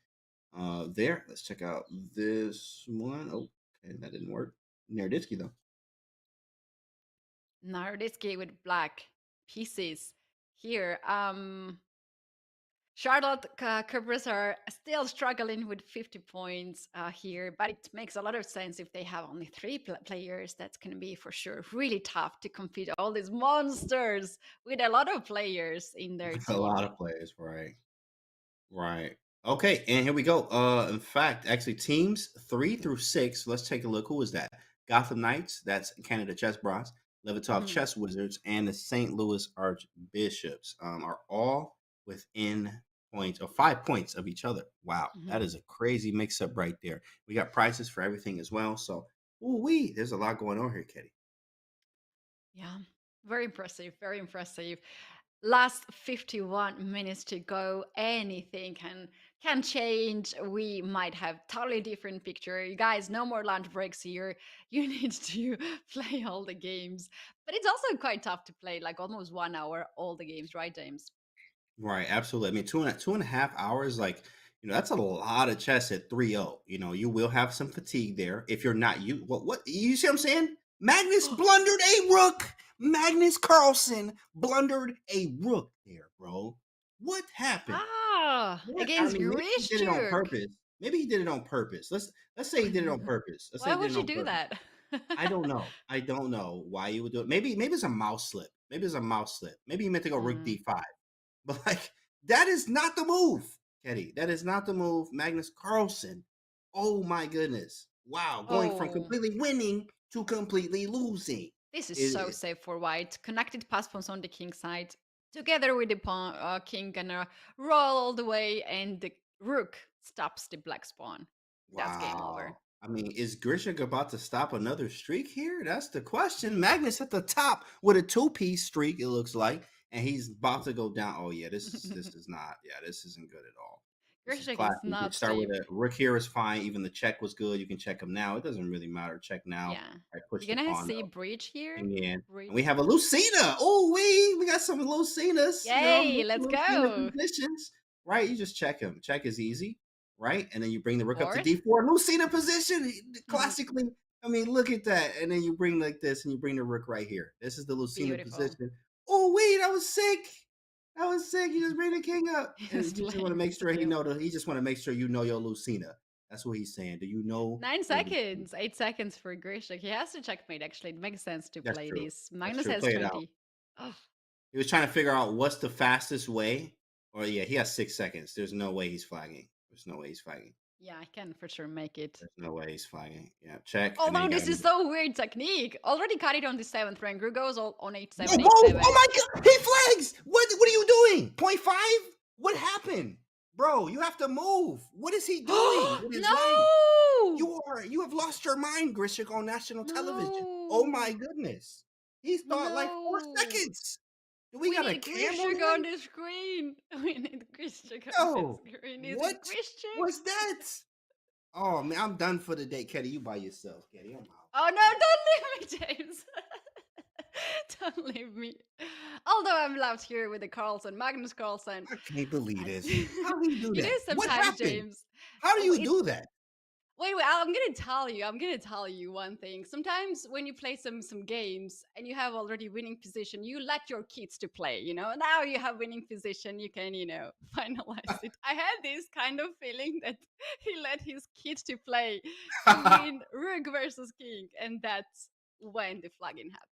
There. Let's check out this one. Oh, okay, that didn't work. Naroditsky though. Naroditsky with black pieces here. Charlotte Cobras are still struggling with 50 points here, but it makes a lot of sense if they have only three players. That's going to be for sure really tough to compete all these monsters with a lot of players in their A team. lot of players, right? Right. Okay, and here we go. In fact, actually, teams 3 through 6. Let's take a look. Who is that? Gotham Knights. That's Canada Chess Bros. Levitov Chess Wizards and the St. Louis Archbishops are all within points or 5 points of each other. Wow, that is a crazy mix-up right there. We got prices for everything as well. So, there's a lot going on here, Katie. Yeah, very impressive. Very impressive. Last 51 minutes to go. Anything can change. We might have totally different picture. You guys, no more lunch breaks here. You need to play all the games. But it's also quite tough to play like almost 1 hour all the games, right, James? Right, absolutely. I mean, two and a half hours, like, that's a lot of chess at 3-0. You will have some fatigue there if you're not you. What you see what I'm saying? Magnus blundered a rook. Magnus Carlsen blundered a rook there, bro. What happened? Against maybe he did it on Grishchuk. purpose. Maybe he did it on purpose. Let's say he did it on purpose. Let's say Why he did would it you on do purpose. that? I don't know. I don't know why you would do it. Maybe it's a mouse slip. Maybe it's a mouse slip. Maybe you meant to go rook d5. But like that is not the move, Ketty. That is not the move. Magnus Carlsen. Oh my goodness. Wow. Going from completely winning to completely losing. This is so safe for white. Connected pass pawns on the king side. Together with the pawn, king gonna roll all the way, and the rook stops the black pawn. That's game over. I mean, is Grishik about to stop another streak here? That's the question. Magnus at the top with a 2-piece streak, it looks like, and he's about to go down. Oh yeah, this is not. Yeah, this isn't good at all. Grishik is not you start with a rook here is fine. Even the check was good. You can check him now. It doesn't really matter. Check now. Yeah. Push You're gonna pawn, see though. breach here. And we have a Lucina. Oh, we got some Lucinas. Yay, let's go. Positions, right? You just check him. Check is easy, right? And then you bring the rook up to Fourth. d4. Lucina position. Classically, I mean, look at that. And then you bring like this, and you bring the rook right here. This is the Lucina position. Oh, that was sick. That was sick. You just bring the king up. And you just want to make sure he just want to make sure you know your Lucina. That's what he's saying. Do you know? 9 seconds. 8 seconds for Grishik. He has to checkmate, actually. It makes sense to play this. Magnus has 20. Oh. He was trying to figure out what's the fastest way. Or yeah, he has 6 seconds. There's no way he's flagging. There's no way he's flagging. Yeah, I can for sure make it. There's no way he's flagging. Yeah, check. Oh no, this is so weird technique. Already cut it on the 7th rank. Rook goes on 8-7, 8-7. Oh my god, he flags! What are you doing? 0.5? What happened? Bro, you have to move. What is he doing? No! You have lost your mind, Grishik, on national television. Oh my goodness. He's thought like 4 seconds. We got a Grishik on the screen. We need Grishik on the screen. Is what? It Grishik? What's that? Oh man, I'm done for the day, Ketty. You by yourself, Ketty. I'm out. Oh no, don't leave me, James. Don't leave me. Although I'm left here with the Carlsen, Magnus Carlsen. I can't believe this. How do you do that? You know, sometimes, James. How do you do that? Wait, I'm gonna tell you. I'm gonna tell you one thing. Sometimes when you play some games and you have already winning position, you let your kids to play. Now you have winning position. You can finalize it. I had this kind of feeling that he let his kids to play to win rook versus king, and that's when the flagging happened.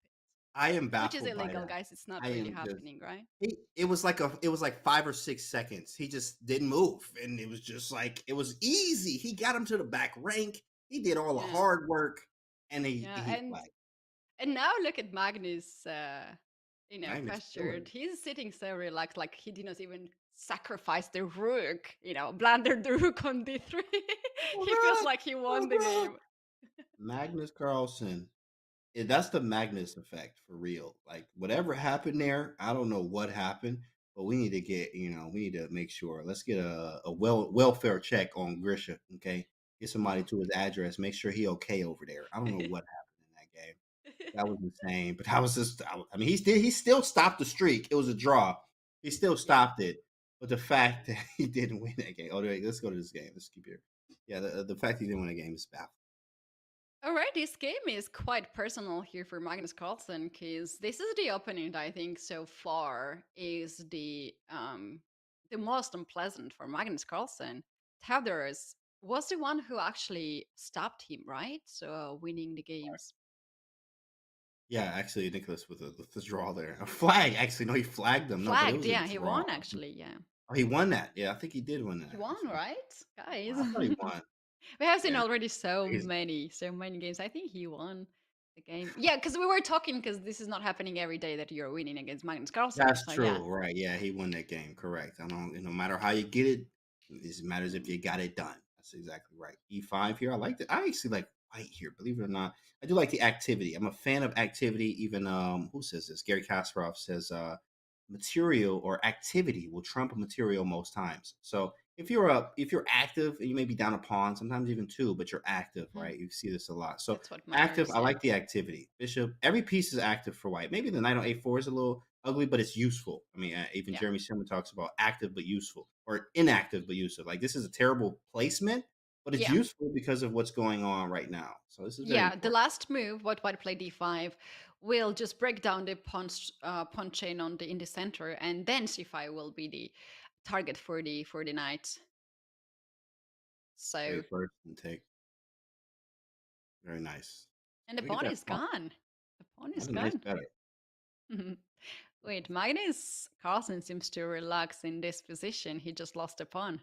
I am baffled. Which is illegal, guys. It's not really happening, right? It was like 5 or 6 seconds. He just didn't move, and it was just like it was easy. He got him to the back rank. He did all the hard work, and he flagged. And now look at Magnus. Magnus pressured. He's sitting so relaxed, like he did not even sacrifice the rook. Blundered the rook on d3. He feels like he won the game. Magnus Carlsen. That's the Magnus effect for real. Like whatever happened there, I don't know what happened, but we need to get, we need to make sure. Let's get a welfare check on Grisha. Okay, get somebody to his address. Make sure he okay over there. I don't know what happened in that game. That was insane. But that was just. I mean, he still stopped the streak. It was a draw. He still stopped it. But the fact that he didn't win that game. Oh, wait, let's go to this game. Let's keep here. Yeah, the fact he didn't win a game is baffling. All right, this game is quite personal here for Magnus Carlsen because this is the opponent I think so far is the most unpleasant for Magnus Carlsen. Tethers was the one who actually stopped him, right? So winning the games. Yeah, actually, Nicholas with the draw there. A flag, actually. No, he flagged them. No, but it Flagged, was a yeah, he draw. won actually, yeah. Oh, he won that. Yeah, I think he did win that. He won, right, guys? I thought he won. We have seen Yeah, already so crazy. many games. I think he won the game. Yeah, because we were talking because this is not happening every day that you're winning against Magnus Carlsen. That's So yeah, true, right? Yeah, he won that game. Correct. I don't. No matter how you get it, it matters if you got it done. That's exactly right. E5 here. I like that. I actually like white here. Believe it or not, I do like the activity. I'm a fan of activity. Even who says this? Gary Kasparov says material or activity will trump material most times. So if you're active and you may be down a pawn, sometimes even two, but you're active, Mhm. right? You see this a lot. So That's what active, matters. I Yeah. like the activity. Bishop, every piece is active for white. Maybe the knight on a4 is a little ugly, but it's useful. I mean, even Yeah. Jeremy Simon talks about active but useful, or inactive but useful. Like this is a terrible placement, but it's Yeah. useful because of what's going on right now. So this is very Yeah, the important. last move, what white played d5, will just break down the pawn chain in the center, and then c5 will be the target for the knight. So Wait first and take. Very nice. and the We get pawn that is pawn. gone. The pawn That's is a nice gone. better. Wait, Magnus Carlsen seems to relax in this position. He just lost a pawn.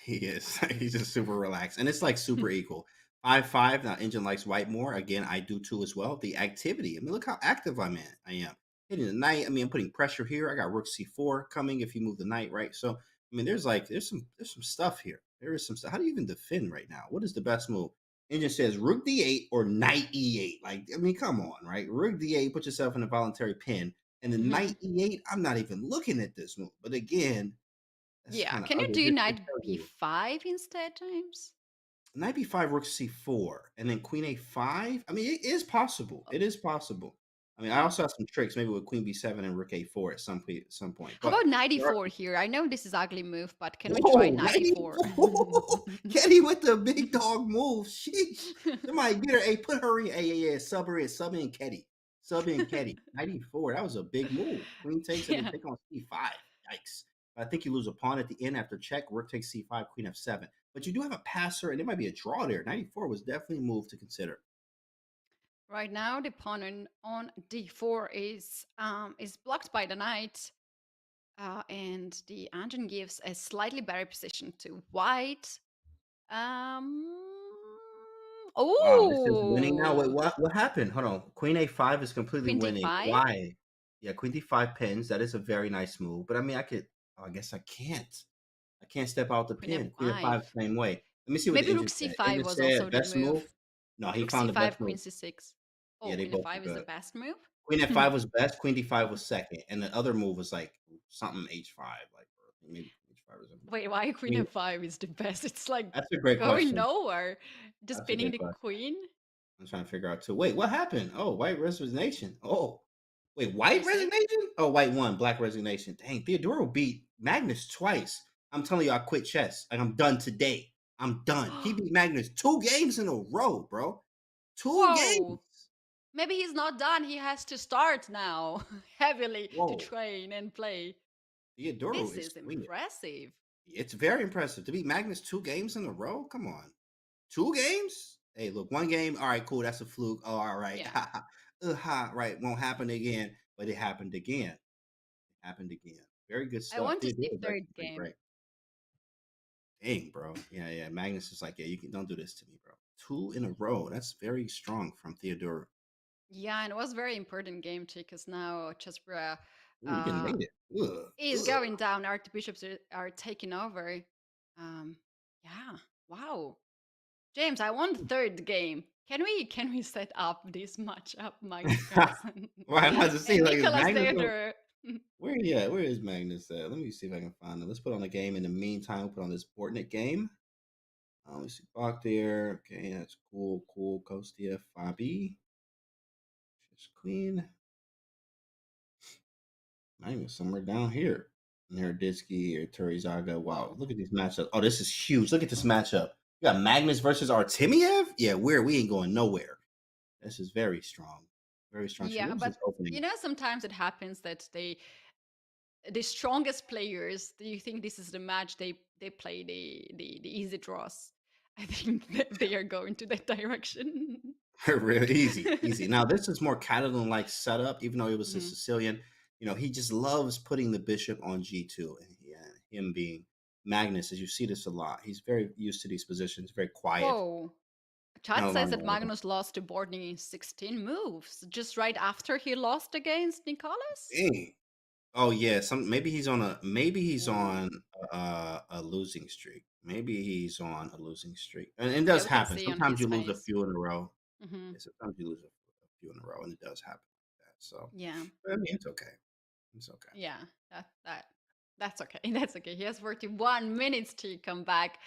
He is. He's just super relaxed. And it's like super equal. 5-5. Now Engine likes white more. Again, I do too as well. The activity. I mean, look how active I am. Hitting the knight. I mean, I'm putting pressure here. I got rook c4 coming if you move the knight, right? So I mean, there's some stuff here. There is some stuff. How do you even defend right now? What is the best move? Engine says rook d8 or knight e8. Like, I mean, come on, right? Rook d8, put yourself in a voluntary pin. And the knight e8, I'm not even looking at this move. But again, that's Yeah, kind of can you ugly. do This knight tells you b5 instead, James? knight b5, rook c4, and then queen a5. I mean, it is possible. It is possible. I mean, I also have some tricks, maybe with queen b7 and rook a4 at some point. How But about knight there are- e4 here? I know this is ugly move, but can we whoa, try knight knight e4? e4. Kenny with the big dog move. Sheesh. Somebody get her. Hey, put her in. Yeah. Sub her in. Sub in Ketty. Sub in Ketty. Knight e4. That was a big move. Queen takes and Yeah. then take on c5. Yikes. But I think you lose a pawn at the end after check. Rook takes c5, queen f7. But you do have a passer, and there might be a draw there. 94 was definitely a move to consider. Right now, the pawn on d4 is blocked by the knight, and the engine gives a slightly better position to white. Wow, this is winning now. Wait, Oh, what happened? Hold on. Queen a5 is completely queen winning. d5. Why? Yeah, queen d5 pins. That is a very nice move. But I mean, I guess I can't. I can't step out the Queen pin. Queen f5. f5 same way. Let me see what Maybe the rook engine said. c5 Engine was said also the best move. move. No, he Rook found the c5, best queen move. c6. Yeah, Oh, they queen both were f5 is the good. best move. Queen f5 was best. Queen d5 was second, and the other move was like something h5, like or maybe h5 or something. Wait, why queen Queen, f5 is the best? It's like that's a great going question. nowhere. Just That's a pinning great the question. queen. I'm trying to figure out too. Wait, what happened? Oh, white resignation. Oh, wait, What do white you say? resignation? Oh, white won. Black resignation. Dang, Theodoro beat Magnus twice. I'm telling you, I quit chess. Like, I'm done today. I'm done. He beat Magnus 2 games in a row, bro. 2 games. Whoa. Maybe he's not done. He has to start now heavily to Whoa. train and play. Theodoro This is is swinging. impressive. It's very impressive to beat Magnus 2 games in a row. Come on, 2 games. Hey, look, 1 game. All right, cool. That's a fluke. Oh, all right. Yeah. Right. Won't happen again. But it happened again. It happened again. Very good I stuff. want to see Theodoro is third actually pretty game. great. Dang, bro. Yeah. Magnus is like, yeah, you can don't do this to me, bro. 2 in a row. That's very strong from Theodoro. Yeah, and it was a very important game too, because now Chessbra Ooh, you can uh, made it. Ugh. is going down. Archbishops are taking over. Yeah. Wow. James, I want third game. Can we set up this matchup, Magnus Carlsen Well, I wanted to see and like is Nicholas Magnus. Theodore? Where he at? Where is Magnus at? Let me see if I can find him. Let's put on a game. In the meantime, we'll put on this Fortnite game. Let's see. Bach there. Okay, that's cool. Cool. Kostia, Fabi. Just Queen. Magnus somewhere down here. Naroditsky or Turizaga. Wow, look at these matchups. Oh, this is huge. Look at this matchup. You got Magnus versus Artemiev? Yeah, we ain't going nowhere. This is very strong. Very strong. So Yeah, what was but this opening? sometimes it happens that the strongest players, do you think this is the match they play the easy draws? I think that they are going to that direction. Real easy, easy. Now this is more Catalan-like setup, even though it was a Mhm. Sicilian. He just loves putting the bishop on g2. And yeah, him being Magnus, as you see this a lot. He's very used to these positions, very quiet. Whoa. Chat No says that longer. Magnus lost to Bordning in 16 moves, just right after he lost against Nicolas. Dang. Oh yeah, maybe he's on Ooh. a losing streak. Maybe he's on a losing streak. And it Yeah, does we can happen. see on Sometimes his you lose a face. few in a row. Hmm. Yeah, sometimes you lose a few in a row, and it does happen like that. So Yeah. but, I mean, it's okay. It's okay. Yeah, that's okay. That's okay. He has 41 minutes to come back.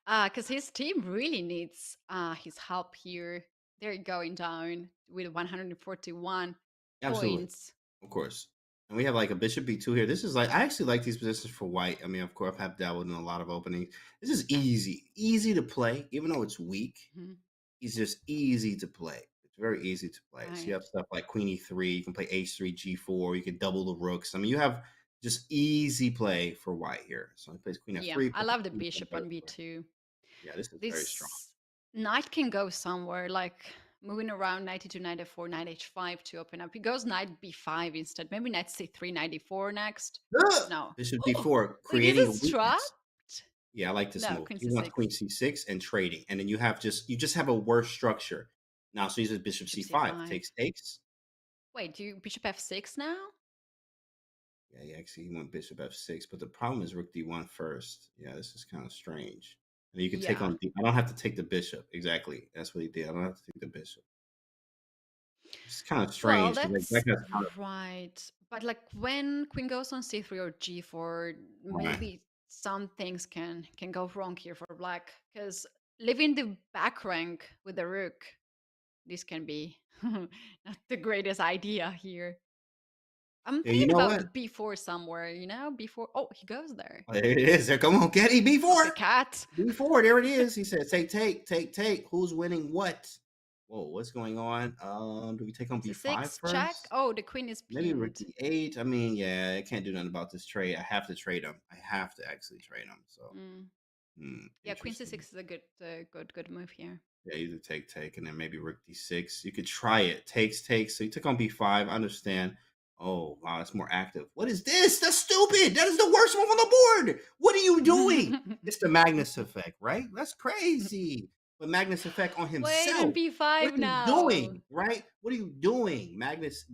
Because his team really needs his help here. They're going down with 141 Absolutely. points. Of course. And we have like a bishop b2 here. This is like I actually like these positions for white. I mean, of course, I've dabbled in a lot of openings. This is easy to play, even though it's weak. Mhm. It's just easy to play. It's very easy to play. So you Right. have stuff like queen e3. You can play h3, g4. You can double the rooks. I mean, you have just easy play for white here. So he plays queen Yeah, f3. I Puts the love the queen bishop on b2. Yeah, this is very strong. This knight can go somewhere, like moving around 92, 94, knight h5 to open up. He goes knight b5 instead. Maybe knight c3, knight d4 next. No. Bishop d4, Wait, is creating a it weakness. trapped? Yeah, I like this No, move. queen He wants c6. queen c6 and trading, and then you just have a worse structure. Now, so he's a bishop Bishop c5, c5. takes. Wait, do you bishop f6 now? Yeah, actually he went bishop f6, but the problem is rook d1 first. Yeah, this is kind of strange. And you can take Yeah. on I don't have to take the bishop. Exactly, that's what he did. I don't have to take the bishop. It's kind of Well, strange because like that's that guy's kind of right. But like when queen goes on c3 or g4, right. maybe some things can go wrong here for black. Because leaving the back rank with the rook, this can be not the greatest idea here. I'm Yeah, you thinking know about what? the b4 somewhere, before. Oh, he goes there. Oh, there it is. There, come on, Getty Oh, the b4. cat. B4, there it is. He said, take. Who's winning what? Whoa, what's going on? Do we take on b5 c6 check. first? Oh, the queen is Maybe rook pinned. d8. I mean, yeah, I can't do nothing about this trade. I have to trade him. I have to actually trade him. So, Mm. Yeah, queen interesting. c6 is a good move here. Yeah, either take, and then maybe rook d6. You could try it. Takes. So you took on b5. I understand. Oh, wow, that's more active. What is this? That's stupid. That is the worst move on the board. What are you doing? It's the Magnus effect, right? That's crazy. But Magnus effect on Wait, on himself. What b5 are you now. doing, right? What are you doing? Magnus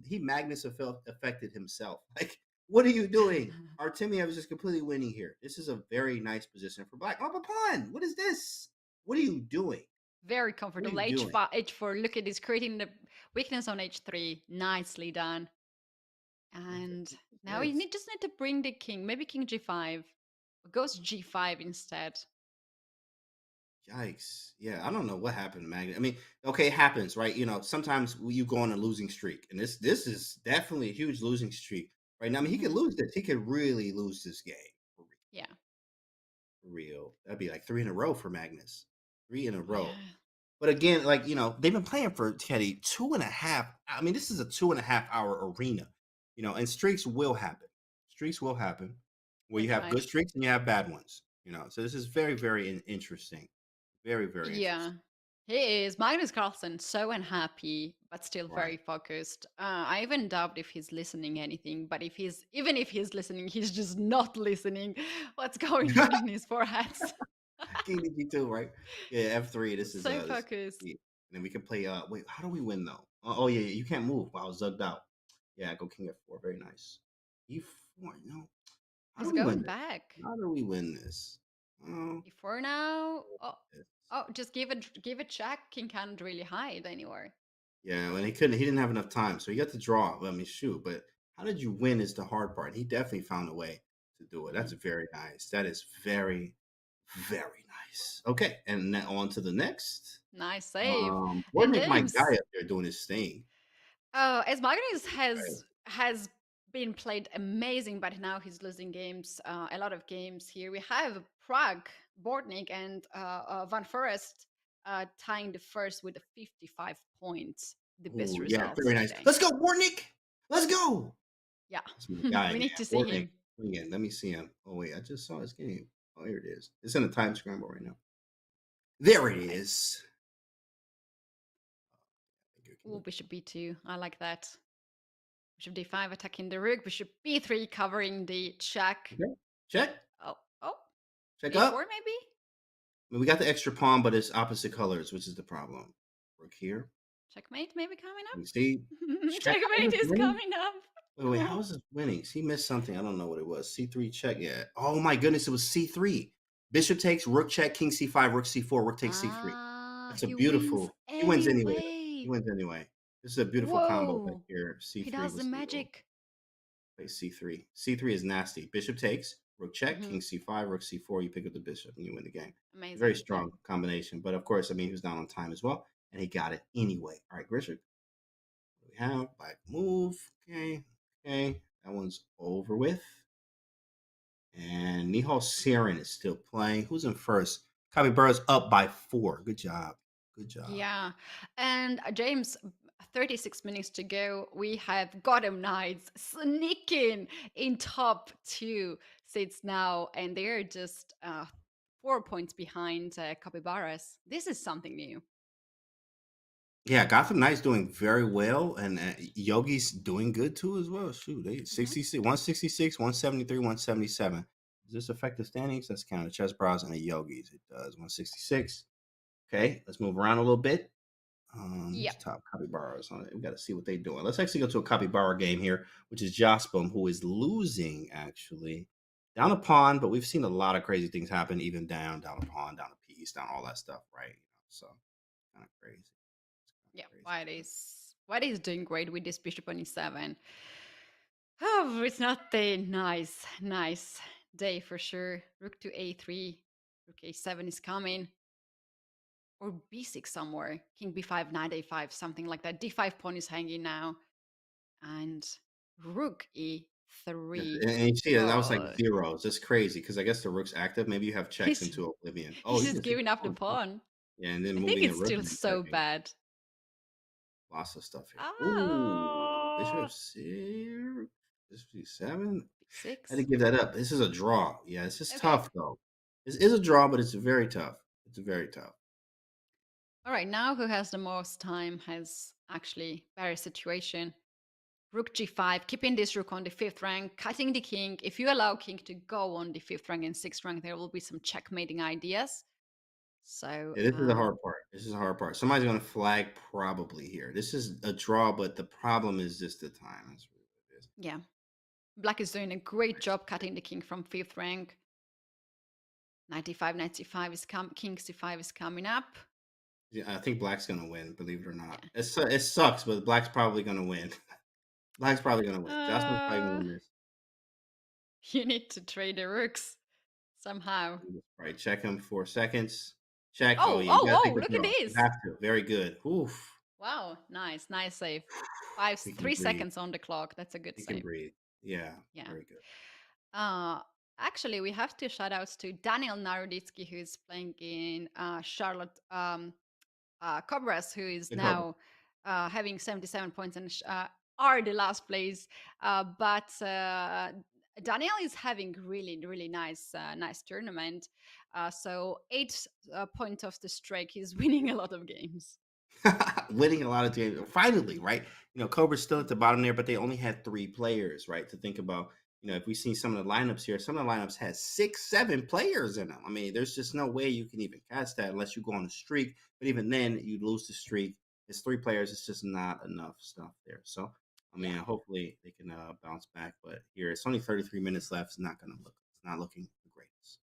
affected himself. Like, what are you doing? Artemiev is just completely winning here. This is a very nice position for black. Oh, a pawn. What is this? What are you doing? Very What are comfortable. you doing? h5, h4. Look at this, creating the weakness on h3. Nicely done. And now you just need to bring the king. Maybe king g5. Or goes g5 instead. Yikes. Yeah, I don't know what happened to Magnus. I mean, okay, it happens, right? Sometimes you go on a losing streak, and this is definitely a huge losing streak right now. I mean, he could lose this. He could really lose this game. Yeah. For real. That'd be like 3 in a row for Magnus. 3 in a row. Yeah. But again, like, they've been playing for Teddy 2.5. I mean, this is a 2.5 hour arena, and streaks will happen. Streaks will happen where you That's have right. good streaks and you have bad ones, So this is very, very interesting. Very, very Yeah. interesting. He is. Magnus Carlsen, so unhappy, but still Right. very focused. I even doubt if he's listening anything, but even if he's listening, he's just not listening. What's going on in his forehead? King to G2, right? Yeah, F3. This is So this. focused. Yeah. And then we can play. Wait, how do we win though? Oh yeah, you can't move. Wow, zugged out. Yeah, go King F4. Very nice. E4. No. How He's do we win going this? back. How do we win this? Oh, Before now. yes. Oh, just give it check. King can't really hide anywhere. Yeah, and he couldn't. He didn't have enough time, so he got to draw. I mean, shoot, but How did you win is the hard part. He definitely found a way to do it. That's very nice. That is very, very nice. Okay, and then on to the next. Nice save. And Warnick, my guy James. up there doing his thing. As Magnus Right. has been played amazing, but now he's losing games, a lot of games here. We have Prague, Bortnik, and Van Forest tying the first with 55 points. The best Oh, yeah, results very nice. today. Let's go, Warnick. Let's go. Yeah, That's my guy, we man. need to see Warnick. him. Bring it. Let me see him. Oh, wait, I just saw his game. Oh, here it is. It's in a time scramble right now. There it is. Ooh, bishop b2. I like that. Bishop d5 attacking the rook. Bishop b3 covering the check. Okay. Check. Oh, Check a4 up. maybe? I mean, we got the extra pawn, but it's opposite colors, which is the problem. Rook here. Checkmate maybe coming up? You see? Checkmate is coming up. Wait, how is this winning? He missed something. I don't know what it was. C3 check. Yeah. Oh my goodness, it was C3. Bishop takes, rook check, king C5, rook C4, rook takes C3. That's a beautiful. He wins anyway. He wins anyway. This is a beautiful combo back here. C3. He does the magic. Play C3. C3 is nasty. Bishop takes, rook check, king C5, rook C4. You pick up the bishop and you win the game. Amazing. Very strong combination. But of course, I mean, he was down on time as well, and he got it anyway. All right, Grishik. We have black move. Okay. That one's over with. And Nihal Siren is still playing. Who's in first? Capybara's up by 4. Good job. Yeah. And James, 36 minutes to go. We have Gotham Knights sneaking in top 2 seats now, and they're just 4 points behind Capybaras. This is something new. Yeah, Gotham Knights doing very well, and Yogi's doing good too as well. Shoot, they 66, 166, 173, 177. Does this affect the standings? Let's count the chess bras and the Yogis. It does. 166. Okay, let's move around a little bit. Top Capybaras on it. We got to see what they're doing. Let's actually go to a Capybara game here, which is Jospum, who is losing actually. Down a pawn, but we've seen a lot of crazy things happen, even down a pawn, down a piece, down all that stuff, right? So kind of crazy. Yeah, White is doing great with this bishop on e7. Oh, it's not the nice day for sure. Rook to a3, rook a7 is coming. Or b6 somewhere. King b5, knight a5, something like that. d5 pawn is hanging now. And rook e3. And you see, that was like zeros. That's crazy because I guess the rook's active. Maybe you have checks into oblivion. He's just giving up the pawn. Yeah, and then I think it's still so bad. Lots of stuff here. Oh. Ooh, bishop c7. B6. I had to give that up. This is a draw. Yeah, this is tough though. This is a draw, but it's very tough. It's very tough. All right, now who has the most time has actually better situation. Rook g5, keeping this rook on the 5th rank, cutting the king. If you allow king to go on the 5th rank and 6th rank, there will be some checkmating ideas. So yeah, this is the hard part. Somebody's going to flag probably here. This is a draw, but the problem is just the time. That's what it is. Yeah. Black is doing a great job cutting the king from 5th rank. 95, 95 is king c5 is coming up. Yeah, I think Black's going to win, believe it or not. Yeah. It sucks, but Black's probably going to win. Black's probably going to win. Jasmine's probably going to win this. You need to trade the rooks somehow. Right, check him 4 seconds. Check. Oh, look at this. You have to. Very good. Oof. Wow, nice save. 3 seconds on the clock. That's a good save. You can breathe. Yeah, very good. Actually, we have to shout outs to Daniel Naroditsky, who's playing in Charlotte Cobras, who is now having 77 points and are the last place. But Daniel is having really nice tournament. So 8 points off the strike. He's winning a lot of games. Winning a lot of games. Finally, right? You know, Cobra's still at the bottom there, but they only had 3 players, right? To think about, you know, if we see some of the lineups here, some of the lineups had 6, 7 players in them. I mean, there's just no way you can even catch that unless you go on a streak. But even then, you lose the streak. It's 3 players. It's just not enough stuff there. So, I mean, hopefully they can bounce back. But here, it's only 33 minutes left. It's not looking the greatest.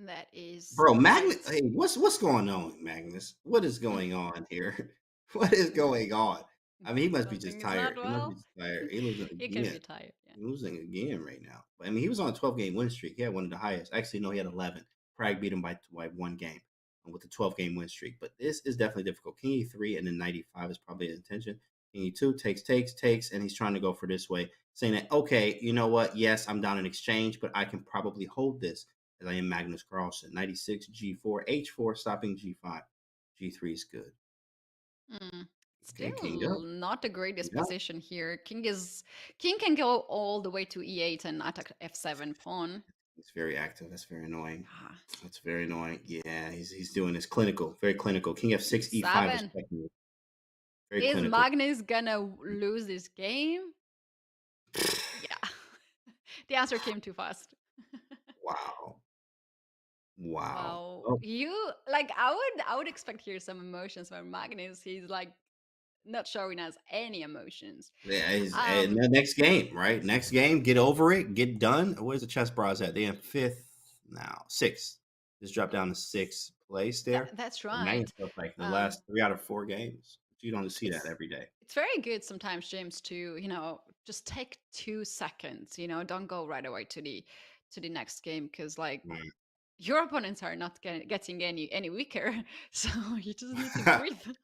That is, bro, Magnus. Hey, what's going on, Magnus? What is going on here? What is going on? I mean, he must be Something just is not tired. He must be well. just tired. He losing He can again. be tired. Yeah. Losing again right now. But I mean, he was on a 12-game win streak. He had one of the highest. Actually, no, he had 11. Prague beat him by one game with the 12-game win streak. But this is definitely difficult. King E3 and then 95 is probably his intention. King E2 takes, and he's trying to go for this way, saying that, okay, you know what? Yes, I'm down in exchange, but I can probably hold this as I am Magnus Carlsen. 96, G4, H4, stopping G5. G3 is good. Mm. Okay, King Still up. not the greatest Yeah. position here. King can go all the way to E8 and attack F7 pawn. It's very active. That's very annoying. Ah, That's very annoying. Yeah, he's doing this clinical, very clinical. King F6, E5 E7. respectively. Very Is clinical. Magnus gonna lose this game? Yeah. The answer came too fast. Wow. Wow. Wow. Oh, You like I would expect here some emotions from Magnus. He's like not showing us any emotions. yeah. And Um the next game, right? Next game, get over it, get done. Where's the chess bras at? They in fifth now, sixth. Just dropped down to sixth place there. that's And Magnus right. looks like the Um last 3 out of 4 games. You don't see that it's every day. it's very good sometimes, James, to just take 2 seconds. Don't go right away to the next game because like your opponents are not getting any weaker, so you just need to Right. breathe.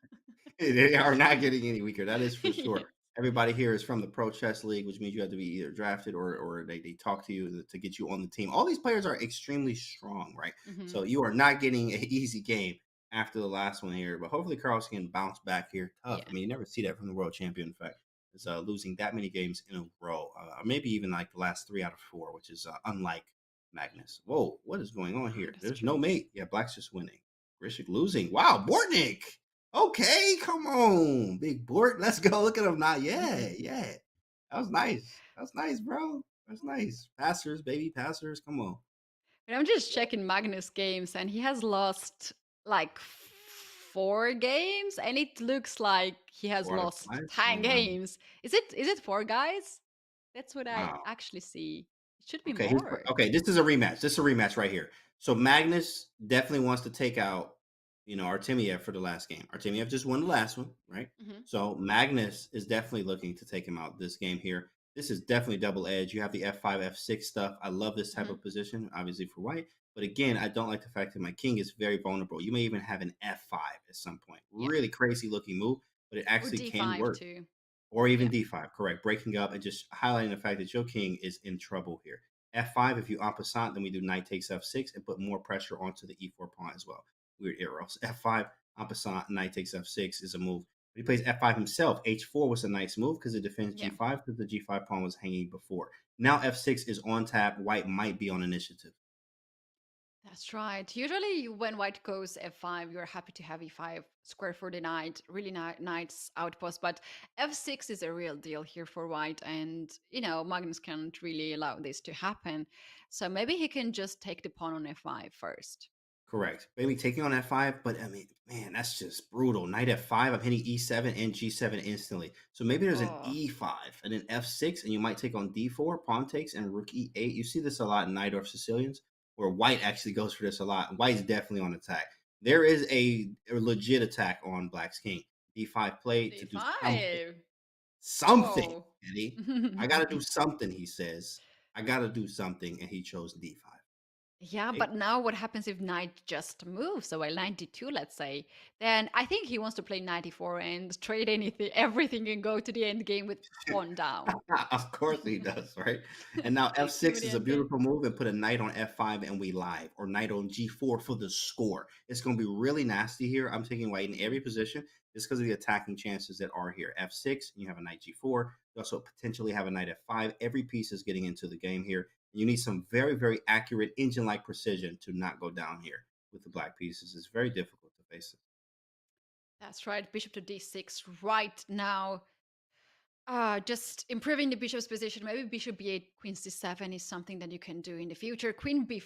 They are not getting any weaker. That is for Yeah. sure. Everybody here is from the Pro Chess League, which means you have to be either drafted or they talk to you to get you on the team. All these players are extremely strong, right? Mhm. So you are not getting an easy game after the last one here. But hopefully Carlsen can bounce back here tough. Yeah. I mean, you never see that from the world champion. In fact, is losing that many games in a row. Maybe even like the last 3 out of 4, which is unlike Magnus. Whoa, what is going on here? That's There's true. no mate. Yeah, Black's just winning. Grishik losing. Wow, Bortnik. Okay, come on, big Bort. Let's go. Look at him now. Yeah, yeah. That was nice. That's nice, bro. That's nice. Passers, baby, passers. Come on. And I'm just checking Magnus games, and he has lost like 4 games, and it looks like he has 4 out of 5. lost Oh 10 wow. games. Is it 4 guys? That's what I Wow. actually see. It should be Okay, more. okay. This is a rematch. This is a rematch right here. So Magnus definitely wants to take out, Artemiev for the last game. Artemiev just won the last one, right? Mhm. So Magnus is definitely looking to take him out this game here. This is definitely double edge. You have the F5, F6 stuff. I love this type Mhm. of position, obviously for white. But again, I don't like the fact that my king is very vulnerable. You may even have an F5 at some point. Yeah. Really crazy looking move, but it Or actually can D5 work. too. Or even Yeah. D5, correct. Breaking up and just highlighting the fact that your king is in trouble here. F5, if you en passant, then we do knight takes F6 and put more pressure onto the E4 pawn as well. Weird arrows. F5, en passant, knight takes F6 is a move. But he plays F5 himself. H4 was a nice move because it defends Yeah. G5 because the G5 pawn was hanging before. Now F6 is on tap. White might be on initiative. That's right. Usually, when white goes f5, you're happy to have e5 square for the knight, really nice outpost. But f6 is a real deal here for white, and Magnus can't really allow this to happen. So maybe he can just take the pawn on f5 first. Correct. Maybe taking on F5, but I mean, man, that's just brutal. Knight F5, I'm hitting E7 and G7 instantly. So maybe there's an Oh, E5 and an F6, and you might take on D4, pawn takes, and rook E8. You see this a lot in Najdorf Sicilians, where white actually goes for this a lot. White's definitely on attack. There is a legit attack on Black's king. D5 play to do something. d5. Something, Whoa. Eddie. I got to do something, he says. I got to do something, and he chose D5. Yeah, Hey, but now what happens if knight just moves? So while 92, let's say, then I think he wants to play 94 and trade everything, and go to the end game with pawn down. of course he does, right? And now Give me F6 the is a end game. beautiful move and put a knight on F5 and we live, or knight on G4 for the score. It's going to be really nasty here. I'm taking white in every position just because of the attacking chances that are here. F6, you have a knight G4. You also potentially have a knight F5. Every piece is getting into the game here. You need some very, very accurate engine-like precision to not go down here with the black pieces. It's very difficult to face it. That's right. Bishop to d6 right now. Just improving the bishop's position. Maybe bishop b8, queen c7 is something that you can do in the future. Queen b5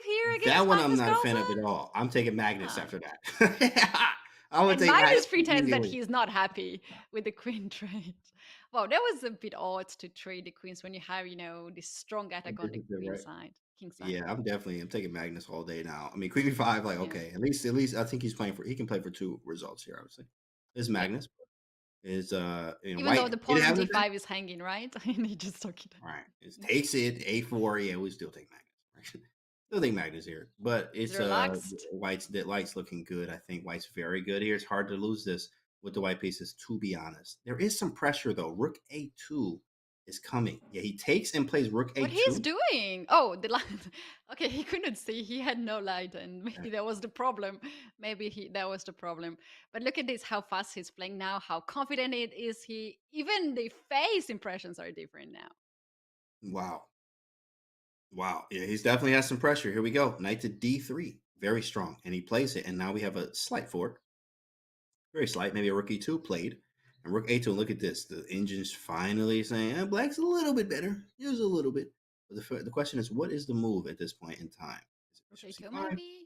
here That against one I'm Magnus not a fan of Carlsen. at all. I'm taking Magnus Ah. after that. I would And take Magnus Magnus pretends that immediately. he's not happy with the queen trade. Wow, that was a bit odd to trade the queens when you have, this strong attack on the Initiative, queen right? side, king side. Yeah, I'm taking Magnus all day now. I mean, Queen B5, like Yeah. okay, at least I think he can play for 2 results here. Obviously, it's Yeah. Magnus. is Even though white the did pawn on have it. d5 is hanging, right? And he just took it. Right. It takes it A4. Yeah, we still take Magnus. Still think Magnus here, but He's it's relaxed. White's looking good. I think White's very good here. It's hard to lose this with the white pieces, to be honest. There is some pressure though. Rook A2 is coming. Yeah, he takes and plays Rook What A2. he's doing? Oh, the light. Okay, he couldn't see. He had no light, and maybe that was the problem. Maybe that was the problem. But look at this, how fast he's playing now, how confident it is he. Even the face impressions are different now. Wow. Wow. Yeah, he's definitely has some pressure. Here we go. Knight to D3. Very strong. And he plays it. And now we have a slight fork. Very slight. Maybe a Rook E2 played. And Rook A2. And look at this. The engine's finally saying, black's a little bit better. Just a little bit. But the question is, what is the move at this point in time? Is it Rook Bishop A2 C5? maybe?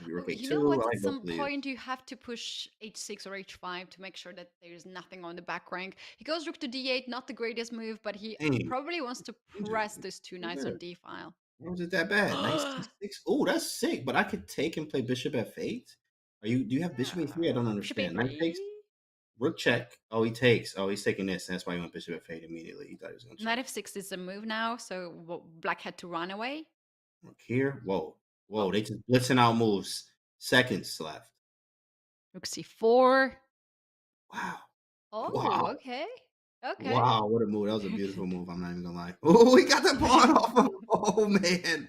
Maybe Rook Oh, A2. you know what? I At like both some of these. point, you have to push h6 or h5 to make sure that there's nothing on the back rank. He goes rook to d8, not the greatest move, but he Dang. probably wants to press Interesting. those two What's knights on that? d file. Why was it that bad? Knight C6. Oh, that's sick. But I could take and play Bishop F8. Do you have Bishop A3? I don't Bishop understand. Knight a3. takes. Rook check. Oh, he takes. Oh, he's taking this. That's why he went Bishop F8 immediately. He thought he was going to check. Knight f6 is a move now, so black had to run away. Rook here. Whoa. Whoa. They just blitzing out moves. Seconds left. Rook c4. Wow. Oh, Wow. okay. Okay. Wow. What a move. That was a beautiful move. I'm not even going to lie. Oh, he got the pawn off of. Oh, man.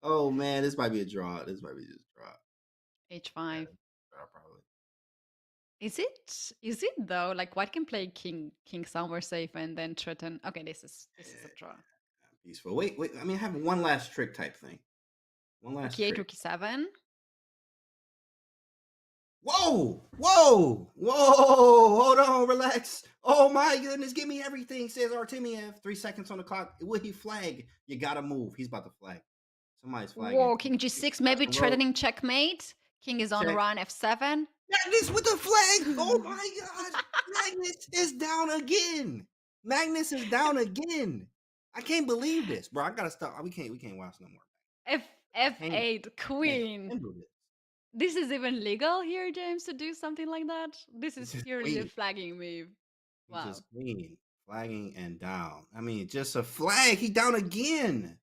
Oh, man. This might be a draw. This might be just a draw. h5. Yeah, draw probably. Is it though? Like white can play king somewhere safe and then threaten. Okay, this is a draw. Peaceful. Wait. I mean, I have one last trick type thing. One last Rook e8, trick. rook e7. Whoa! Hold on, relax. Oh my goodness, give me everything, says Artemiev. 3 seconds on the clock. Will he flag? You gotta move. He's about to flag. Somebody's flagging. Whoa, king g6, maybe threatening checkmate. King is on Check. run f7. Magnus with the flag. Oh my god. Magnus is down again. Magnus is down again. I can't believe this, bro. I gotta stop. We can't watch no more. F8, queen. This is even legal here, James, to do something like that? This is purely a flagging move. Wow. Just queen, flagging and down. I mean, just a flag. He down again.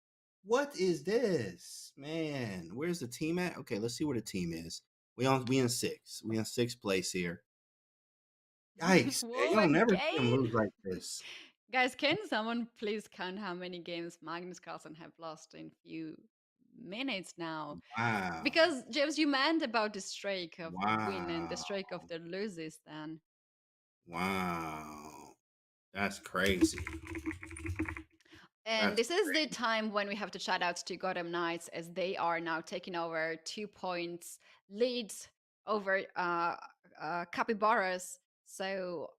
What is this? Man, where's the team at? Okay, let's see where the team is. We in 6. We in 6th place here. Yikes. Whoa, you don't never see him lose like this. Guys, can someone please count how many games Magnus Carlsen have lost in few minutes now? Wow. Because James, you meant about the streak of the win and the streak of the loses then. Wow. That's crazy. And this is the time when we have to shout out to Gotham Knights, as they are now taking over 2 points leads over Capybaras. So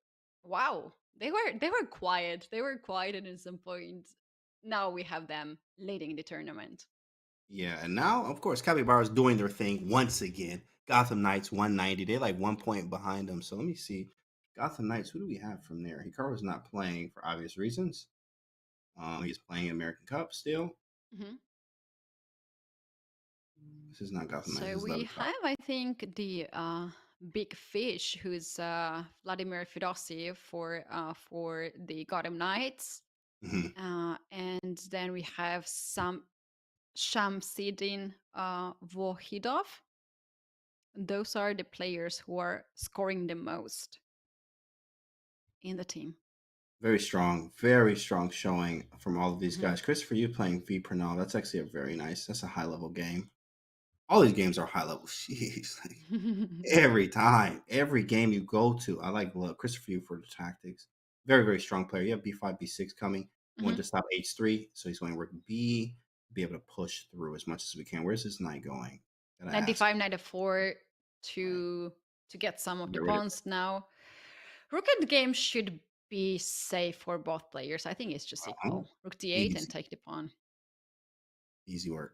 wow, they were quiet. They were quiet, and at some point now we have them leading the tournament. Yeah, and now of course Capybara's doing their thing once again. Gotham Knights 190. They're like 1 point behind them. So let me see. Gotham Knights, who do we have from there? Hikaru's not playing for obvious reasons. He's playing American Cup still. Mm-hmm. This is not Gotham Knights. So we have, I think, the big fish, who's Vladimir Fedossi for the Gotham Knights, and then we have some Shamsidin Vohidov. Those are the players who are scoring the most in the team. Very strong showing from all of these guys. Christopher, you playing V Pranav. That's actually a very nice. That's a high level game. All these games are high level. Jeez, every time, every game you go to, I like Christopher you for the tactics. Very, very strong player. You have B5, B6 coming. You want to stop H3, so he's going to work B, be able to push through as much as we can. Where's this knight going? Knight d5, knight f4 to get some of the pawns now. Rook at the game should be safe for both players. I think it's just equal. Rook d8 and take the pawn. Easy work.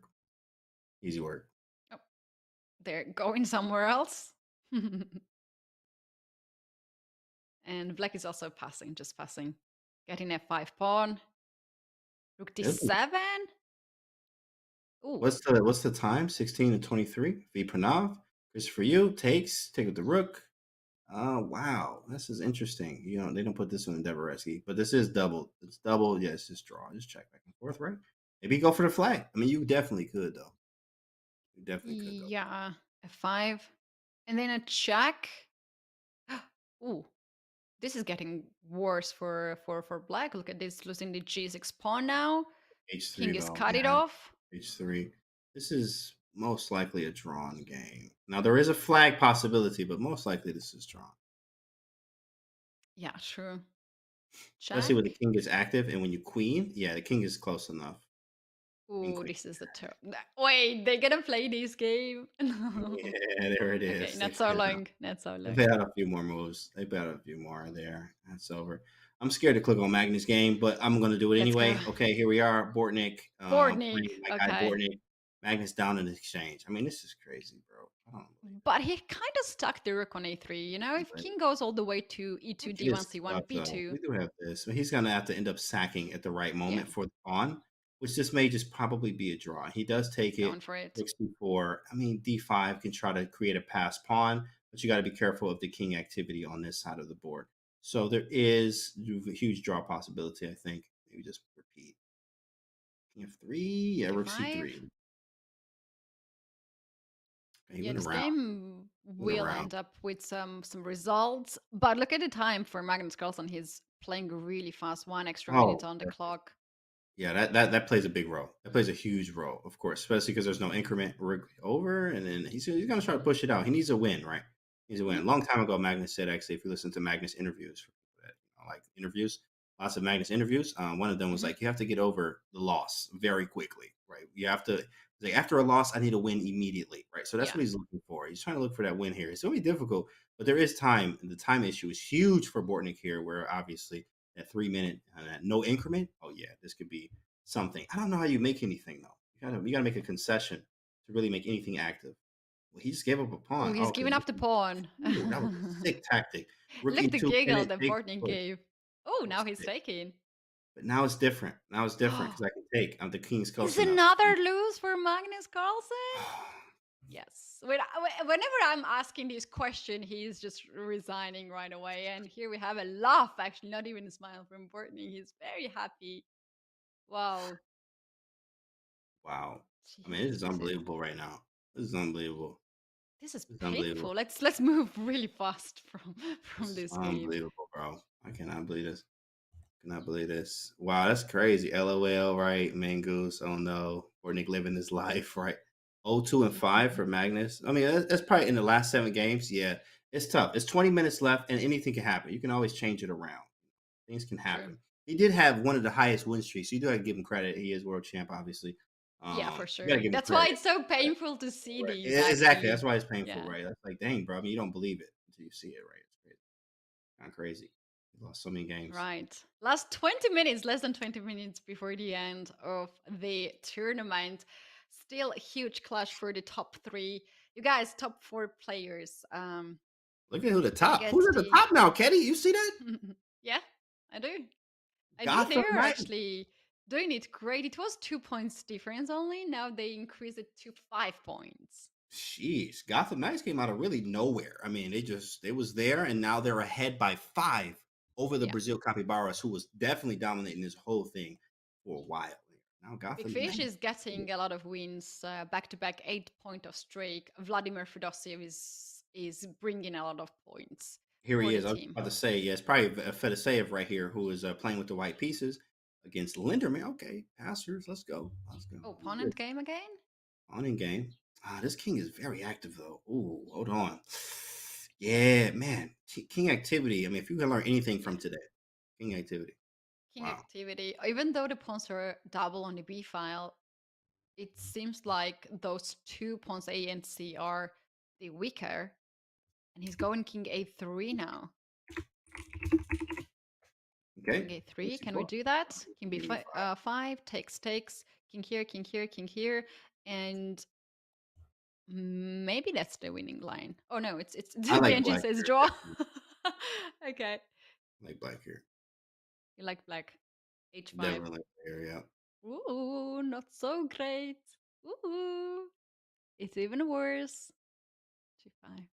Oh, they're going somewhere else. And black is also passing, just passing. Getting f5 pawn. Rook d7. Ooh. What's the time? 16 to 23. V Pranav. Christopher you take with the rook. Oh wow, this is interesting. You know, they don't put this one in Devereski, but this is double. It's double. Yes, just draw. Just check back and forth, right? Maybe go for the flag. I mean, you definitely could though. You definitely could go. Yeah, f5. And then a check. Ooh, this is getting worse for black. Look at this, losing the g6 pawn now. H3 King is though. cut it Yeah, off. H3. This is most likely a drawn game. Now there is a flag possibility, but most likely this is drawn. Yeah, true. Especially when the Check. king is active and when you queen, yeah, the king is close enough. King Ooh, queen. this is the turn. Wait, they're gonna play this game? No. Yeah, there it Okay, is. They not so played it out. long. Not so They long. played out a few more moves. They played out a few more there. That's over. I'm scared to click on Magnus' game, but I'm going to do it Let's go. anyway. Okay, here we are. Bortnik Bortnik. playing my guy Okay. Bortnik. Magnus down in exchange. I mean, this is crazy, bro. I don't believe But he kind of stuck the rook on a3. You know, if it. king goes all the way to e2, It d1, is c1, tough, though. b2. We do have this. But he's going to have to end up sacking at the right Yeah, moment for the pawn, which this may just probably be a draw. He does take going it. for it. Rook c4. I mean, d5 can try to create a pass pawn, but you got to be careful of the king activity on this side of the board. So there is a huge draw possibility, I think. Maybe just repeat. King f3. Yeah, rook d5. c3. He Yeah, went this around. game Went will around. end up with some results. But look at the time for Magnus Carlsen. He's playing really fast. 1 extra minute Oh, on the clock. yeah, that plays a big role. That plays a huge role, of course, especially because there's no increment over, and then he's gonna try to push it out. He needs a win, right? He needs a win. A Mhm. long time ago, Magnus said actually, if you listen to Magnus interviews, like interviews, lots of Magnus interviews, one of them was Mhm. like, you have to get over the loss very quickly, right? You have to like after a loss, I need a win immediately, right? So that's Yeah, what he's looking for. He's trying to look for that win here. It's gonna be difficult, but there is time, and the time issue is huge for Bortnik here, where obviously at 3 minute no increment. Oh yeah, this could be something. I don't know how you make anything though. You gotta make a concession to really make anything active. Well, he just gave up a oh, pawn. he's Okay, giving up the pawn. ooh, that was a sick tactic. Rook Look the e2, giggle pin that take Bortnik push. gave. Oh, That now was he's sick. taking. But now it's different. Now it's different because I can take. The king's Is close enough. another lose for Magnus Carlsen? Yes. Whenever I'm asking this question, he's just resigning right away. And here we have a laugh, actually, not even a smile from Bortnik. He's very happy. Wow. Wow. I mean, this Jeez, is unbelievable right now. This is unbelievable. this is This is unbelievable. painful. Let's move really fast This from is this game. unbelievable, bro. I cannot believe this. Cannot believe this. Wow, that's crazy. LOL, right? Mangoose. Oh no. Bortnik living his life, right? 0-2 and 5 for Magnus. I mean, that's probably in the last 7 games. Yeah, it's tough. It's 20 minutes left, and anything can happen. You can always change it around. Things can True. happen. He did have one of the highest win streaks. So you do have to give him credit. He is world champ, obviously. Yeah, for You got to sure. give him That's why credit. it's so painful to see Right. these, Exactly. That's actually. why it's painful, Yeah. right? That's like, dang, bro. I mean, you don't believe it until you see it, right? It's crazy. Kind of crazy. He lost so many games. Right. Last 20 minutes, less than 20 minutes before the end of the tournament. Still a huge clash for the top three. You guys, top four players. Look at who the Gonna top. get Who's at the the top now, Ketty? You see that? yeah, I do. I do. Gotham They're Knight. actually doing it great. It was 2 points difference only. Now they increase it to 5 points. Jeez, Gotham Knights came out of really nowhere. I mean, they was there, and now they're ahead by 5 over the Yeah. Brazil Capybaras, who was definitely dominating this whole thing for a while. Now Big Gotham Fish Knights. is getting a lot of wins, back to back 8 point of streak. Vladimir Fedosiev is bringing a lot of points Here for he the is. I was team. about to say, yeah, it's probably Fedoseev right here who is playing with the white pieces against Linderman. Okay, passers, let's go. Let's go. Opponent game again? On in game. This king is very active though. Ooh, hold on. Yeah, man. King activity. I mean, if you can learn anything from today, king activity. King Wow. activity. Even though the pawns are double on the B file, it seems like those 2 pawns A and C are the weaker. And he's going king A3 now. Okay. King A3. Can we do that? King B5 takes. King here, king here, king here. And maybe that's the winning line. Oh no, it's I the like engine black says here. draw. Definitely. Okay. I like black here. You like black. H5. Definitely like black here, yeah. Ooh, not so great. Ooh. It's even worse. G5.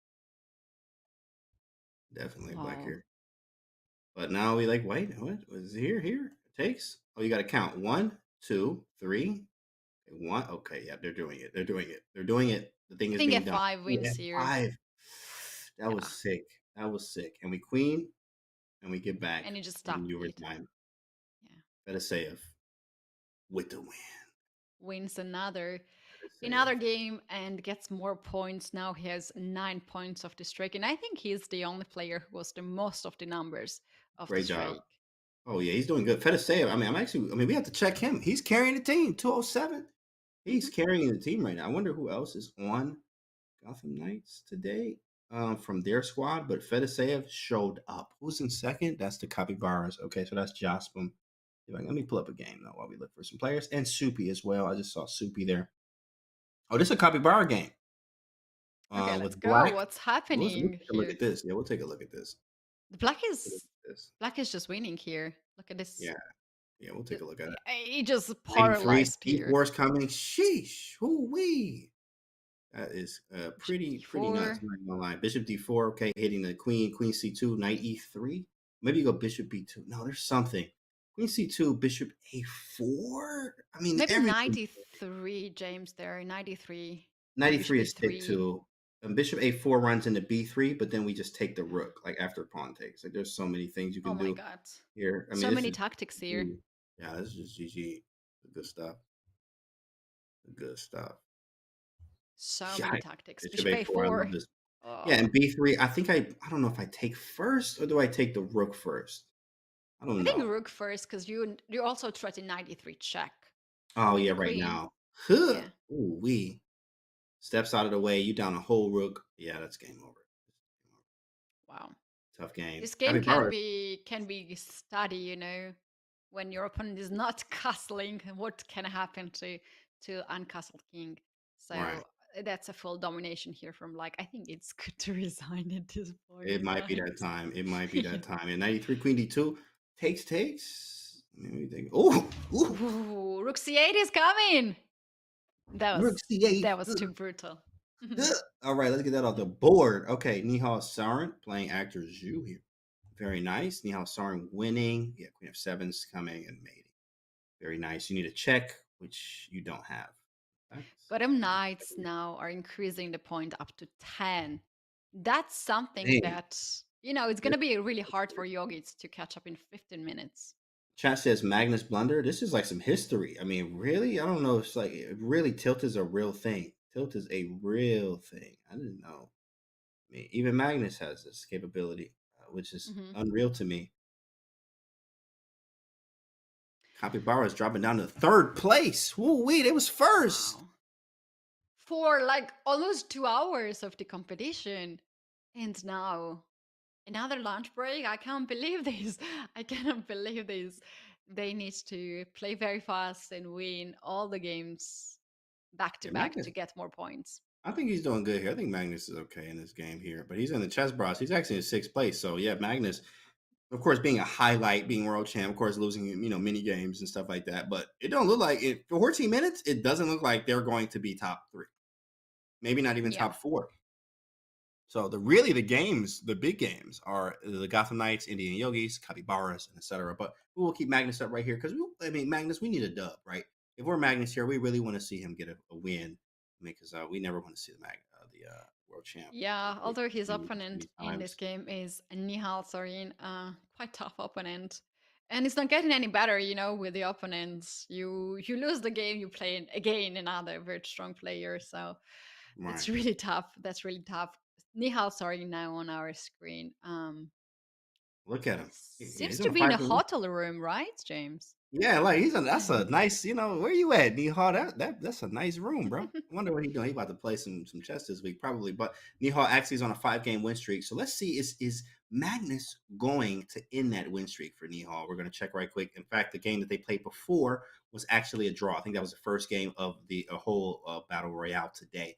Definitely black Wow. here. But now we like white. What was here? Here it takes. Oh, you got to count 1, 2, 3. One. Okay, yeah, they're doing it. They're doing it. They're doing it. The thing I is think being done. F5 Oh, wins here. F5. That was Yeah. sick. That was sick. And we queen, and we get back, And you just and stop you it. resign. Yeah. Fedorseev with the win. Wins another Fedorseev. game and gets more points. Now he has 9 points of the streak. And I think he's the only player who was the most of the numbers of the Great job. streak. Oh yeah, he's doing good. Fedorseev. I mean, we have to check him. He's carrying the team. 207. He's carrying the team right now. I wonder who else is on Gotham Knights today from their squad, but Fedorseev showed up. Who's in second? That's the Capybaras. Okay, so that's Jospin. Let me pull up a game though while we look for some players. And Soupy as well. I just saw Soupy there. Oh, this is a Capybara game. Okay, let's with go. black. What's We'll happening take a look here? at this. Yeah, we'll take a look at this. The black Look at is this. just winning here. Look at this. Yeah, we'll take a look at it. He just 93 paralyzed here. D4 is coming. Sheesh. Hoo-wee. That is pretty nuts. I'm not gonna lie. Bishop D4, okay, hitting the queen. Queen C2, knight E3. Maybe you go bishop B2. No, there's something. Queen C2, bishop A4. I mean, Maybe everything. 93, James. There, 93. 93 is bishop take B3. 2. And bishop A4 runs into B3, but then we just take the rook, like after pawn takes. Like there's so many things you can Oh my do god. here. I mean, So this many is tactics here. GG. Yeah, this is just GG. Good stuff. Good stuff. So Yeah, many tactics. Bishop Bishop A4. I love A4. this. Oh. Yeah, and B3. I don't know if I take first or do I take the rook first. I don't I know. think rook first because you also threaten 93 check. Oh with yeah, the right queen. now. Huh. Yeah. Ooh wee. Steps out of the way. You down a whole rook. Yeah, that's game over. Wow. Tough game. This game Capybara. can be study, you know, when your opponent is not castling, what can happen to uncastled king. So Right. that's a full domination here from like I think it's good to resign at this point. It might be that right? time. It might be that time. And 93 Queen D2 takes. Maybe think. Oh, Ooh, rook C8 is coming. That rook C8. was too brutal. All right, let's get that off the board. Okay, Nihal Sarin playing actor Zhu here. Very nice. Nihal Sarin winning. Yeah, Queen of Sevens coming and mating. Very nice. You need a check, which you don't have. Bottom knights now are increasing the point up to 10. That's something Dang. that, you know, it's going to be really hard for yogis to catch up in 15 minutes. Chat says Magnus Blunder. This is like some history. I mean, really? I don't know. It's like really tilt is a real thing. Tilt is a real thing. I didn't know. I mean, even Magnus has this capability, which is unreal to me. Capybara is dropping down to third place. Woo-wee, it was first. Wow. For like almost 2 hours of the competition. And now another lunch break. I can't believe this. I cannot believe this. They need to play very fast and win all the games back to back to get more points. I think he's doing good here. I think Magnus is okay in this game here, but he's in the chess bros. He's actually in 6th place. So yeah, Magnus, of course, being a highlight, being world champ, of course, losing, mini games and stuff like that. But it don't look like it for 14 minutes. It doesn't look like they're going to be top 3, maybe not even top 4. So the big games are the Gotham Knights, Indian Yogis, Capybaras, and etc. But we will keep Magnus up right here because Magnus, we need a dub, right? If we're Magnus here, we really want to see him get a win because we never want to see the world champ. Yeah, although his opponent in this game is Nihal Sarin, quite tough opponent. And it's not getting any better, with the opponents. You lose the game, you play again another very strong player. So it's really tough. That's really tough. Nihal Sarin now on our screen. Look at him. Seems to be in a hotel room, right, James? Yeah, like that's a nice, where you at, Nihal? That's a nice room, bro. I wonder what he's doing. He's about to play some chess this week, probably. But Nihal actually is on a 5-game win streak. So let's see, is Magnus going to end that win streak for Nihal? We're going to check right quick. In fact, the game that they played before was actually a draw. I think that was the first game of the whole Battle Royale today.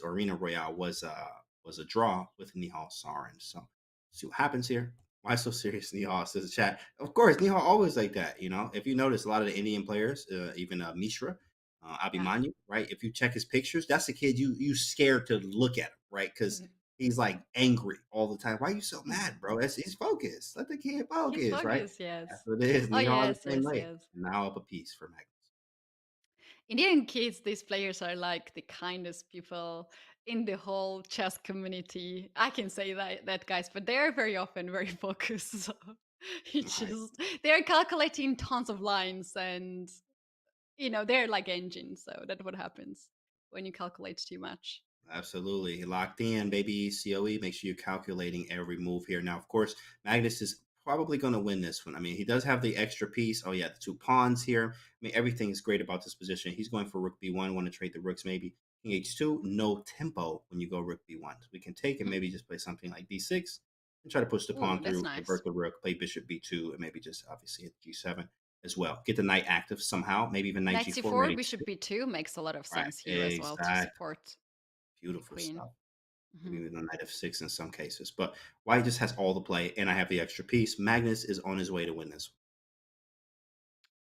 Arena Royale was a draw with Nihal Sarin. So see what happens here. Why so serious, Nihal? Says the chat. Of course, Nihal always like that. If you notice, a lot of the Indian players, even Mishra, Abhimanyu, right? If you check his pictures, that's a kid you scared to look at him, right? Because he's like angry all the time. Why are you so mad, bro? He's focused. Let the kid He's focus, right? focused, yes. That's what it is. And Oh, they all the yes, same yes, way. yes. Now up a piece for Magnus. Indian kids, these players are like the kindest people in the whole chess community. I can say that guys, but they are very often very focused. So it's Right. just they're calculating tons of lines, and they're like engines. So that's what happens when you calculate too much. Absolutely. Locked in, baby. COE. Make sure you're calculating every move here. Now, of course, Magnus is probably going to win this one. I mean, he does have the extra piece. Oh, yeah, the 2 pawns here. I mean, everything is great about this position. He's going for rook b1, want to trade the rooks maybe. King h2, no tempo when you go rook b1. So we can take and maybe just play something like d6 and try to push the Ooh, pawn that's through, nice. divert the rook, play bishop b2, and maybe just obviously hit g7 as well. Get the knight active somehow, maybe even knight Knight g4, c4, knight bishop h2. b2 makes a lot of Right, sense here as well to exactly. support the Beautiful queen. stuff. Mhm. Maybe even a knight f6 in some cases. But white just has all the play, and I have the extra piece. Magnus is on his way to win this.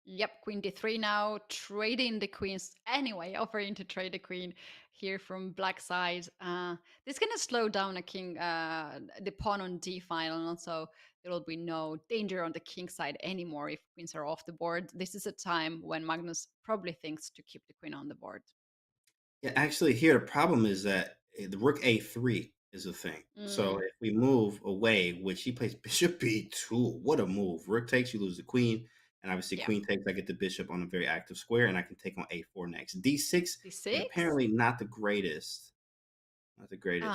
Yep, queen d3 now, trading the queens anyway, offering to trade the queen here from black side. This is going to slow down the pawn on d file, and also there will be no danger on the king side anymore if queens are off the board. This is a time when Magnus probably thinks to keep the queen on the board. Yeah, actually, here the problem is that the rook a3 is a thing. So if we move away, which he plays bishop b2, what a move! Rook takes, you lose the queen, and obviously Yeah. queen takes. I get the bishop on a very active square, and I can take on a4 next. d6 d6? is apparently not the greatest. Not the greatest.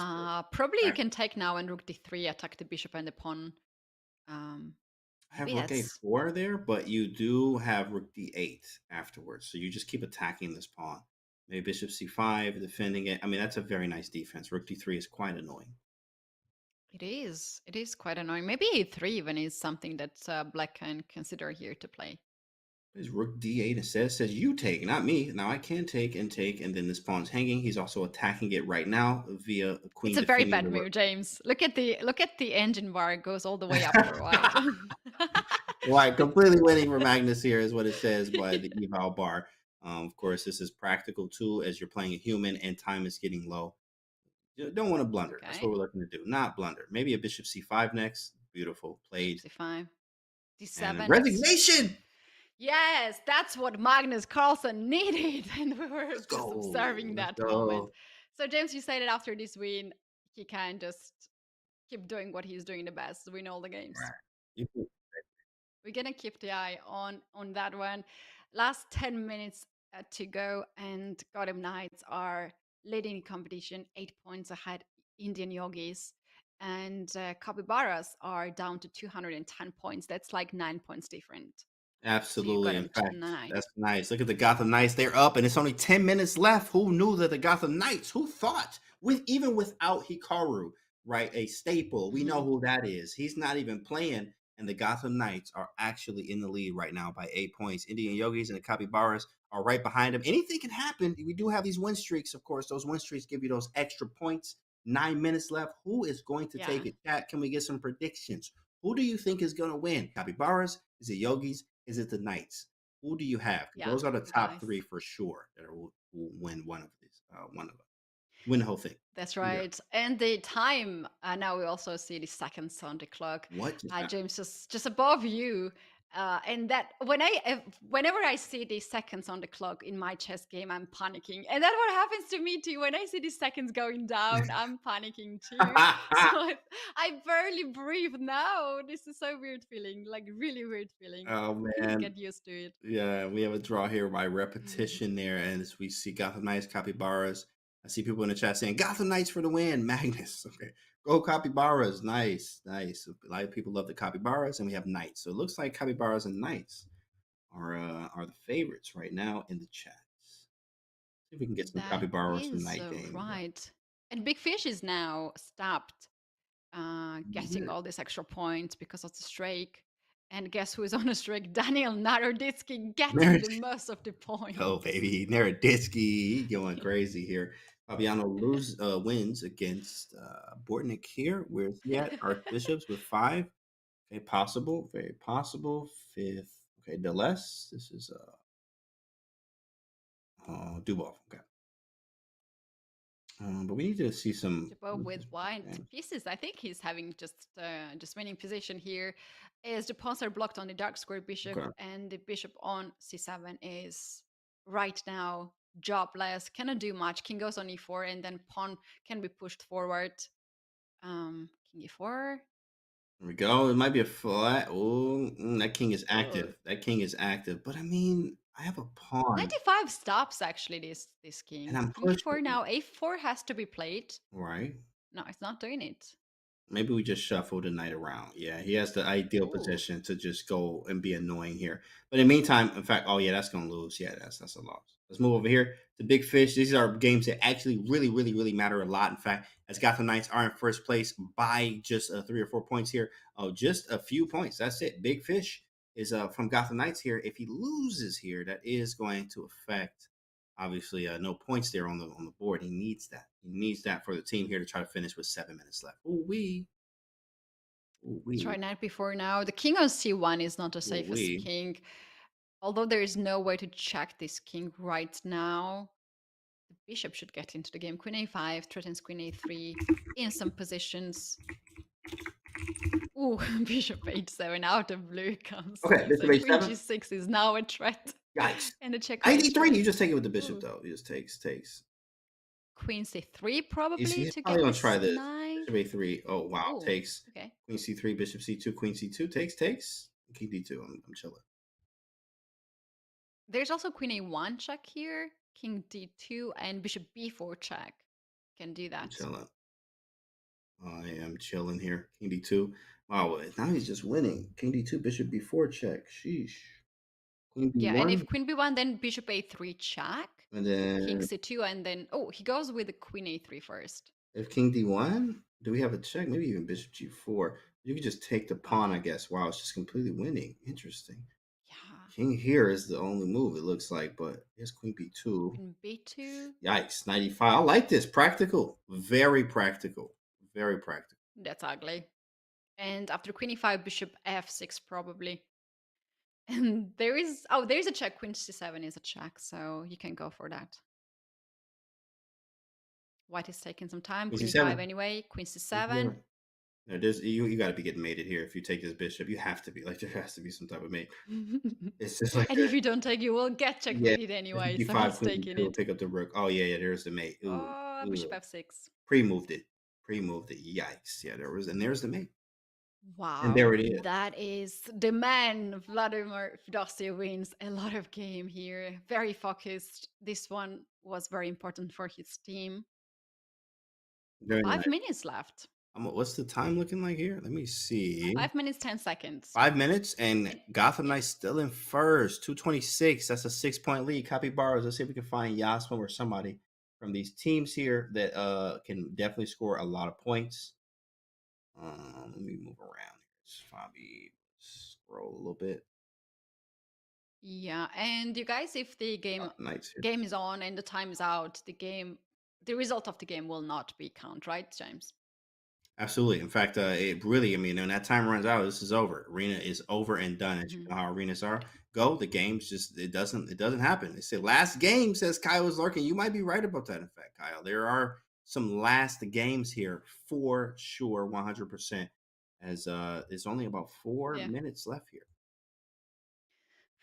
Probably you can take now and rook d3, attack the bishop and the pawn. I have Maybe rook that's a4 there, but you do have rook d8 afterwards. So you just keep attacking this pawn. Maybe bishop c5, defending it. I mean, that's a very nice defense. Rook d3 is quite annoying. It is. It is quite annoying. Maybe a3 even is something that black can consider here to play. His rook d8 instead says you take, not me. Now I can take, and then this pawn's hanging. He's also attacking it right now via queen. It's a very defending bad the move, rook. James. Look at the engine bar. It goes all the way up for white. Right, completely winning for Magnus here is what it says by the eval bar. Of course, this is practical too, as you're playing a human and time is getting low. You don't want to blunder. That's what we're looking to do. Not blunder. Maybe a bishop c5 next. Beautiful. Played. c5. d7. And resignation. Yes, that's what Magnus Carlsen needed. And we were Let's just go. observing Let's that moment. go. So, James, you said that after this win, he can just keep doing what he's doing the best, win all the games. Right. We're gonna keep the eye on that one. Last 10 minutes to go, and Gotham Knights are leading the competition, 8 points ahead. Indian Yogis and Capybaras are down to 210 points. That's like 9 points different. Absolutely. So In fact, tonight. that's nice. Look at the Gotham Knights. They're up, and it's only 10 minutes left. Who knew that the Gotham Knights, who thought, even without Hikaru, right, a staple, we know who that is. He's not even playing, and the Gotham Knights are actually in the lead right now by 8 points. Indian Yogis and the Capybaras are right behind them. Anything can happen. We do have these win streaks, of course. Those win streaks give you those extra points. 9 minutes left. Who is going to take it? Chat, can we get some predictions? Who do you think is going to win? Capybaras? Is it Yogis? Is it the Knights? Who do you have? Those are the top three for sure that will win one of these. Win the whole thing. That's right. And the time, now we also see the seconds on the clock. What? James, just above you. And that whenever I see the seconds on the clock in my chess game, I'm panicking. And that's what happens to me too. When I see the seconds going down, I'm panicking too. So I barely breathe now. This is so weird feeling, like really weird feeling. Oh Please man. get used to it. Yeah, we have a draw here by repetition there, and as we see Gotham Knights, Capybaras. I see people in the chat saying Gotham Knights for the win. Magnus. Okay. Go Capybaras. Nice. Nice. A lot of people love the Capybaras, and we have Knights. So it looks like Capybaras and Knights are the favorites right now in the chat. See if we can get some Capybaras from Knight game. Right. And Big Fish is now stopped getting all these extra points because of the streak. And guess who is on a streak? Daniel Naroditsky getting the most of the points. Oh, baby. Naroditsky going crazy here. Fabiano wins against Bortnick here. Where's he at? Archbishops with 5. Okay, possible. Very possible. 5th. Okay, Deleuze. This is Dubov. Okay. But we need to see some. Jabo with white Yeah. pieces. I think he's having just winning position here. As the pawns are blocked on the dark square bishop, Okay. and the bishop on c7 is right now jobless. Cannot do much. King goes on e4, and then pawn can be pushed forward. King e4. There we go. It might be a flat. Oh, that king is Oh. active. That king is active. But I mean, I have a pawn. 95 stops actually this king. And I'm King e4 pushing. now. a4 has to be played. Right. No, it's not doing it. Maybe we just shuffle the knight around. Yeah, he has the ideal Ooh. position to just go and be annoying here. But in the meantime, in fact, oh yeah, that's gonna lose. Yeah, that's a loss. Let's move over here to Big Fish. These are games that actually really matter a lot. In fact, as Gotham Knights are in first place by just 3 or 4 points here. Oh, just a few points. That's it. Big Fish is from Gotham Knights here. If he loses here, that is going to affect. Obviously, no points there on the board. He needs that. He needs that for the team here to try to finish with 7 minutes left. Ooh-wee. Let's try knight before now. The king on c1 is not the safest king. Although there is no way to check this king right now. The bishop should get into the game. Queen a5 threatens queen a3 in some positions. Ooh, bishop h7 out of blue comes. Okay, bishop Queen h7. g6 is now a threat. Yikes. And the check. Knight e3. You just take it with the bishop, though. He just takes. Queen c3 probably He's to probably get gonna try this. knight. Bishop a3. Oh wow, Ooh, takes. okay. Queen c3, bishop c2, queen c2 takes. King d2. I'm chilling. There's also queen a1 check here, king d2, and bishop b4 check. Can do that. I'm chilling. I am chilling here. King d2. Wow, now he's just winning. King d2, bishop b4 check. Sheesh. Queen b1. Yeah, and if queen b1, then bishop a3 check. And then King c2, and then he goes with the queen a3 first. If king d1, do we have a check? Maybe even bishop g4. You could just take the pawn, I guess. Wow, it's just completely winning. Interesting. Yeah. King here is the only move, it looks like, but here's queen b2. Queen b2. Yikes, 95. I like this. Practical. Very practical. Very practical. That's ugly. And after queen e5, bishop f6 probably. And there's a check. Queen c7 is a check, so you can go for that. White is taking some time. Queen e5 anyway. Queen c7. No, you got to be getting mated here if you take this bishop. You have to be. Like, there has to be some type of mate. It's just like. And if you don't take, you will get checkmated anyway. So he's taking it. Pick up the rook. Oh yeah, there's the mate. Ooh, bishop f6. Pre-moved it. Yikes. Yeah, there's the mate. Wow. And there it is. That is the man. Vladimir Fedosia wins a lot of game here. Very focused. This one was very important for his team. Very 5 minutes left. What's the time looking like here? Let me see. 5 minutes, 10 seconds. 5 minutes, and Gotham Knights still in first. 226. That's a 6-point lead. Capybaras. Let's see if we can find Yasmin or somebody from these teams here that can definitely score a lot of points. Let me move around. Here's Fabi. Scroll a little bit. Yeah, and you guys, if the game is on and the time is out, the result of the game will not be count, right, James? Absolutely. In fact, it really, I mean, when that time runs out, this is over. Arena is over and done. As you know how arenas are. The games just it doesn't happen. They say last game, says Kyle is lurking. You might be right about that. In fact, Kyle, there are some last games here for sure, 100%. As there's only about 4 minutes left here.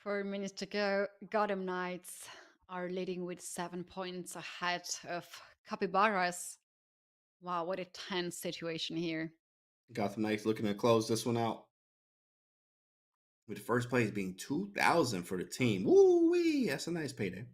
4 minutes to go. Gotham Knights are leading with 7 points ahead of Capybaras. Wow, what a tense situation here. Gotham Knights looking to close this one out. With first place being 2,000 for the team. Woo-wee! That's a nice payday.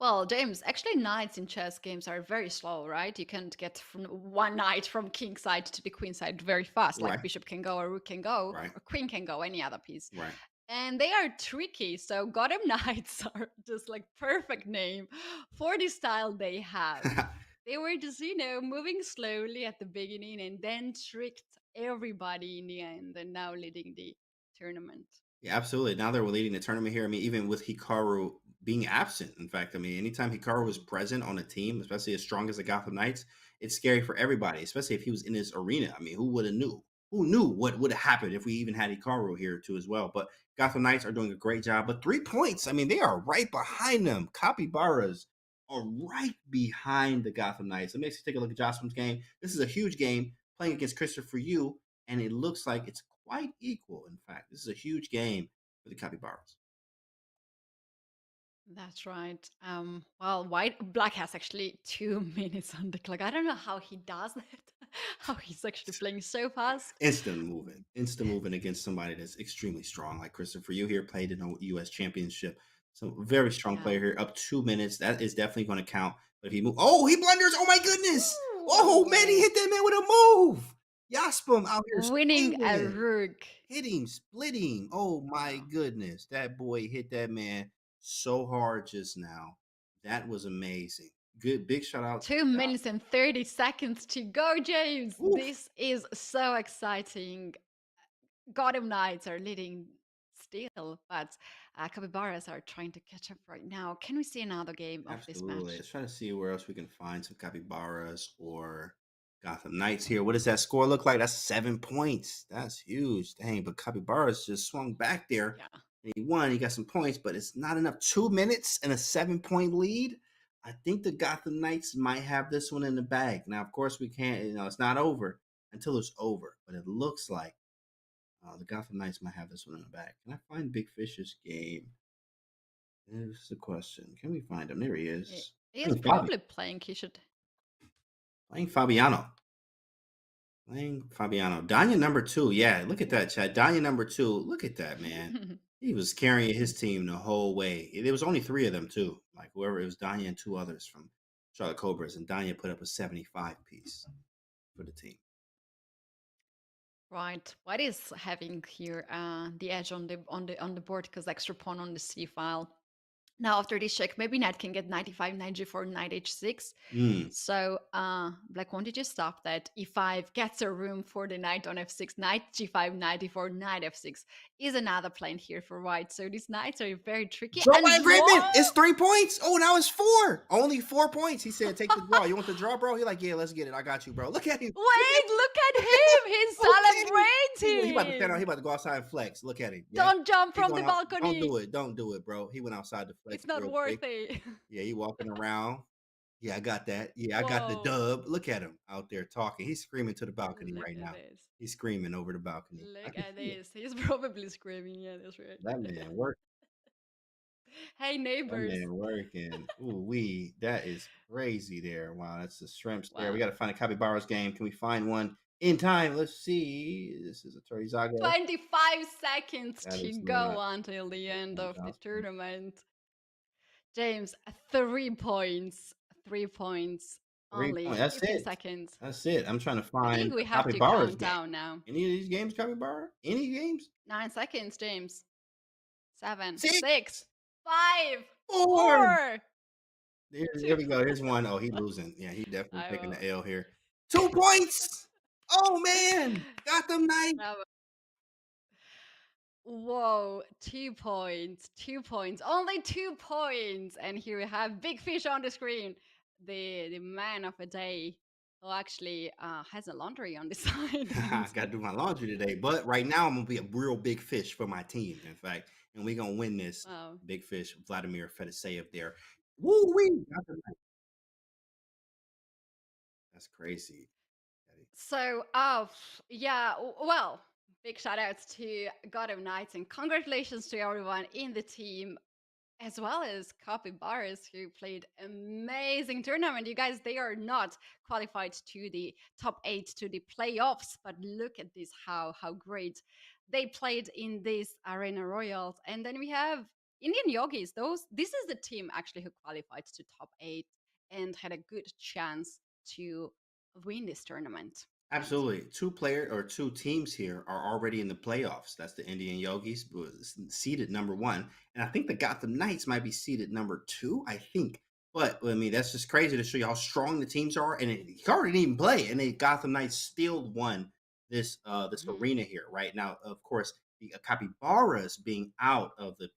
Well, James, actually knights in chess games are very slow, right? You can't get from one knight from king side to the queen side very fast. Like bishop can go, or rook can go, or queen can go, any other piece. Right. And they are tricky. So Gotham Knights are just like perfect name for the style they have. They were just, moving slowly at the beginning and then tricked everybody in the end and now leading the tournament. Yeah, absolutely. Now they're leading the tournament here. I mean, even with Hikaru being absent. In fact, I mean, anytime Hikaru was present on a team, especially as strong as the Gotham Knights, it's scary for everybody, especially if he was in this arena. I mean, who would have knew? Who knew what would have happened if we even had Hikaru here too as well? But Gotham Knights are doing a great job. But 3 points, I mean, they are right behind them. Capybaras are right behind the Gotham Knights. It makes you take a look at Jocelyn's game. This is a huge game playing against Christopher Yu, and it looks like it's quite equal. In fact, this is a huge game for the Capybaras. That's right. Well, black has actually 2 minutes on the clock. I don't know how he does that. How he's actually playing so fast. Instant moving against somebody that's extremely strong, like Christopher Yu here, played in a U.S. championship. So very strong player here, up 2 minutes. That is definitely going to count. But if he move, oh, he blunders! Oh my goodness! Oh man, he hit that man with a move. Yaspam out here Winning a swinging, rook. hitting, splitting. Oh my goodness, that boy hit that man so hard just now. That was amazing. Good, big shout out. 2 minutes and 30 seconds to go, James. Oof. This is so exciting. Gotham Knights are leading still, but Capybaras are trying to catch up right now. Can we see another game of this Absolutely. match? Let's try to see where else we can find some Capybaras or Gotham Knights here. What does that score look like? That's 7 points. That's huge. Dang, but Capybaras just swung back there. Yeah. And he won. He got some points, but it's not enough. 2 minutes and a 7-point lead. I think the Gotham Knights might have this one in the bag. Now, of course, we can't, it's not over until it's over, but it looks like the Gotham Knights might have this one in the bag. Can I find Big Fish's game? There's the question. Can we find him? There he is. He's probably playing. He should. Playing Fabiano. Danya number 2. Yeah, look at that, Chad. Danya number 2. Look at that, man. He was carrying his team the whole way. There was only 3 of them, too. Like, whoever, it was Danya and 2 others from Charlotte Cobras. And Danya put up a 75 piece for the team. Right. What is having here the edge on the board because extra pawn on the c file. Now after this check, maybe knight can get 95, knight g4, knight h6. So black wanted to stop that. e5 gets a room for the knight on f6, knight g5, knight d4, knight f6 is another plan here for white. So these knights are very tricky. Draw my agreement. It's 3 points. Oh, now it's 4. Only 4 points. He said, take the draw. You want the draw, bro? He like, yeah, let's get it. I got you, bro. Look at him. Wait, look at him. He's celebrating. He about to stand out. He about to go outside and flex. Look at him. Yeah. Don't jump from the balcony. Don't do it, bro. He went outside to flex. It's not worthy. Yeah, he walking around. Yeah, I got that. Yeah, I got the dub. Look at him out there talking. He's screaming to the balcony right now. He's screaming over the balcony. Look at this. He's probably screaming. Yeah, that's right. That man working. Hey, neighbors. That man working. Ooh, that is crazy there. Wow, that's the shrimps there. We got to find a Capybaras game. Can we find one in time? Let's see. This is a Torizaga. 25 seconds to go until the end of the tournament. James, 3 points. 3 points. Only 15 seconds. That's it. I'm trying to find. I think we have to count down now. Any of these games, Capybara? Any games? 9 seconds, James. 7, 6, 5, 4. There we go. Here's one. Oh, he's losing. Yeah, he definitely taking the L here. 2 points. Oh man, Gotham Knight. Whoa, 2 points. 2 points. Only 2 points. And here we have Big Fish on the screen. The man of the day who actually has a laundry on the side. I got to do my laundry today. But right now, I'm going to be a real big fish for my team, in fact. And we're going to win this. Big Fish, Vladimir Fedoseev there. Woo-wee! That's crazy. So, yeah, well, big shout outs to Gotham Knights and congratulations to everyone in the team, as well as Capybaras who played amazing tournament. You guys, they are not qualified to the top 8 to the playoffs, but look at this, how great they played in this Arena Royale. And then we have Indian Yogis. This is the team actually who qualified to top 8 and had a good chance to win this tournament. Absolutely. 2 teams here are already in the playoffs. That's the Indian Yogis, seeded number 1. And I think the Gotham Knights might be seeded number 2, I think. But, I mean, that's just crazy to show you how strong the teams are. And Carter didn't even play. And the Gotham Knights still won this arena here. Right now, of course, the Capybaras being out of the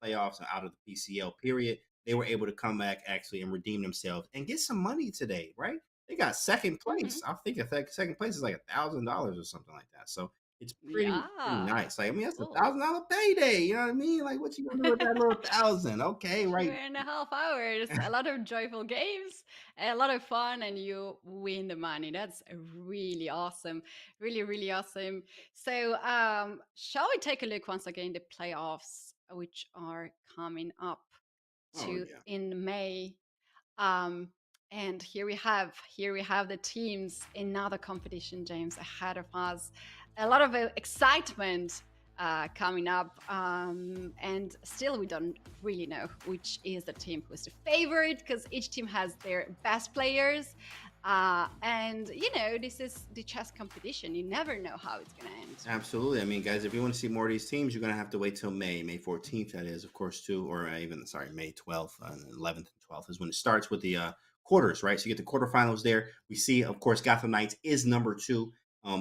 playoffs and out of the PCL period, they were able to come back actually and redeem themselves and get some money today, right? They got second place. I think second place is like $1,000 or something like that. So It's pretty Yeah. nice. Like, I mean, that's Cool. $1,000 payday. You know what I mean? Like, what you gonna do with that little thousand? Okay, right. 2.5 hours, a lot of joyful games, a lot of fun, and you win the money. That's really awesome. Really, really awesome. So, shall we take a look once again the playoffs, which are coming up Oh to yeah. in May? Um, and here we have the teams in another competition, James, ahead of us. A lot of excitement coming up, and still we don't really know which is the team who's the favorite because each team has their best players. And this is the chess competition. You never know how it's gonna end. Absolutely. I mean, guys, if you want to see more of these teams, you're going to have to wait till May 14th, that is, of course, too, or even, sorry, May 12th, 11th and 12th is when it starts with the quarters, right? So you get the quarterfinals there. We see, of course, Gotham Knights is number 2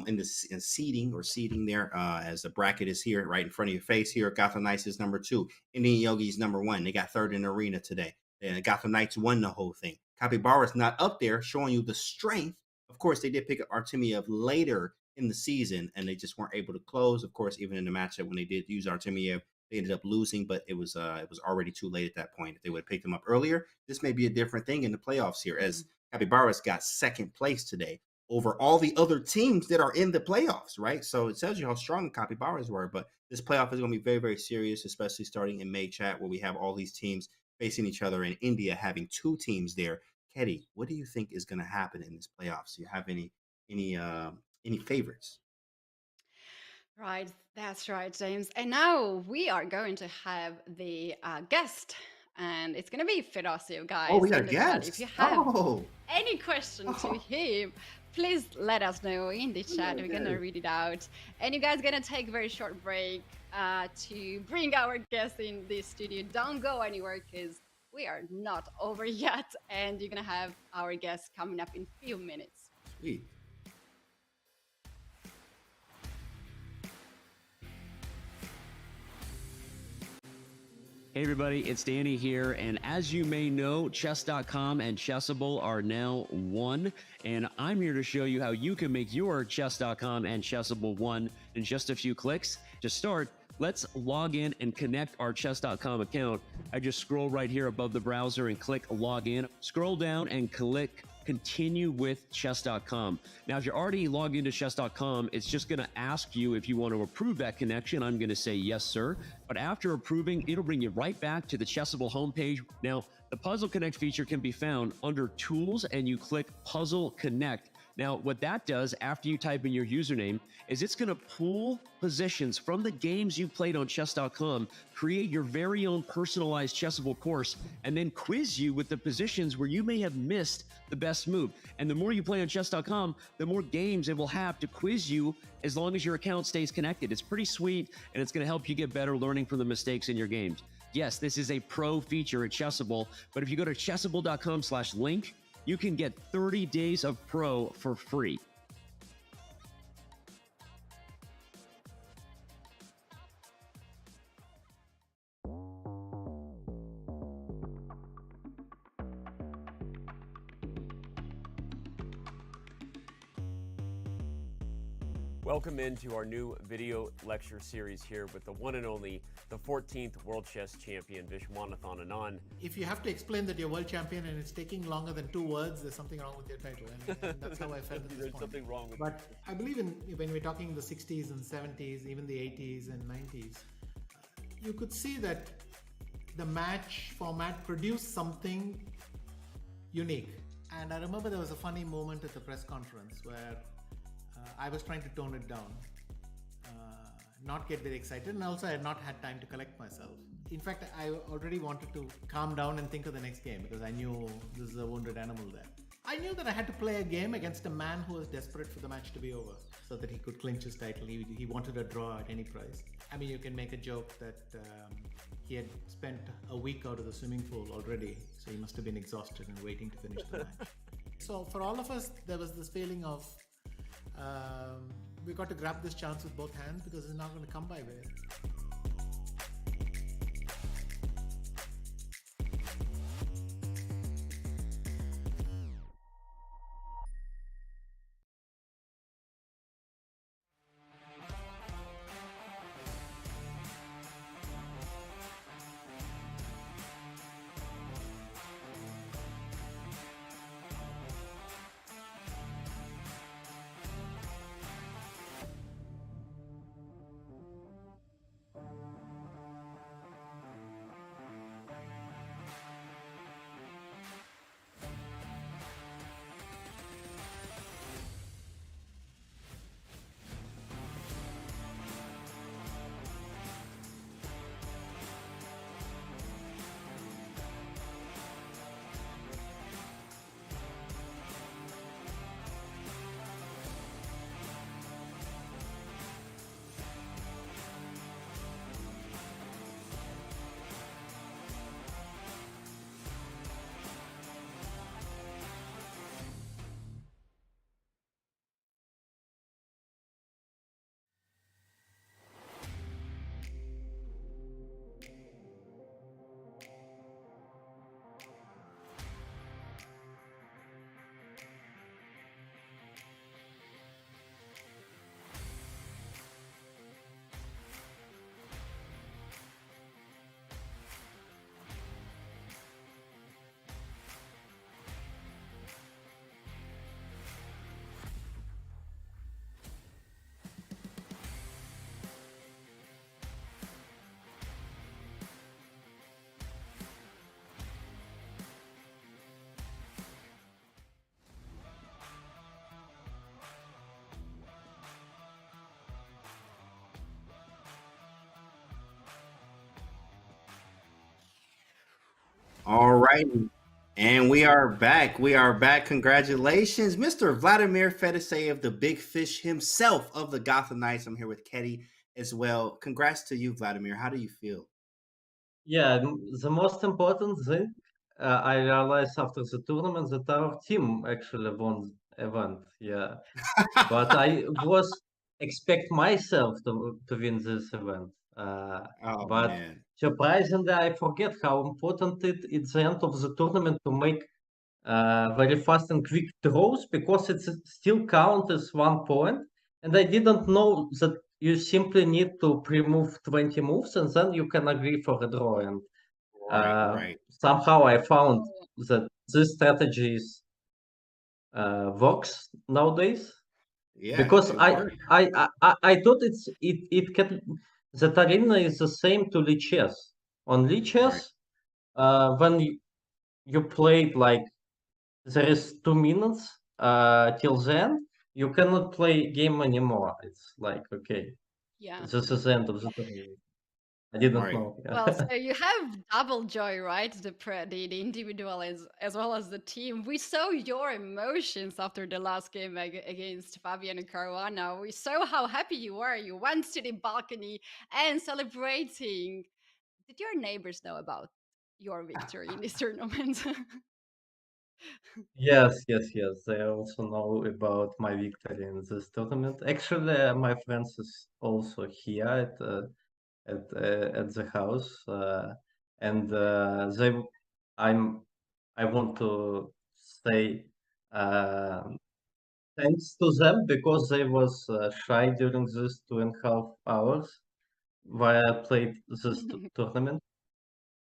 in seeding there, as the bracket is here right in front of your face here. Gotham Knights is number 2. Indian Yogi's number 1. They got 3rd in the arena today. And Gotham Knights won the whole thing. Capybara's not up there, showing you the strength. Of course, they did pick up Artemiev later in the season, and they just weren't able to close. Of course, even in the matchup when they did use Artemiev, they ended up losing, but it was already too late at that point. If they would have picked him up earlier, this may be a different thing in the playoffs here, as Capybara's got 2nd place today over all the other teams that are in the playoffs, right? So it tells you how strong the Capybaras were. But this playoff is going to be very, very serious, especially starting in May, chat, where we have all these teams facing each other, in India having 2 teams there. Keddy, what do you think is going to happen in this playoffs? Do you have any favorites? Right, that's right, James. And now we are going to have the guest, and it's going to be Ferozio, guys. Oh, we got a in the chat. guest. If you have Oh, any question to him, please let us know in the chat. We're going to read it out. And you guys going to take a very short break to bring our guest in the studio. Don't go anywhere because we are not over yet. And you're going to have our guest coming up in a few minutes. sweet. Hey everybody, it's Danny here, and as you may know, Chess.com and Chessable are now one, and I'm here to show you how you can make your Chess.com and Chessable one in just a few clicks. To start, let's log in and connect our Chess.com account. I just scroll right here above the browser and click Login. Scroll down and click Continue with Chess.com. Now, if you're already logged into Chess.com, it's just going to ask you if you want to approve that connection. I'm going to say yes, sir. But after approving, it'll bring you right back to the Chessable homepage. Now, the Puzzle Connect feature can be found under Tools, and you click Puzzle Connect. Now, what that does after you type in your username is it's going to pull positions from the games you played on Chess.com, create your very own personalized Chessable course, and then quiz you with the positions where you may have missed the best move. And the more you play on Chess.com, the more games it will have to quiz you as long as your account stays connected. It's pretty sweet, and it's going to help you get better learning from the mistakes in your games. Yes, this is a pro feature at Chessable, but if you go to chessable.com/link, you can get 30 days of Pro for free. Welcome into our new video lecture series here with the one and only, the 14th World Chess Champion, Vishwanathan Anand. If you have to explain that you're world champion and it's taking longer than 2 words, there's something wrong with your title. And that's how I felt at this There's point. something wrong with But I believe when we're talking the 60s and 70s, even the 80s and 90s, you could see that the match format produced something unique. And I remember there was a funny moment at the press conference where I was trying to tone it down, not get very excited, and also I had not had time to collect myself. In fact, I already wanted to calm down and think of the next game because I knew this is a wounded animal there. I knew that I had to play a game against a man who was desperate for the match to be over so that he could clinch his title. He wanted a draw at any price. I mean, you can make a joke that he had spent a week out of the swimming pool already, so he must have been exhausted and waiting to finish the match. So for all of us, there was this feeling of we got to grab this chance with both hands because it's not going to come by way. All right. And we are back. We are back. Congratulations, Mr. Vladimir Fedoseev, the big fish himself of the Gotham Knights. I'm here with Ketty as well. Congrats to you, Vladimir. How do you feel? Yeah, the most important thing I realized after the tournament that our team actually won the event. Yeah, but I was expect myself to win this event. Oh But man. surprisingly, I forget how important it's the end of the tournament to make very fast and quick draws because it's still count as 1 point. And I didn't know that you simply need to pre-move 20 moves and then you can agree for a draw. And Right. somehow I found that this strategy works nowadays Yeah, because it I worked. I I thought it can that arena is the same to chess. On Right. chess, when you played like there is 2 minutes till then, you cannot play game anymore. It's like okay, Yeah. this is the end of the tournament. I didn't Right. know. Well, so you have double joy, right? The individual as well as the team. We saw your emotions after the last game against Fabian and Caruana. We saw how happy you were. You went to the balcony and celebrating. Did your neighbors know about your victory in this tournament? Yes. They also know about my victory in this tournament. Actually, my friends is also here at the house, and I'm I want to say uh, thanks to them because they was shy during this 2.5 hours while I played this tournament.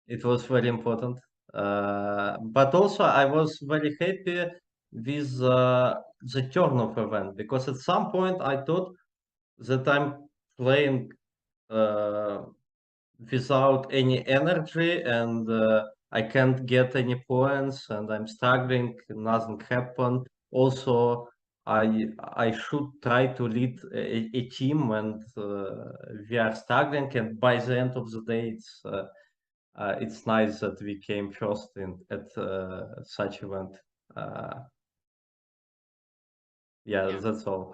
It was very important. But also, I was very happy with the turn of event because at some point I thought that I'm playing uh, without any energy and I can't get any points and I'm struggling, nothing happened. Also, I should try to lead a team and we are struggling and by the end of the day it's nice that we came first at such event. Uh, yeah, Yeah. that's all.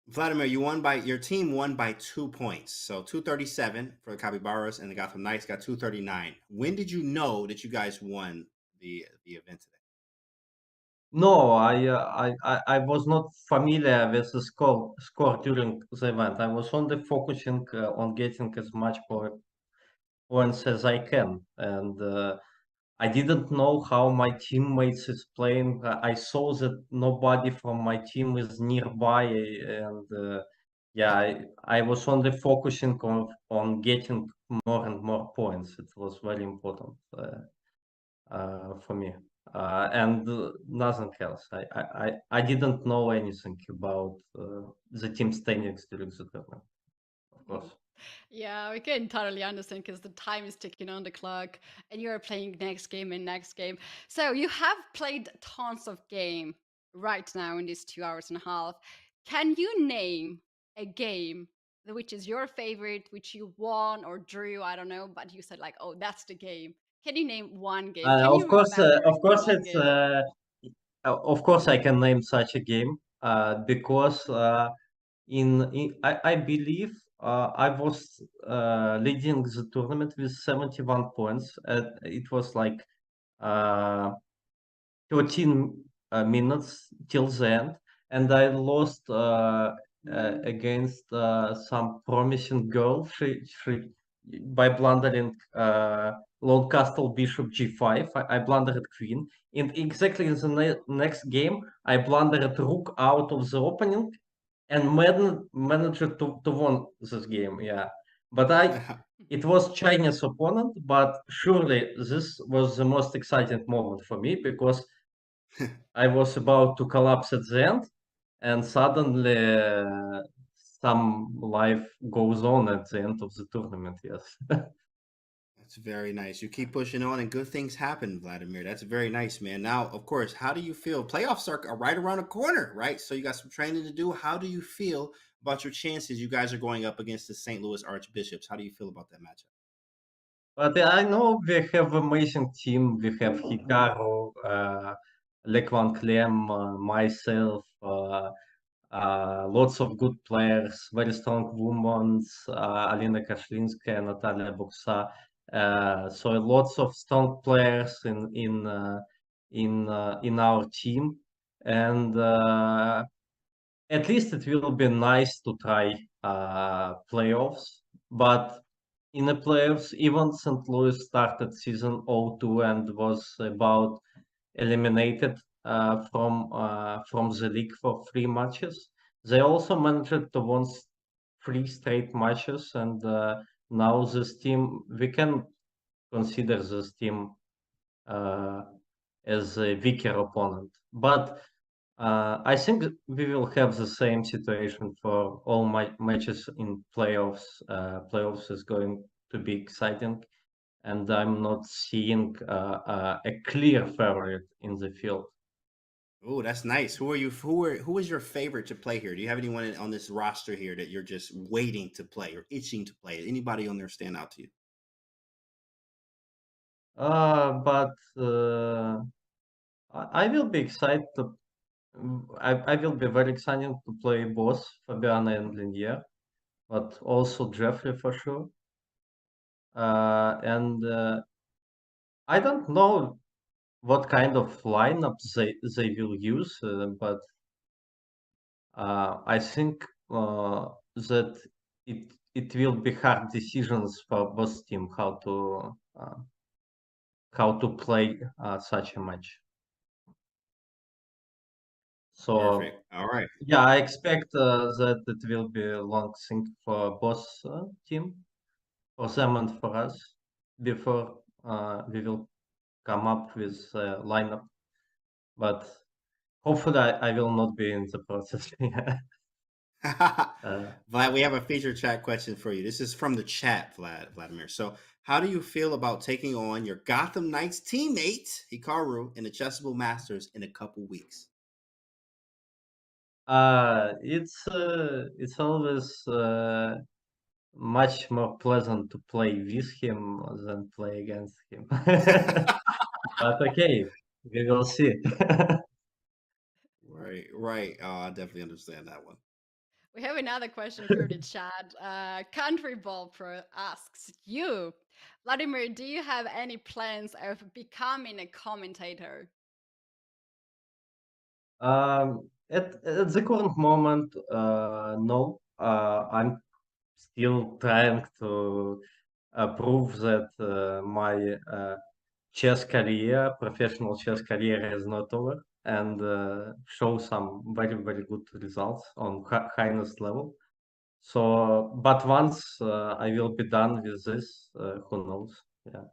Vladimir, your team won by 2 points. So 237 for the Capybaras and the Gotham Knights got 239. When did you know that you guys won the event today? No, I was not familiar with the score during the event. I was only focusing on getting as much points as I can, and I didn't know how my teammates is playing. I saw that nobody from my team is nearby, and yeah, I was only focusing on getting more and more points. It was very important for me, and nothing else. I didn't know anything about the team standings during the tournament, of course. Yeah, we can totally understand because the time is ticking on the clock and you're playing next game and next game. So you have played tons of game right now in these 2 hours and a half. Can you name a game which is your favorite, which you won or drew? I don't know, but you said like, oh, that's the game. Can you name one game? Can you remember Of course, one game? of course, I can name such a game because in I believe I was leading the tournament with 71 points. It was like uh, 13 minutes till the end, and I lost against some promising girl. She by blundering Lord Castle Bishop G5. I blundered Queen, and exactly in the next game, I blundered Rook out of the opening, and managed to win this game. Yeah, but it was Chinese opponent, but surely this was the most exciting moment for me because I was about to collapse at the end, and suddenly some life goes on at the end of the tournament. Yes. That's very nice. You keep pushing on and good things happen, Vladimir. That's very nice, man. Now, of course, how do you feel? Playoffs are right around the corner, right? So you got some training to do. How do you feel about your chances? You guys are going up against the St. Louis Archbishops. How do you feel about that matchup? But I know we have amazing team. We have Hikaru, Lekvan Clem, myself, lots of good players, very strong women, Alina Kashlinskaya, Natalia Buksa. So lots of strong players in our team, and at least it will be nice to try playoffs. But in the playoffs, even St. Louis started season 0-2 and was about eliminated from the league for 3 matches. They also managed to win 3 straight matches, and now this team, we can consider this team uh, as a weaker opponent. But I think we will have the same situation for all my matches in playoffs. Playoffs is going to be exciting, and I'm not seeing a clear favorite in the field. Oh, that's nice. Who is your favorite to play here? Do you have anyone on this roster here that you're just waiting to play or itching to play? Anybody on there stand out to you? But I will be excited to. I will be very excited to play both Fabiana and Linier, but also Jeffrey for sure. And I don't know what kind of lineup they will use, but I think that it will be hard decisions for both team how to play such a match. So Perfect. All right. yeah, I expect that it will be a long thing for both team, for them and for us, before we will come up with a lineup. But hopefully, I will not be in the process. Vlad, we have a feature chat question for you. This is from the chat, Vladimir. So, how do you feel about taking on your Gotham Knights teammate Hikaru in the Chessable Masters in a couple weeks? It's always much more pleasant to play with him than play against him. But okay, we will see. Right, right. I definitely understand that one. We have another question from the chat. Country Ball Pro asks you, Vladimir, do you have any plans of becoming a commentator? At the current moment, no. I'm still trying to prove that my chess career, professional chess career, is not over, and show some very, very good results on highest level. So, but once I will be done with this, who knows? Yeah.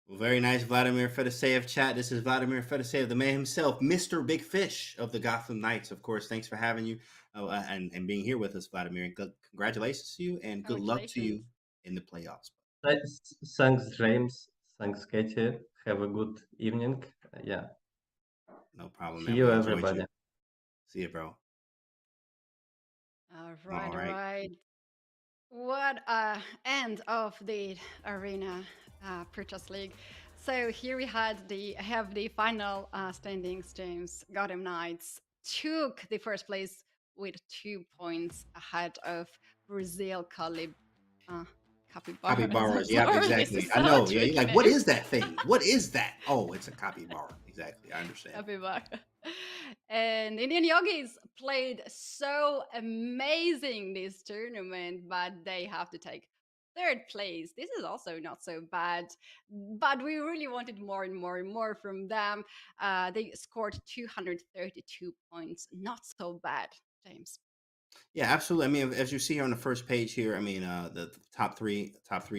Well, very nice, Vladimir Fedoseev chat. This is Vladimir Fedoseev, the man himself, Mr. Big Fish of the Gotham Knights. Of course, thanks for having you and being here with us, Vladimir. And congratulations to you and good luck to you in the playoffs. Thanks, James. Thanks, Katie. Have a good evening. Yeah. No problem, See man. you, We enjoyed everybody. you. See you, bro. All right. What end of the Arena Purchase League. So here we have the final standings. James Gotham Knights took the first place with 2 points ahead of Brazil Capybaras. Yeah, exactly. I know. Yeah, you're like, what is that thing? What is that? Oh, it's a capybara. Exactly. I understand. Capybara. And Indian Yogis played so amazing this tournament, but they have to take third place. This is also not so bad, but we really wanted more and more and more from them. They scored 232 points. Not so bad, James. Yeah, absolutely. I mean, as you see here on the first page here, I mean, the top three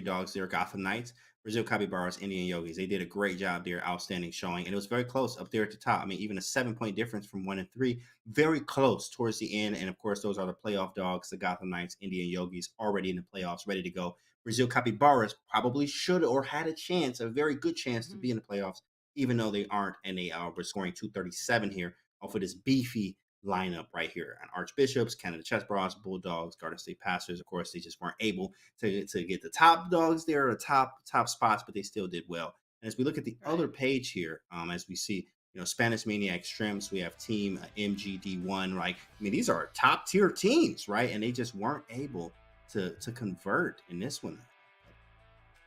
dogs there: Gotham Knights, Brazil Capybaras, Indian Yogis. They did a great job there, outstanding showing, and it was very close up there at the top. I mean, even a 7-point difference from 1 and 3, very close towards the end. And of course, those are the playoff dogs: the Gotham Knights, Indian Yogis, already in the playoffs, ready to go. Brazil Capybaras probably should or had a chance, a very good chance to be in the playoffs, even though they aren't, and they were scoring 237 here off of this beefy lineup right here. And Archbishops, Canada Chess Bros, Bulldogs, Garden State Pastors. Of course, they just weren't able to get the top dogs there, the top spots, but they still did well. And as we look at the other page here, as we see, Spanish Maniac Shrimps, we have Team MGD1, right? I mean, these are top tier teams, right? And they just weren't able to convert in this one.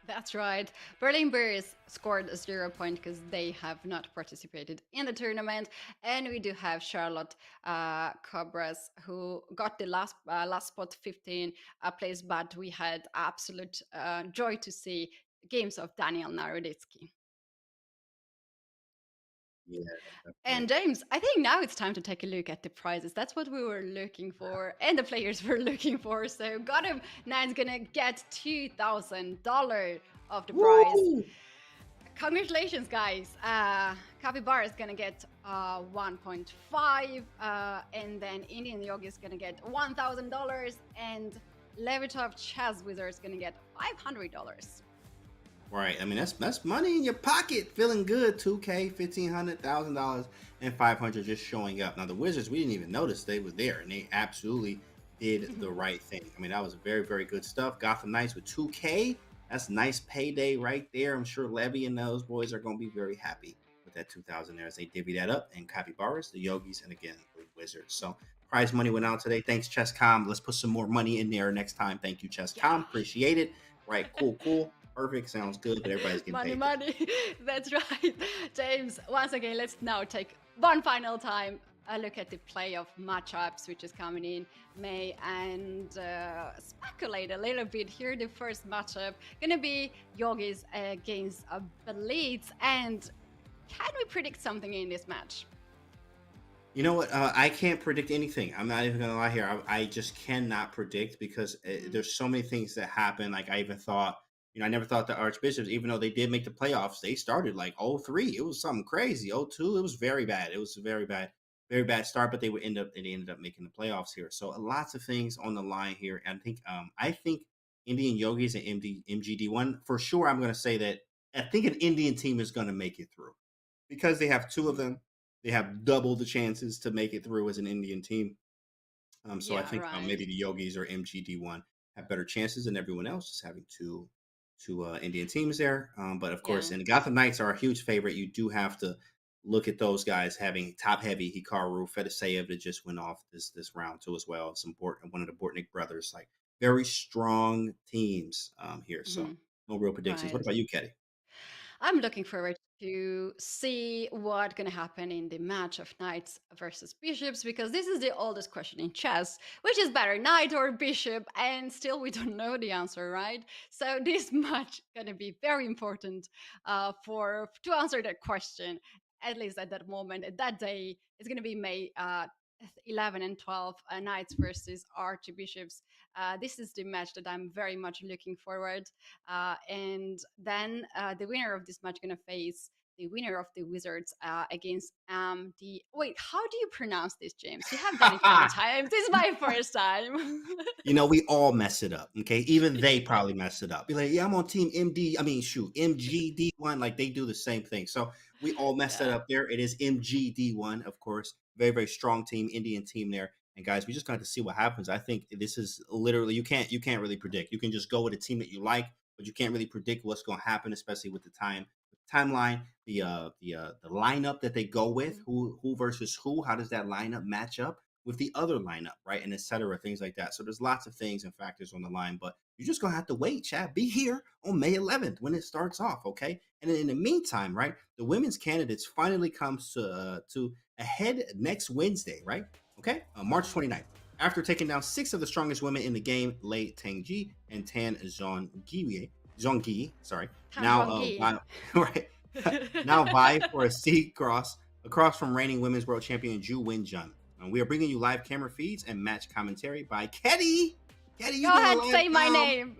That's right. Berlin Bears scored a 0 point because they have not participated in the tournament. And we do have Charlotte Cobras, who got the last spot 15 place, but we had absolute joy to see games of Daniel Naroditsky. Yeah. And James, I think now it's time to take a look at the prizes. That's what we were looking for, and the players were looking for. So Gotham Nine's gonna get $2,000 of the prize. Woo! Congratulations, guys! Capybara is gonna get 1.5, and then Indian Yogi is gonna get $1,000, and Levitov Chess Wizard is gonna get $500. Right. I mean, that's money in your pocket, feeling good. 2K, $1,500, $1,000, and 500 just showing up. Now the Wizards, we didn't even notice they were there, and they absolutely did the right thing. I mean, that was very, very good stuff. Gotham Knights with 2K. That's a nice payday right there. I'm sure Levy and those boys are going to be very happy with that 2,000 there as they divvy that up. And Capybaras, the Yogis, and again the Wizards. So prize money went out today. Thanks, Chess.com. Let's put some more money in there next time. Thank you, Chess.com. Appreciate it. Right. Cool. Perfect. Sounds good, but everybody's getting money. That's right. James, once again, let's now take one final time a look at the playoff matchups, which is coming in May, and speculate a little bit here. The first matchup going to be Yogis against Blitz. And can we predict something in this match? You know what? I can't predict anything. I'm not even going to lie here. I just cannot predict because there's so many things that happen. Like I even thought, I never thought the Archbishops, even though they did make the playoffs, they started like 0-3. It was something crazy. 0-2, it was very bad. It was a very bad start, but they ended up making the playoffs here. So lots of things on the line here. And I think Indian Yogis and MGD1, for sure, I'm going to say that I think an Indian team is going to make it through because they have two of them. They have double the chances to make it through as an Indian team. So I think maybe the Yogis or MGD1 have better chances than everyone else, just having two Indian teams there. But of course, and the Gotham Knights are a huge favorite. You do have to look at those guys having top heavy Hikaru, Fedoseev that just went off this round too as well. One of the Bortnick brothers, like very strong teams here. So no real predictions. What about you, Ketty? I'm looking forward to see what's going to happen in the match of knights versus bishops, because this is the oldest question in chess, which is better, knight or bishop, and still we don't know the answer, right? So this match going to be very important to answer that question, at least at that moment, at that day. It's going to be May 11 and 12, knights versus archbishops. This is the match that I'm very much looking forward. And then the winner of this match going to face the winner of the Wizards against wait, how do you pronounce this, James? You have done it many times. This is my first time. We all mess it up, okay? Even they probably mess it up. Be like, yeah, I'm on team MGD1. Like, they do the same thing. So we all messed it up there. It is MGD1, of course. Very, very strong team, Indian team there. And guys, we just got to see what happens. I think this is literally, you can't really predict. You can just go with a team that you like, but you can't really predict what's going to happen, especially with the timeline, the lineup that they go with, who versus who, how does that lineup match up with the other lineup, right? And et cetera, things like that. So there's lots of things and factors on the line, but you're just going to have to wait, Chad. Be here on May 11th when it starts off, okay? And in the meantime, right, the women's candidates finally comes to a head next Wednesday, right? Okay, March 29th. After taking down 6 of the strongest women in the game, Lei Tengji and Tan Zhongyi, now vie for a seat across from reigning women's world champion Ju Wen-jun. We are bringing you live camera feeds and match commentary by Ketty. Ketty, go ahead, say my name.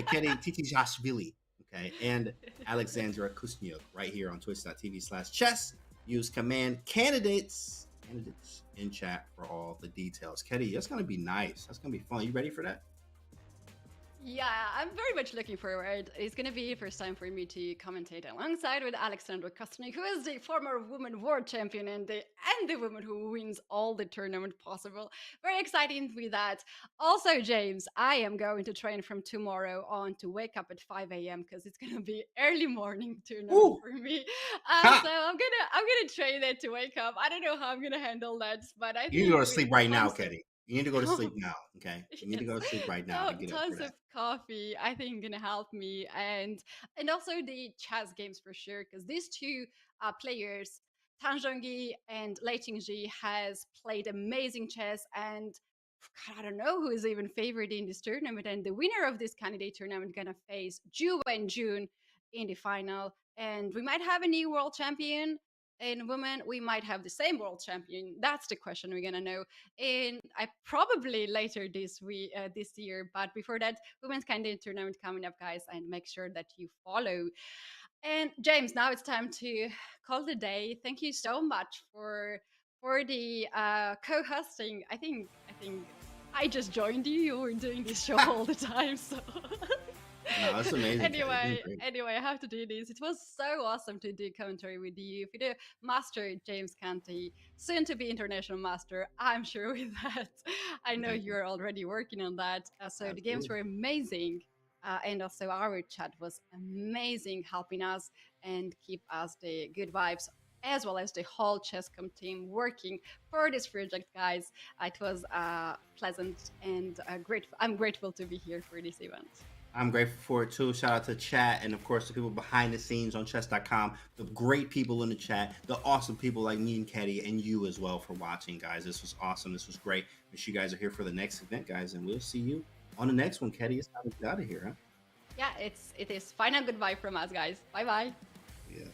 Ketty Titijashvili, okay, and Alexandra Kusniuk right here on twitch.tv/chess. Use command candidates in chat for all the details. Ketty, that's going to be nice. That's going to be fun. You ready for that? Yeah, I'm very much looking forward. It's going to be the first time for me to commentate alongside with Alexandra Kostnik, who is the former women world champion and the woman who wins all the tournament possible. Very exciting with that. Also, James, I am going to train from tomorrow on to wake up at 5 a.m. because it's going to be early morning tournament for me. So I'm gonna train it to wake up. I don't know how I'm gonna handle that, but I You need to think go to with sleep right now, tons of Ketty. You need to go to sleep now, okay? You need to go to sleep right now to get up for tons that. of coffee, I think, gonna help me, and also the chess games for sure, because these two players, Tan Zhongyi and Lei Qingji, has played amazing chess, and God, I don't know who is even favored in this tournament. And the winner of this candidate tournament gonna face Zhu Wenjun in the final, and we might have a new world champion. In women, we might have the same world champion. That's the question we're gonna know. In I probably later this year, but before that, women's candidate tournament coming up, guys, and make sure that you follow. And James, now it's time to call the day. Thank you so much for the co-hosting. I think I just joined you. You were doing this show all the time, so. No, that's amazing. Ketty. You're doing great. Anyway, I have to do this. It was so awesome to do commentary with you. For the master, James Canty, soon to be international master, I'm sure with that. I know you're already working on that. So the games were amazing. And also our chat was amazing, helping us and keep us the good vibes, as well as the whole Chess.com team working for this project, guys. It was pleasant and grateful. I'm grateful to be here for this event. I'm grateful for it too. Shout out to chat and of course the people behind the scenes on Chess.com, the great people in the chat, the awesome people like me and Ketty, and you as well for watching, guys. This was awesome. This was great. Make sure you guys are here for the next event, guys, and we'll see you on the next one. Ketty, it's time to get out of here, huh? Yeah, it is final goodbye from us, guys. Bye bye. Yeah.